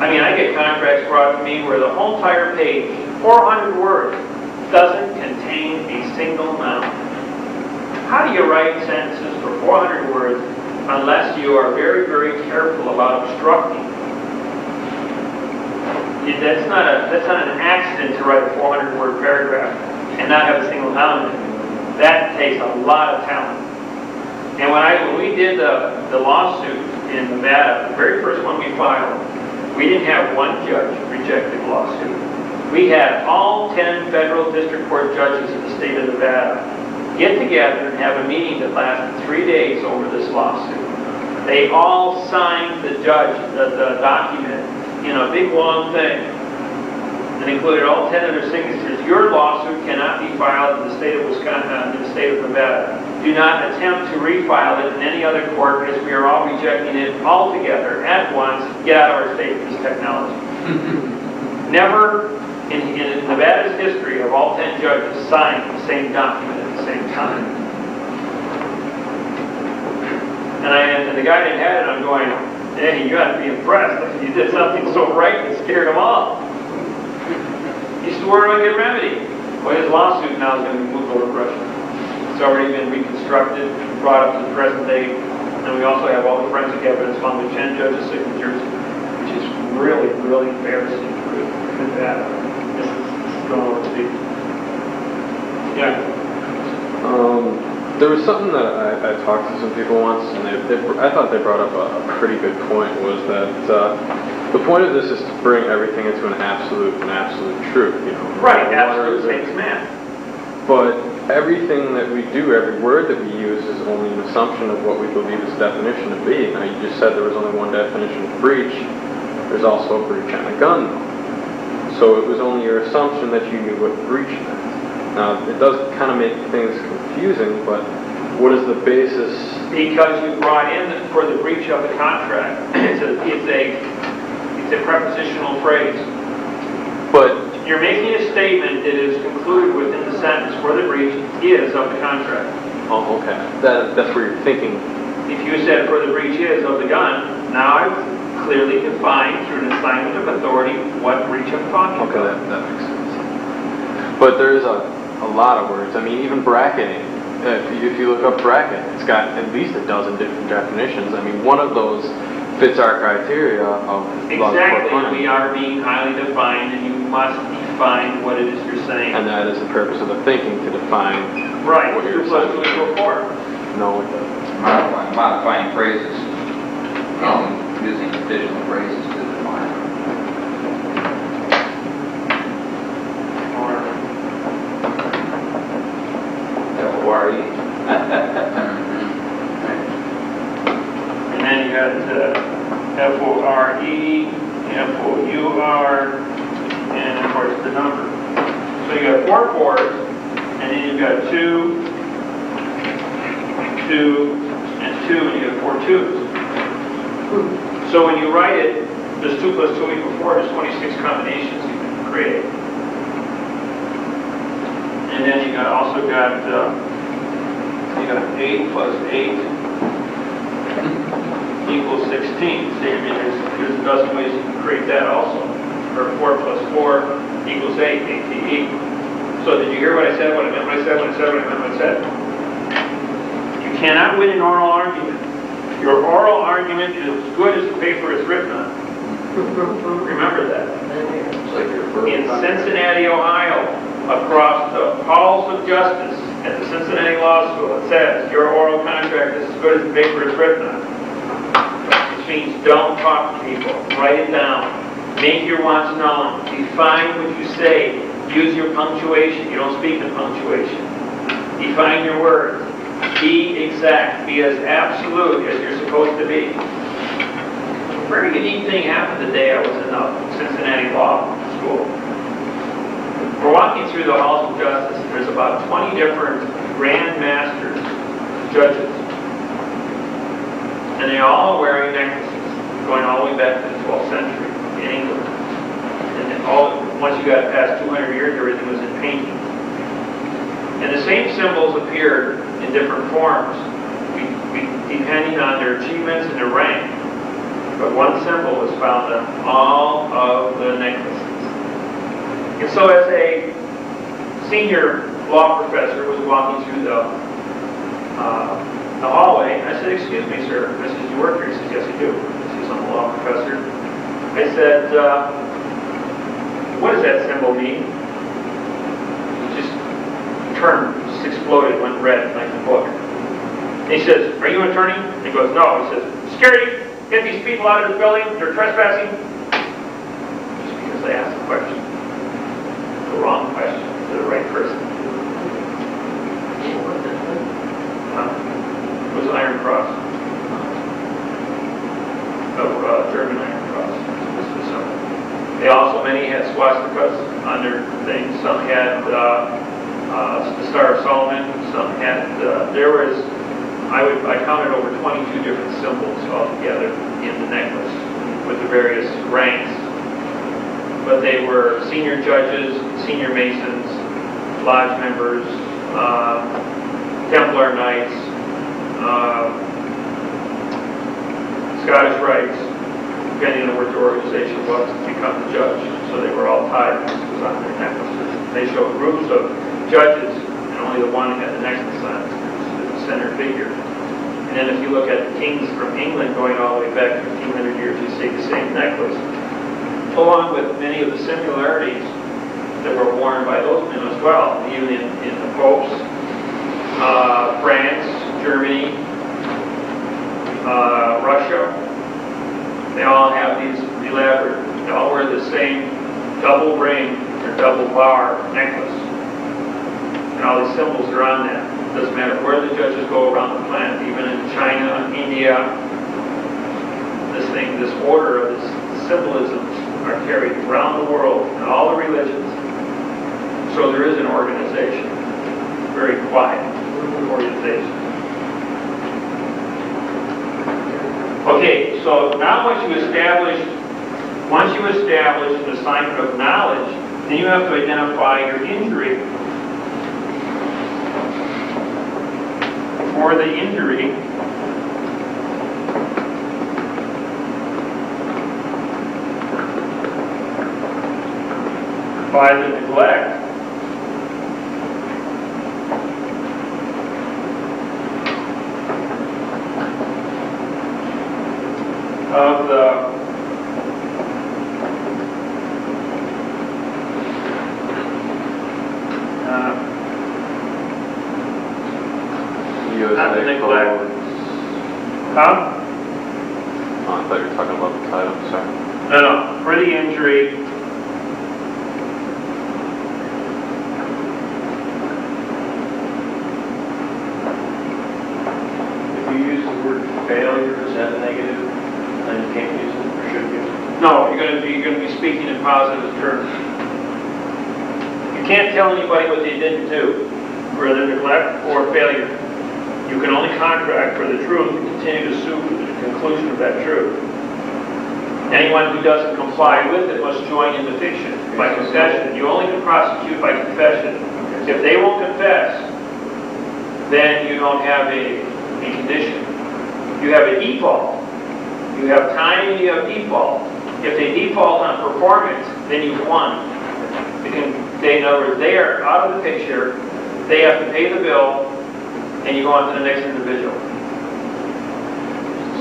I mean, I get contracts brought to me where the whole entire page, 400 words, doesn't contain a single noun. How do you write sentences for 400 words unless you are very, very careful about obstructing? That's not an accident to write a 400-word paragraph and not have a single noun in it. That takes a lot of talent. And when we did the lawsuit in Nevada, the very first one we filed, we didn't have one judge reject the lawsuit. We had all 10 federal district court judges in the state of Nevada get together and have a meeting that lasted 3 days over this lawsuit. They all signed the document in a big long thing and included all 10 of their signatures. Your lawsuit cannot be filed in the state of Wisconsin, in the state of Nevada. Do not attempt to refile it in any other court, because we are all rejecting it altogether at once. Get out of our state with this technology. Never in Nevada's history have all 10 judges signed the same document at the same time. And the guy that had it, I'm going, hey, you got to be impressed. You did something so right that scared them all. He swore to get a remedy. Well, his lawsuit now is going to be moved over to Russia. It's already been reconstructed, brought up to the present day, and we also have all the forensic evidence found with 10 judges' signatures, which is really, really embarrassing for Nevada. This is going over to speak. Yeah. There was something that I talked to some people once, and I thought they brought up a pretty good point, was that the point of this is to bring everything into an absolute truth, you know. Right, absolute same as math. But everything that we do, every word that we use is only an assumption of what we believe its definition to be. Now, you just said there was only one definition of breach. There's also a breach on a gun, though. So it was only your assumption that you knew what breach meant. Now, it does kind of make things confusing, but what is the basis? Because you brought in for the breach of the contract. It's a prepositional phrase. But you're making a statement that is concluded within the sentence where the breach is of the contract. Oh, okay. That's where you're thinking. If you said where the breach is of the gun, now I've clearly defined through an assignment of authority what breach I'm talking about. Okay, that makes sense. But there's a lot of words. I mean, even bracketing. If you look up bracket, it's got at least a dozen different definitions. I mean, one of those fits our criteria of exactly. We are being highly defined, and you must define what it is you're saying. And that is the purpose of the thinking, to define right. what you're 2 plus 2 equals 4. No, it doesn't. Modifying phrases. Using additional phrases to define. F-O-R-E. And then you got F-O-R-E, F-O-U-R, and of course the number. So you got 4 fours, and then you've got 2, 2, and 2, and you have 4 twos. So when you write it, there's 2 plus 2 equals 4, there's 26 combinations you can create. And then you also got 8 plus 8 equals 16. See, I mean, there's a dozen ways you can create that also. Or 4 plus 4 equals 8, ATE. So did you hear what I said, what I meant when I said, what I said, what I meant when I said? You cannot win an oral argument. Your oral argument is as good as the paper is written on. Remember that. In Cincinnati, Ohio, across the halls of justice at the Cincinnati Law School, it says your oral contract is as good as the paper is written on. Which means don't talk to people. Write it down. Make your wants known. Define what you say. Use your punctuation. You don't speak in punctuation. Define your words. Be exact. Be as absolute as you're supposed to be. A very unique thing happened the day I was in Cincinnati Law School. We're walking through the halls of justice, and there's about 20 different grand masters, judges, and they're all wearing necklaces, going all the way back to the 12th century in England. And then once you got past 200 years, everything was in painting. And the same symbols appeared in different forms, depending on their achievements and their rank. But one symbol was found on all of the necklaces. And so as a senior law professor was walking through the hallway, I said, "Excuse me, sir." I said, "You work here?" He says, "Yes, I do." He says, "I'm a law professor." I said, "What does that symbol mean?" Just turned, just exploded, went red like the book. And he says, "Are you an attorney?" He goes, "No." He says, "Security, get these people out of this building. They're trespassing." Just because they asked the question. The wrong question to the right person. It was an Iron Cross. German Iron Cross. They also, many had swastikas on their things. Some had the Star of Solomon. Some had, there was, I counted over 22 different symbols altogether in the necklace with the various ranks. But they were senior judges, senior masons, lodge members, Templar Knights, Scottish Rites, depending on what the organization was to become the judge. So they were all tied. This was on their necklaces. They showed groups of judges, and only the one had the necklace on, the center figure. And then if you look at the kings from England going all the way back 1,500 years, you see the same necklace, along with many of the similarities that were worn by those men as well, even in the popes, France, Germany, Russia. They all have these elaborate, they all wear the same double ring or double bar necklace. And all these symbols are on that. It doesn't matter where the judges go around the planet, even in China, India, this order of this symbolisms are carried around the world in all the religions. So there is an organization, very quiet organization. Okay, so now once you establish an assignment of knowledge, then you have to identify your injury. For the injury, by the neglect of the not the neglect. Huh? Oh, I thought you were talking about the title, sorry. No, for the injury failure, is that a negative? Then you can't use it or should use it? No, you're going to be speaking in positive terms. You can't tell anybody what they didn't do, whether neglect or failure. You can only contract for the truth and continue to sue for the conclusion of that truth. Anyone who doesn't comply with it must join in the fiction by confession. You only can prosecute by confession. If they won't confess, then you don't have a condition. You have a default. You have time and you have default. If they default on performance, then you've won. In other words, they are out of the picture, they have to pay the bill, and you go on to the next individual.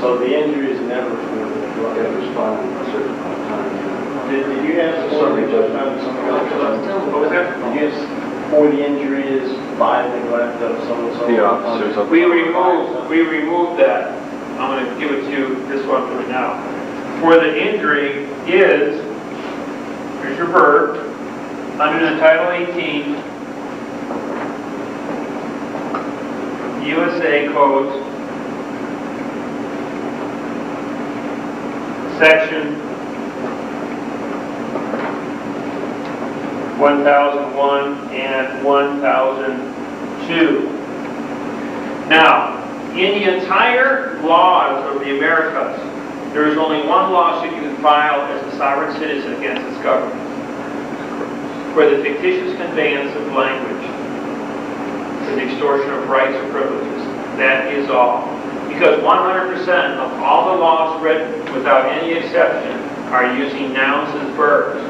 So the injury is never for the drug. It was found in a certain amount of time. Did you have something just found something else? What was that? Did you have for the injury is by neglect of someone? The officers of We removed that. I'm going to give it to you, this one for now. For the injury is, here's your verb, under the Title 18, USA Code, Section 1001, and 1002. Now, in the entire laws of the Americas, there is only one lawsuit you can file as a sovereign citizen against its government for the fictitious conveyance of language, for the extortion of rights or privileges. That is all. Because 100% of all the laws written, without any exception, are using nouns as verbs.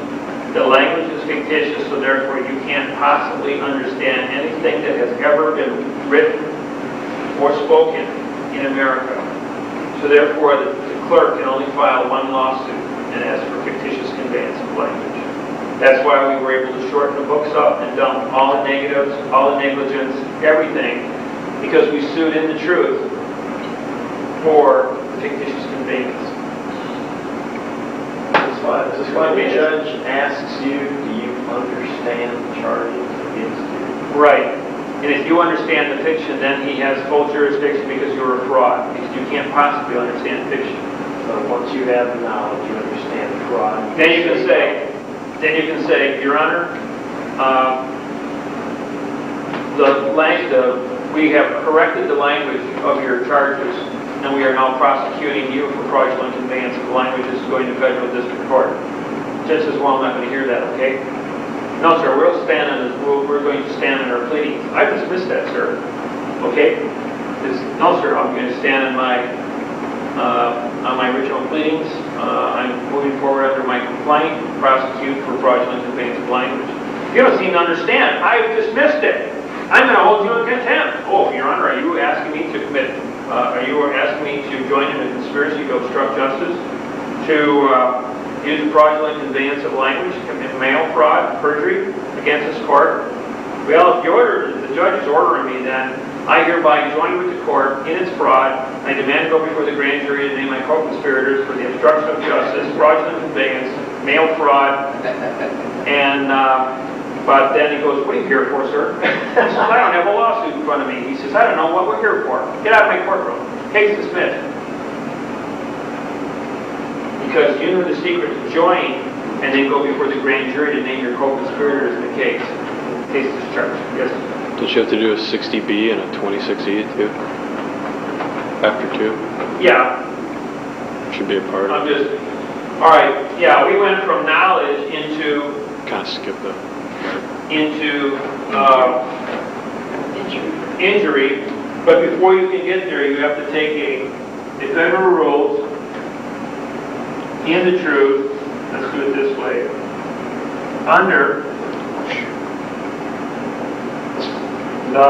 The language is fictitious, so therefore you can't possibly understand anything that has ever been written or spoken in America. So therefore the clerk can only file one lawsuit and ask for fictitious conveyance of language. That's why we were able to shorten the books up and dump all the negatives, all the negligence, everything, because we sued in the truth for fictitious conveyance. This is why the judge asks you, do you understand the charges against you? Right. And if you understand the fiction, then he has full jurisdiction because you're a fraud, because you can't possibly understand fiction. So once you have the knowledge, you understand the fraud. Then you can say, Your Honor, we have corrected the language of your charges, and we are now prosecuting you for fraudulent conveyance of language. This is going to federal district court. Judge says, well, I'm not going to hear that, okay? No, sir, we're going to stand on our pleadings. I dismiss that, sir. Okay? No, sir, I'm going to stand on my original pleadings. I'm moving forward under my complaint, prosecute for fraudulent conveyance of language. You don't seem to understand. I've dismissed it. I'm going to hold you in contempt. Oh, Your Honor, are you asking me to commit? Are you asking me to join in a conspiracy to obstruct justice, to use fraudulent conveyance of language, commit mail fraud, perjury against this court? Well, if the judge is ordering me, then I hereby join with the court in its fraud. I demand to go before the grand jury to name my co-conspirators for the obstruction of justice, fraudulent conveyance, mail fraud, and but then he goes, what are you here for, sir? He says, I don't have a lawsuit in front of me. He says, I don't know what we're here for. Get out of my courtroom. Case dismissed. Because you knew the secret to join and then go before the grand jury to name your co-conspirators in the case. Case discharged. Yes? Don't you have to do a 60B and a 26E too? After 2? Yeah. Should be a part of it. All right. Yeah, we went from knowledge into... Kind of skip that. Into injury, but before you can get there, you have to take the federal rules in the truth. Let's do it this way. Under the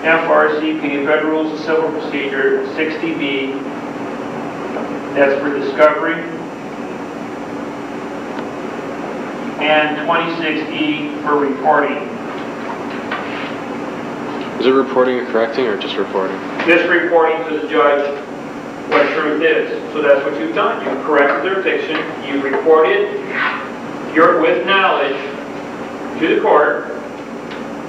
FRCP, Federal Rules of Civil Procedure, 60B, that's for discovery, and 26E for reporting. Is it reporting or correcting or just reporting? This reporting to the judge what truth is. So that's what you've done. You've corrected their fiction. You reported with knowledge to the court,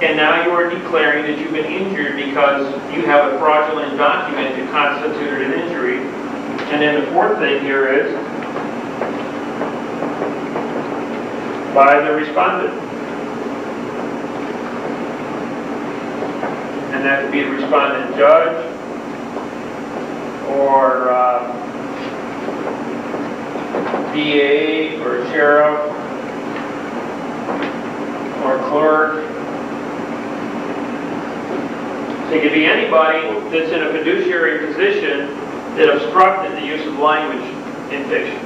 and now you are declaring that you've been injured because you have a fraudulent document that constituted an injury. And then the fourth thing here is by the respondent. And that could be the respondent judge or DA or sheriff or clerk. So it could be anybody that's in a fiduciary position that obstructed the use of language in fiction.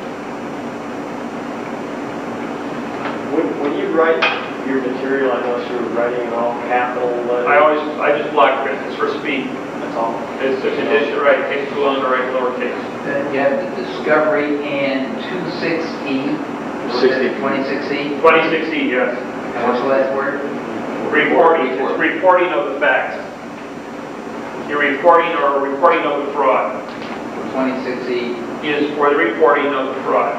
When you write your material, unless you're writing in all capital letters? I just block print. It's for speed. That's all. It's a condition, right? It takes too long to write lowercase. Then you have the discovery and 26E. 26E? 26E, yes. And what's the last word? Reporting. It's reporting of the facts. You're reporting or reporting of the fraud. 26E is for the reporting of the fraud.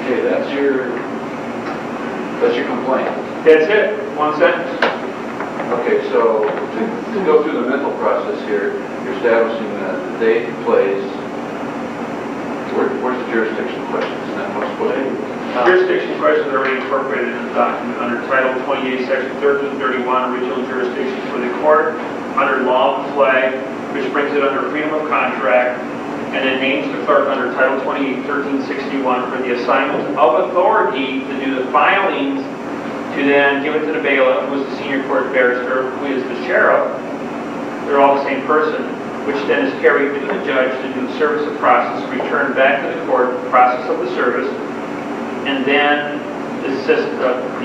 Okay, that's your complaint. That's it. One sentence. Okay, so to go through the mental process here, you're establishing the date, place, where where's the jurisdiction question? Isn't that what's put in? Jurisdiction questions are already incorporated in the document under Title 28, Section 1331, original jurisdiction for the court, under law of the flag, which brings it under freedom of contract, and then names the clerk under Title 28, 1361 for the assignment of authority to do the filings, to then give it to the bailiff, who is the senior court barrister, who is the sheriff. They're all the same person, which then is carried to the judge to do the service of process, returned back to the court, process of the service, and then the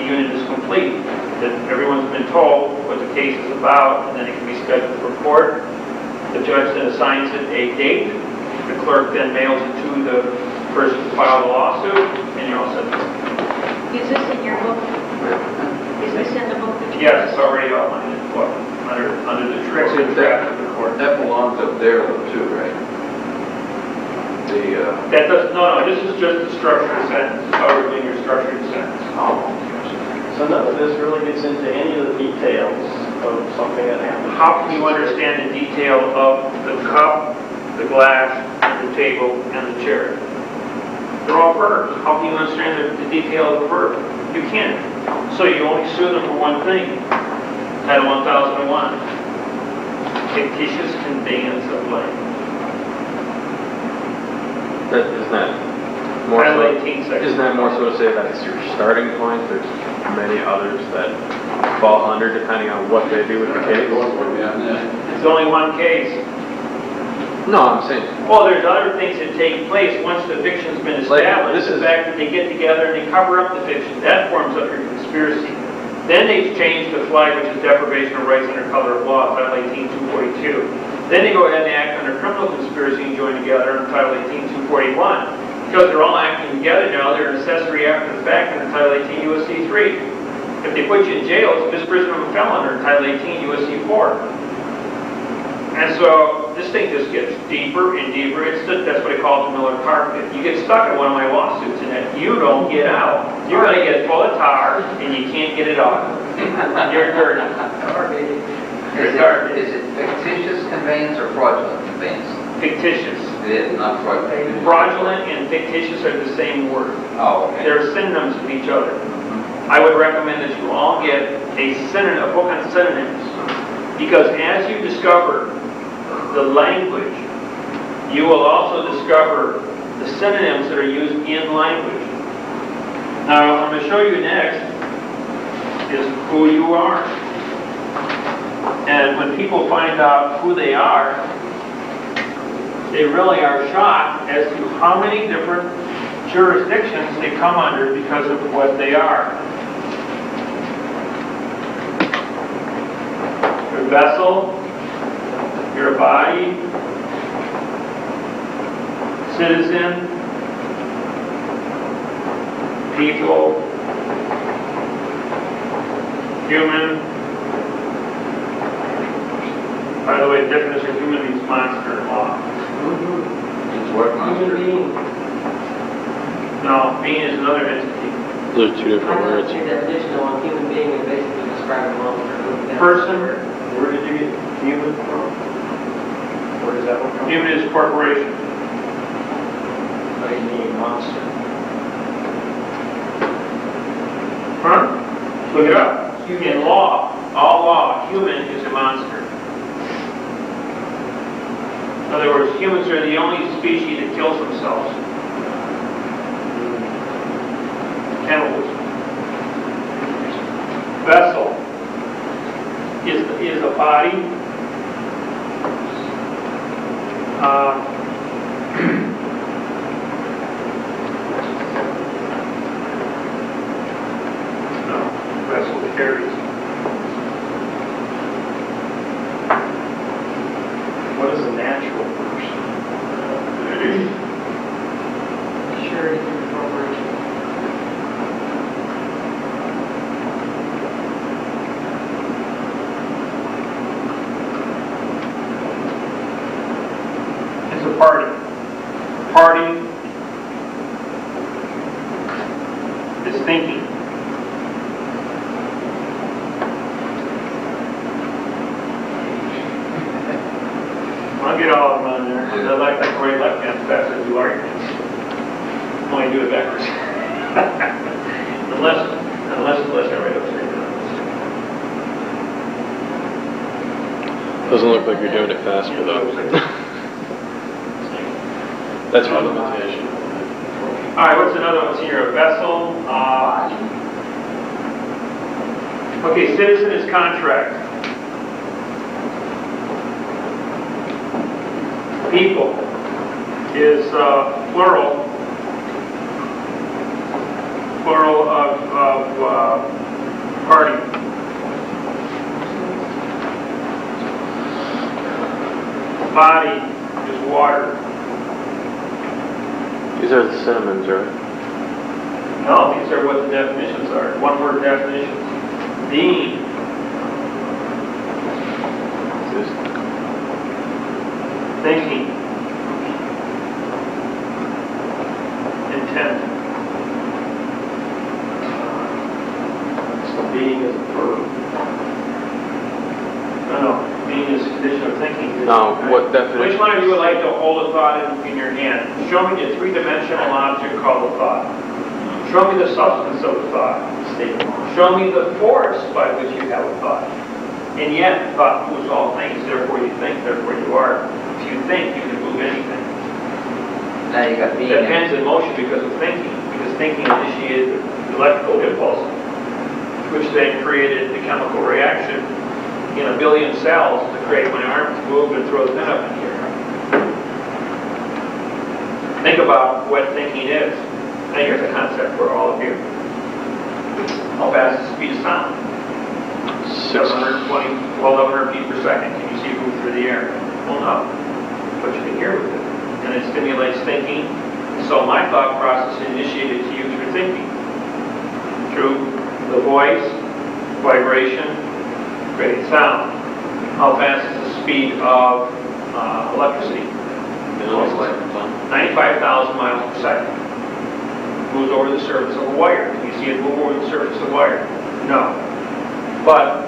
unit is complete. That everyone's been told what the case is about, and then it can be scheduled for court. The judge then assigns it a date. The clerk then mails it to the person who filed the lawsuit, and you're all set. Is this in your book? Is this in the book that you... Yes, it's already outlined in the book, under the draft of the court. That belongs up there though too, right? That does, no, this is just the structured sentence, how we're doing your structured sentence. Oh. So none of this really gets into any of the details of something that happened. How can you understand the detail of the cup, the glass, the table, and the chair? They're all verbs. How can you understand the detail of the verb? You can't. So you only sue them for one thing. Title 1001. Fictitious conveyance of land. Isn't that more Title so? 18 section. Isn't that more so to say that it's your starting point? There's many others that fall under depending on what they do with the case. It's only one case. No, I'm saying. Well, there's other things that take place once the fiction's been established. The fact that they get together and they cover up the fiction, that forms up your conspiracy. Then they change the flag, which is deprivation of rights under color of law, Title 18-242. Then they go ahead and act under criminal conspiracy and join together under Title 18-241. Because they're all acting together now, they're an accessory after the fact under Title 18 U.S.C. 3. If they put you in jail, it's misprision of a felon under Title 18 U.S.C. 4. And so this thing just gets deeper and deeper. That's what I call the Miller carpet. You get stuck in one of my lawsuits and that you don't get out. You're going to get full of tar and you can't get it off. You're dirty. Is it fictitious conveyance or fraudulent conveyance? Fictitious. It is, not fraudulent. Fraudulent and fictitious are the same word. Oh, okay. They're synonyms of each other. I would recommend that you all get a book on synonyms. Because as you discover the language, you will also discover the synonyms that are used in language. Now, what I'm going to show you next is who you are. And when people find out who they are, they really are shocked as to how many different jurisdictions they come under because of what they are. Your vessel, your body, citizen, people, human. By the way, the definition of human means monster in law. It's what monster? Human being. No, being is another entity. Those are two different words. Your definition on human being is basically describing a monster. Person. Where did you get human from? Where does that one come from? Human is corporation. What do you mean, monster? Huh? Look it up. In law, all law, human is a monster. In other words, humans are the only species that kills themselves. Cannibalism. Vessel is a body. No, vessel carries. What is a natural person? Surety through corporation. It's a party. Party is thinking. I'll get all of them on there. I like the great left-hand fast and do arguments. only do it backwards. unless I write upside down. Doesn't look like you're doing it faster though. That's your limitation. All right, what's another one here? A vessel. Okay, citizen is contract. People is plural of party. Body is water. These are the synonyms, right? No, these are what the definitions are. One-word definitions. Being. Thinking. Intent. So being is a verb. No, being is a condition of thinking. Now, what definition? Which one of you would like to hold a thought in your hand? Show me the three-dimensional object called a thought. Show me the substance of the thought. Show me the force by which you have a thought. And yet, thought moves all things, therefore you think, therefore you are. If you think, you can move anything. Now you got being. Depends in motion because of thinking. Because thinking initiated the electrical impulse, which then created the chemical reaction in a billion cells to create when an arm move and throw the pen up in the air. Think about what thinking is. Now here's a concept for all of you. How fast is the speed of sound? 720, 1,200 feet per second. Can you see it move through the air? Well, no. But you can hear with it. And it stimulates thinking. So my thought process initiated to you through thinking. Through the voice, vibration, creating sound. How fast is the speed of electricity? 95,000 miles per second. Moves over the surface of a wire. Can you see it move over the surface of a wire? No. But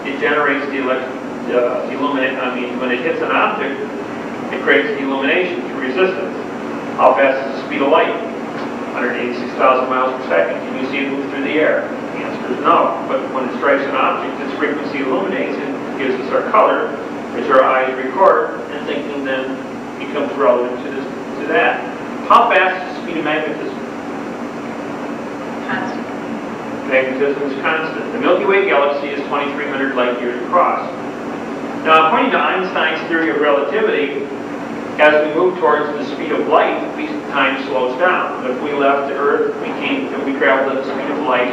it generates the illumination. I mean, when it hits an object, it creates the illumination through resistance. How fast is the speed of light? 186,000 miles per second. Can you see it move through the air? The answer is no. But when it strikes an object, its frequency illuminates it, gives us our color, which our eyes record, and thinking then becomes relevant to that. How fast is the speed of magnetism? Constant. Magnetism is constant. The Milky Way galaxy is 2,300 light years across. Now, according to Einstein's theory of relativity, as we move towards the speed of light, time slows down. If we left the Earth, we traveled at the speed of light,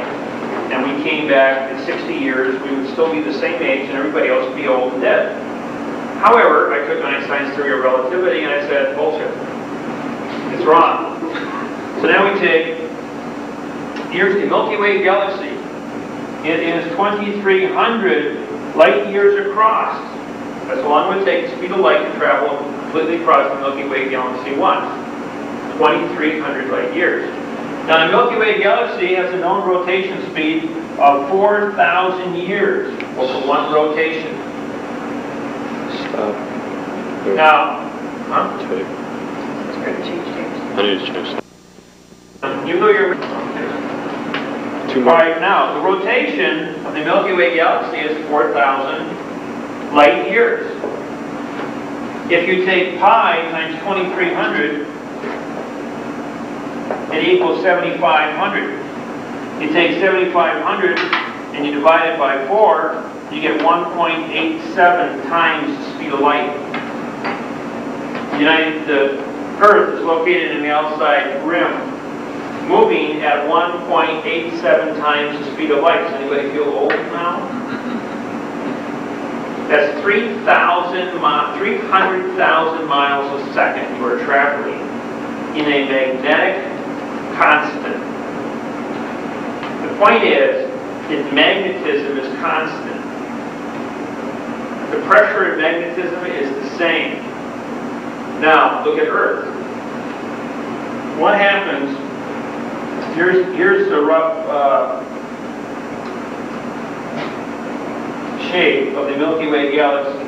and we came back in 60 years, we would still be the same age, and everybody else would be old and dead. However, I took Einstein's theory of relativity, and I said, bullshit. It's wrong. So now we take, here's the Milky Way galaxy. It is 2,300 light years across. That's how long it would take the speed of light to travel completely across the Milky Way galaxy once. 2,300 light years. Now the Milky Way galaxy has a known rotation speed of 4,000 years over one rotation. Stop. Now, huh? Tape. I need to change that. You know your... Two more. Right now, the rotation of the Milky Way galaxy is 4,000 light years. If you take pi times 2,300, it equals 7,500. You take 7,500 and you divide it by 4, you get 1.87 times the speed of light. The Earth is located in the outside rim, moving at 1.87 times the speed of light. Does anybody feel old now? That's 300,000 miles a second you are traveling in a magnetic constant. The point is, if magnetism is constant, the pressure in magnetism is the same. Now, look at Earth. What happens, here's the rough shape of the Milky Way galaxy.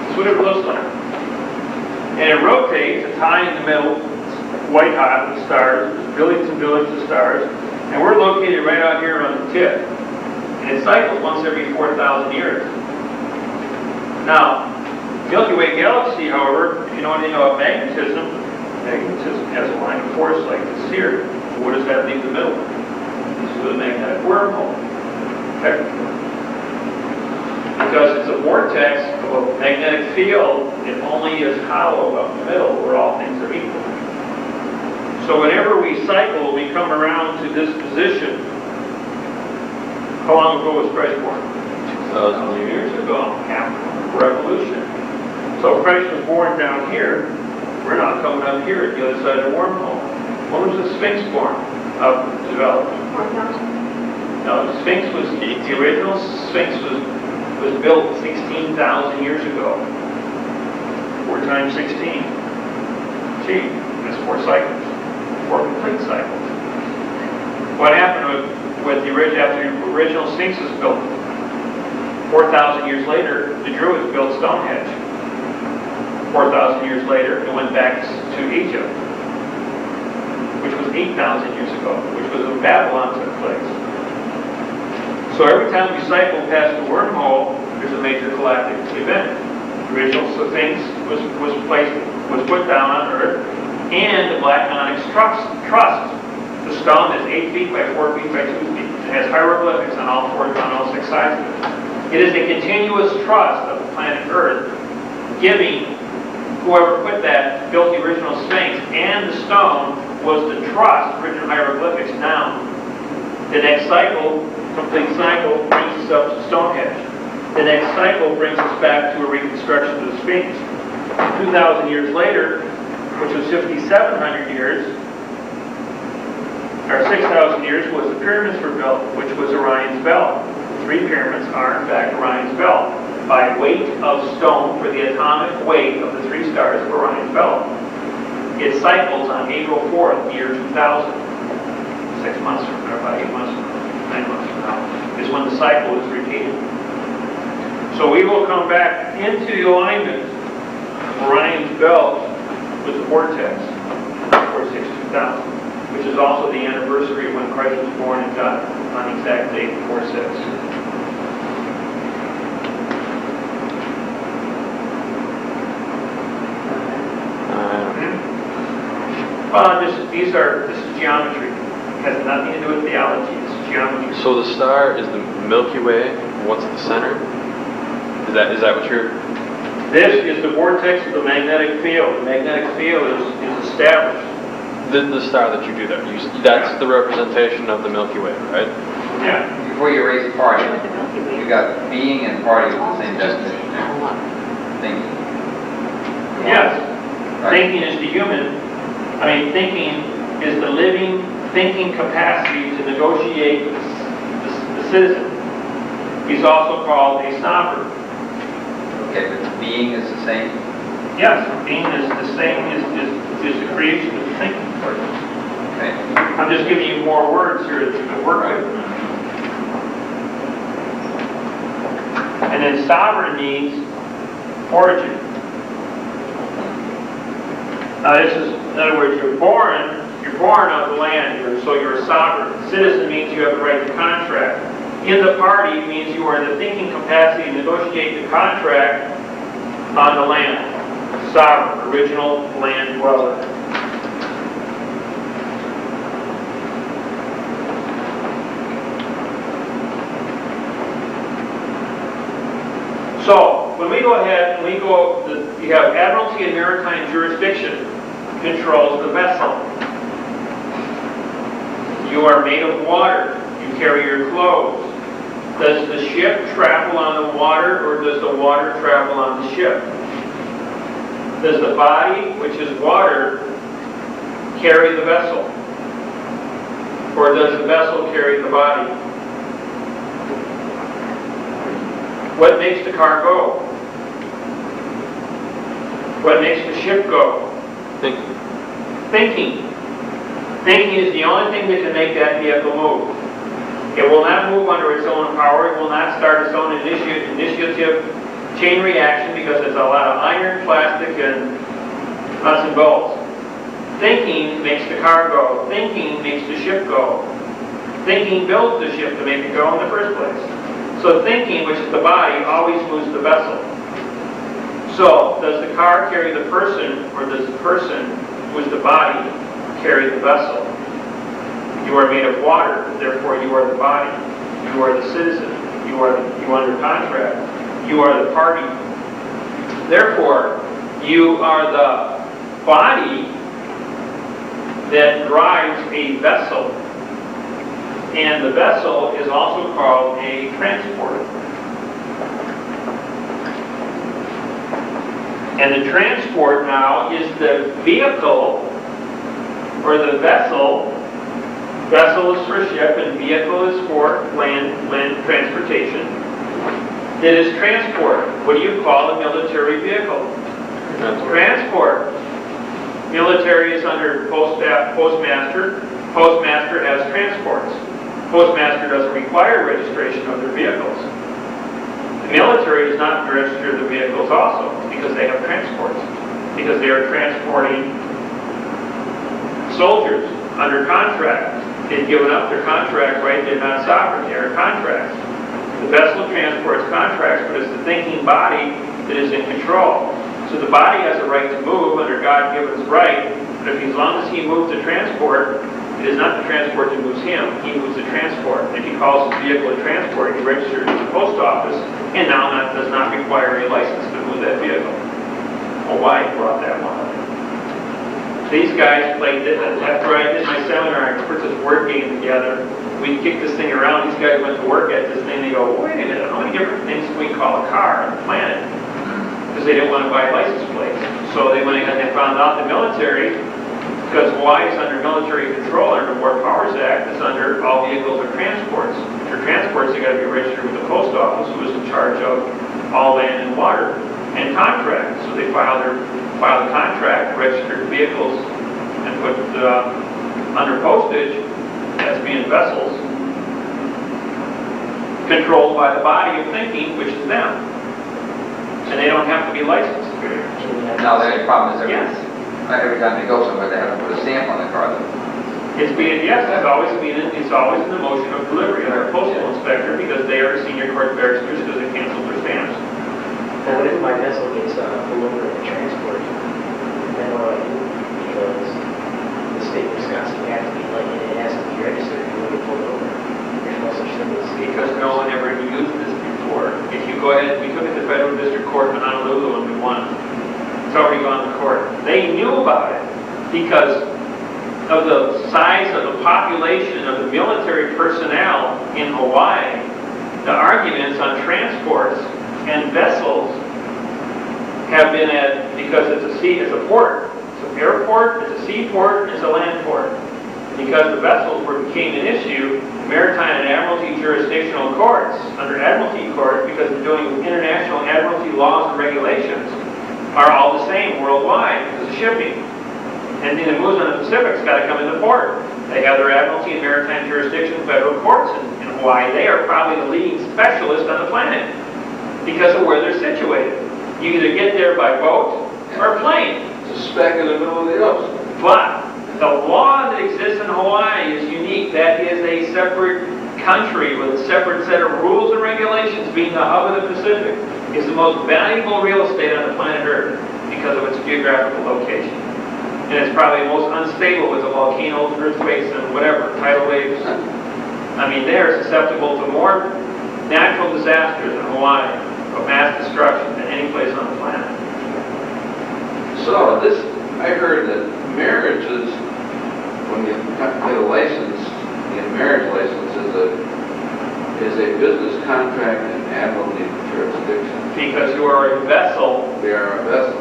That's what it looks like. And it rotates, it's high in the middle, it's white hot with stars, there's billions and billions of stars, and we're located right out here on the tip. And it cycles once every 4,000 years. Now, Milky Way galaxy, however, if you know anything about magnetism has a line of force like this here. What does that leave the middle? This is a magnetic wormhole. Technically. Because it's a vortex of a magnetic field, it only is hollow up the middle where all things are equal. So whenever we cycle, we come around to this position. How long ago was Christ born? 2,000 years ago, after revolution. So Christ was born down here. We're not coming up here at the other side of the wormhole. When was the Sphinx born? Developed? 4,000? No, the Sphinx was, the original Sphinx was built 16,000 years ago. 4 times 16. Gee, that's 4 cycles. 4 complete cycles. What happened with the after the original Sphinx was built? 4,000 years later, the Druids built Stonehenge. 4,000 years later, it went back to Egypt, which was 8,000 years ago, which was when Babylon took place. So every time we cycle past the wormhole, there's a major galactic event. The original Sphinx was put down on Earth, and the Black Onyx truss. The stone is 8 feet by 4 feet by 2 feet. It has hieroglyphics on all 6 sides of it. It is a continuous truss of the planet Earth, giving whoever put that, built the original Sphinx, and the stone was the truss written in hieroglyphics down. The next cycle, complete cycle, brings us up to Stonehenge. The next cycle brings us back to a reconstruction of the Sphinx. 2,000 years later, which was 5,700 years, or 6,000 years, was the pyramids were built, which was Orion's belt. 3 pyramids are, in fact, Orion's belt, by weight of stone for the atomic weight of the 3 stars of Orion's belt. It cycles on April 4th, year 2000. 6 months from now, about 8 months from now, 9 months from now, is when the cycle is repeated. So we will come back into the alignment of Orion's belt with the vortex, 462,000, which is also the anniversary of when Christ was born and died on the exact date, 4/6. This is geometry. It has nothing to do with theology. This is geometry. So the star is the Milky Way. What's the center? Is that what you're... This is the vortex of the magnetic field. The magnetic field is established. The star that you do there, that's the representation of the Milky Way, right? Yeah. Before you erase party, you got being and party with the same definition there. Thinking. Yes. Right. Thinking is the human. Thinking is the living thinking capacity to negotiate with the citizen. He's also called a sovereign. Okay, but being is the same? Yes, being is the same as the creation of the thinking part. Okay. I'm just giving you more words here to work with. And then sovereign means origin. Now this is, in other words, you're born of the land, so you're a sovereign. Citizen means you have the right to contract. In the party means you are in the thinking capacity to negotiate the contract on the land. Sovereign, original land dweller. So, when we go ahead and you have Admiralty and Maritime Jurisdiction controls the vessel. You are made of water. You carry your clothes. Does the ship travel on the water, or does the water travel on the ship? Does the body, which is water, carry the vessel? Or does the vessel carry the body? What makes the car go? What makes the ship go? Thinking. Thinking is the only thing that can make that vehicle move. It will not move under its own power. It will not start its own initiative chain reaction because it's a lot of iron, plastic, and Nuts and bolts. Thinking makes the car go. Thinking makes the ship go. Thinking builds the ship to make it go in the first place. So thinking, which is the body, always moves the vessel. So, does the car carry the person, or does the person, who is the body, carry the vessel? You are made of water, therefore you are the body. You are the citizen. You are under contract. You are the party. Therefore, you are the body that drives a vessel. And the vessel is also called a transport. And the transport now is the vehicle, or the vessel. Vessel is for ship, and vehicle is for land transportation. It is transport. What do you call a military vehicle? Transport. Military is under postmaster. Postmaster has transports. Postmaster doesn't require registration of their vehicles. The military does not register the vehicles also because they have transports. Because they are transporting soldiers under contract. They've given up their contract right. They're not sovereign. They're in contracts. The vessel transports contracts, but it's the thinking body that is in control. So the body has a right to move under God-given right, but as long as he moves the transport, it is not the transport that moves him. He moves the transport. If he calls his vehicle a transport, he registers at the post office, and now does not require a license to move that vehicle. Hawaii brought that one up. These guys played it. After I did my seminar, I put this word game together. We kicked this thing around. These guys went to work at this thing. They go, wait a minute, how many different things can we call a car on the planet? Because they didn't want to buy license plates. So they went ahead and found out the military, because Hawaii is under military control under the War Powers Act, is under all vehicles or transports. If they're transports, they got to be registered with the post office, who is in charge of all land and water and contract. So they file the contract, registered vehicles, and put under postage as being vessels controlled by the body of thinking, which is them. And they don't have to be licensed. Now, the only problem is Yes. every time they go somewhere, they have to put a stamp on the car. It's always in the motion of delivery of our postal inspector, because they are the senior court barristers, because they canceled their stamps. Well, what if my vessel gets pulled over in the transport? Then what do I do? Because the state of Wisconsin has to be it has to be registered and when you pull it over. There's no such thing as Because no one ever used this before. If you go ahead, we took it to federal district court in Honolulu and we won. It's already gone to court. They knew about it because of the size of the population of the military personnel in Hawaii. The arguments on transports and vessels have been because it's a port. It's an airport, it's a seaport, it's a land port. Because the vessels became an issue, maritime and admiralty jurisdictional courts, under admiralty court, because they're doing international admiralty laws and regulations, are all the same worldwide because of shipping. Anything that moves on the Pacific's got to come into port. They have their admiralty and maritime jurisdiction federal courts in Hawaii. They are probably the leading specialists on the planet because of where they're situated. You either get there by boat or plane. It's a speck in the middle of the ocean. But the law that exists in Hawaii is unique. That is a separate country with a separate set of rules and regulations, being the hub of the Pacific. It's the most valuable real estate on the planet Earth because of its geographical location. And it's probably the most unstable with the volcanoes, earthquakes, and whatever, tidal waves. I mean, they are susceptible to more natural disasters in Hawaii of mass destruction than any place on the planet. So I heard that marriages, when you get a license, a marriage license is a business contract in admiralty jurisdiction. Because you are a vessel. We are a vessel.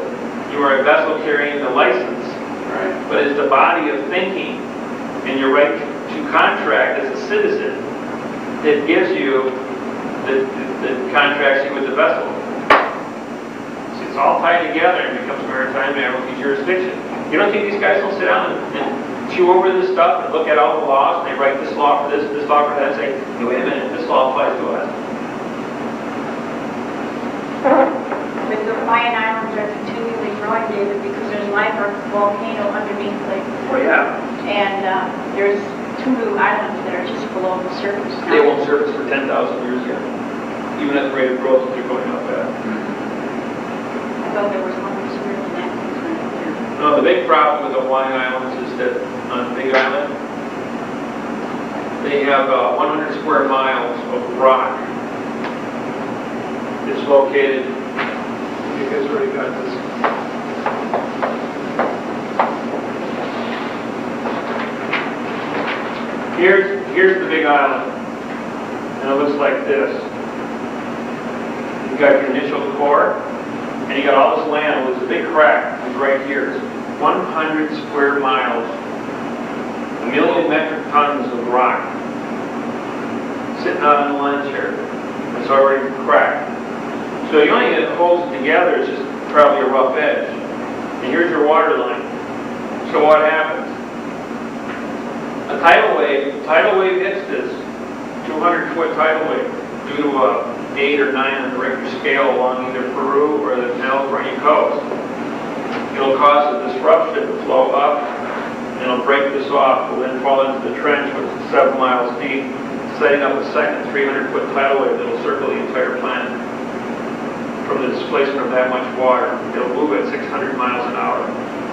You are a vessel carrying the license. Right. But it's the body of thinking and your right to contract as a citizen that gives you that contracts you with the vessel. So it's all tied together and becomes maritime and admiralty jurisdiction. You don't think these guys will sit down and chew over this stuff and look at all the laws and they write this law for this law for that, and say, hey, wait a minute, this law applies to us. But the Hawaiian Islands are continually growing, David, because there's lava volcano underneath Lake. Oh, yeah. And there's 2 new islands that are just below the surface now. They won't surface for 10,000 years yet, even at the rate of growth that they're going up at. I thought there was one that's really that. No, the big problem with the Hawaiian Islands is that on Big Island, they have 100 square miles of rock. It's located, you guys already got this. Here's the Big Island, and it looks like this. You've got your initial core, and you got all this land. There's a big crack. It's right here. It's 100 square miles, 1 million metric tons of rock sitting out on the ledge here. It's already cracked. So the only thing that holds it together is just probably a rough edge. And here's your water line. So what happens? A tidal wave hits this 200-foot tidal wave due to a 8 or 9 on the Richter scale along either Peru or the California coast. It'll cause a disruption to flow up, and it'll break this off. It'll then fall into the trench, which is 7 miles deep, setting up a second 300-foot tidal wave that'll circle the entire planet from the displacement of that much water. It'll move at 600 miles an hour.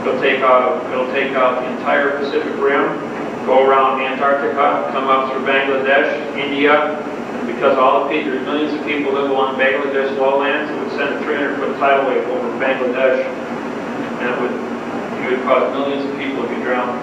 It'll take out the entire Pacific Rim, go around Antarctica, come up through Bangladesh, India, and because there's millions of people live along Bangladesh lowlands, it would send a 300-foot tidal wave over Bangladesh, and it would cause millions of people to be drowned.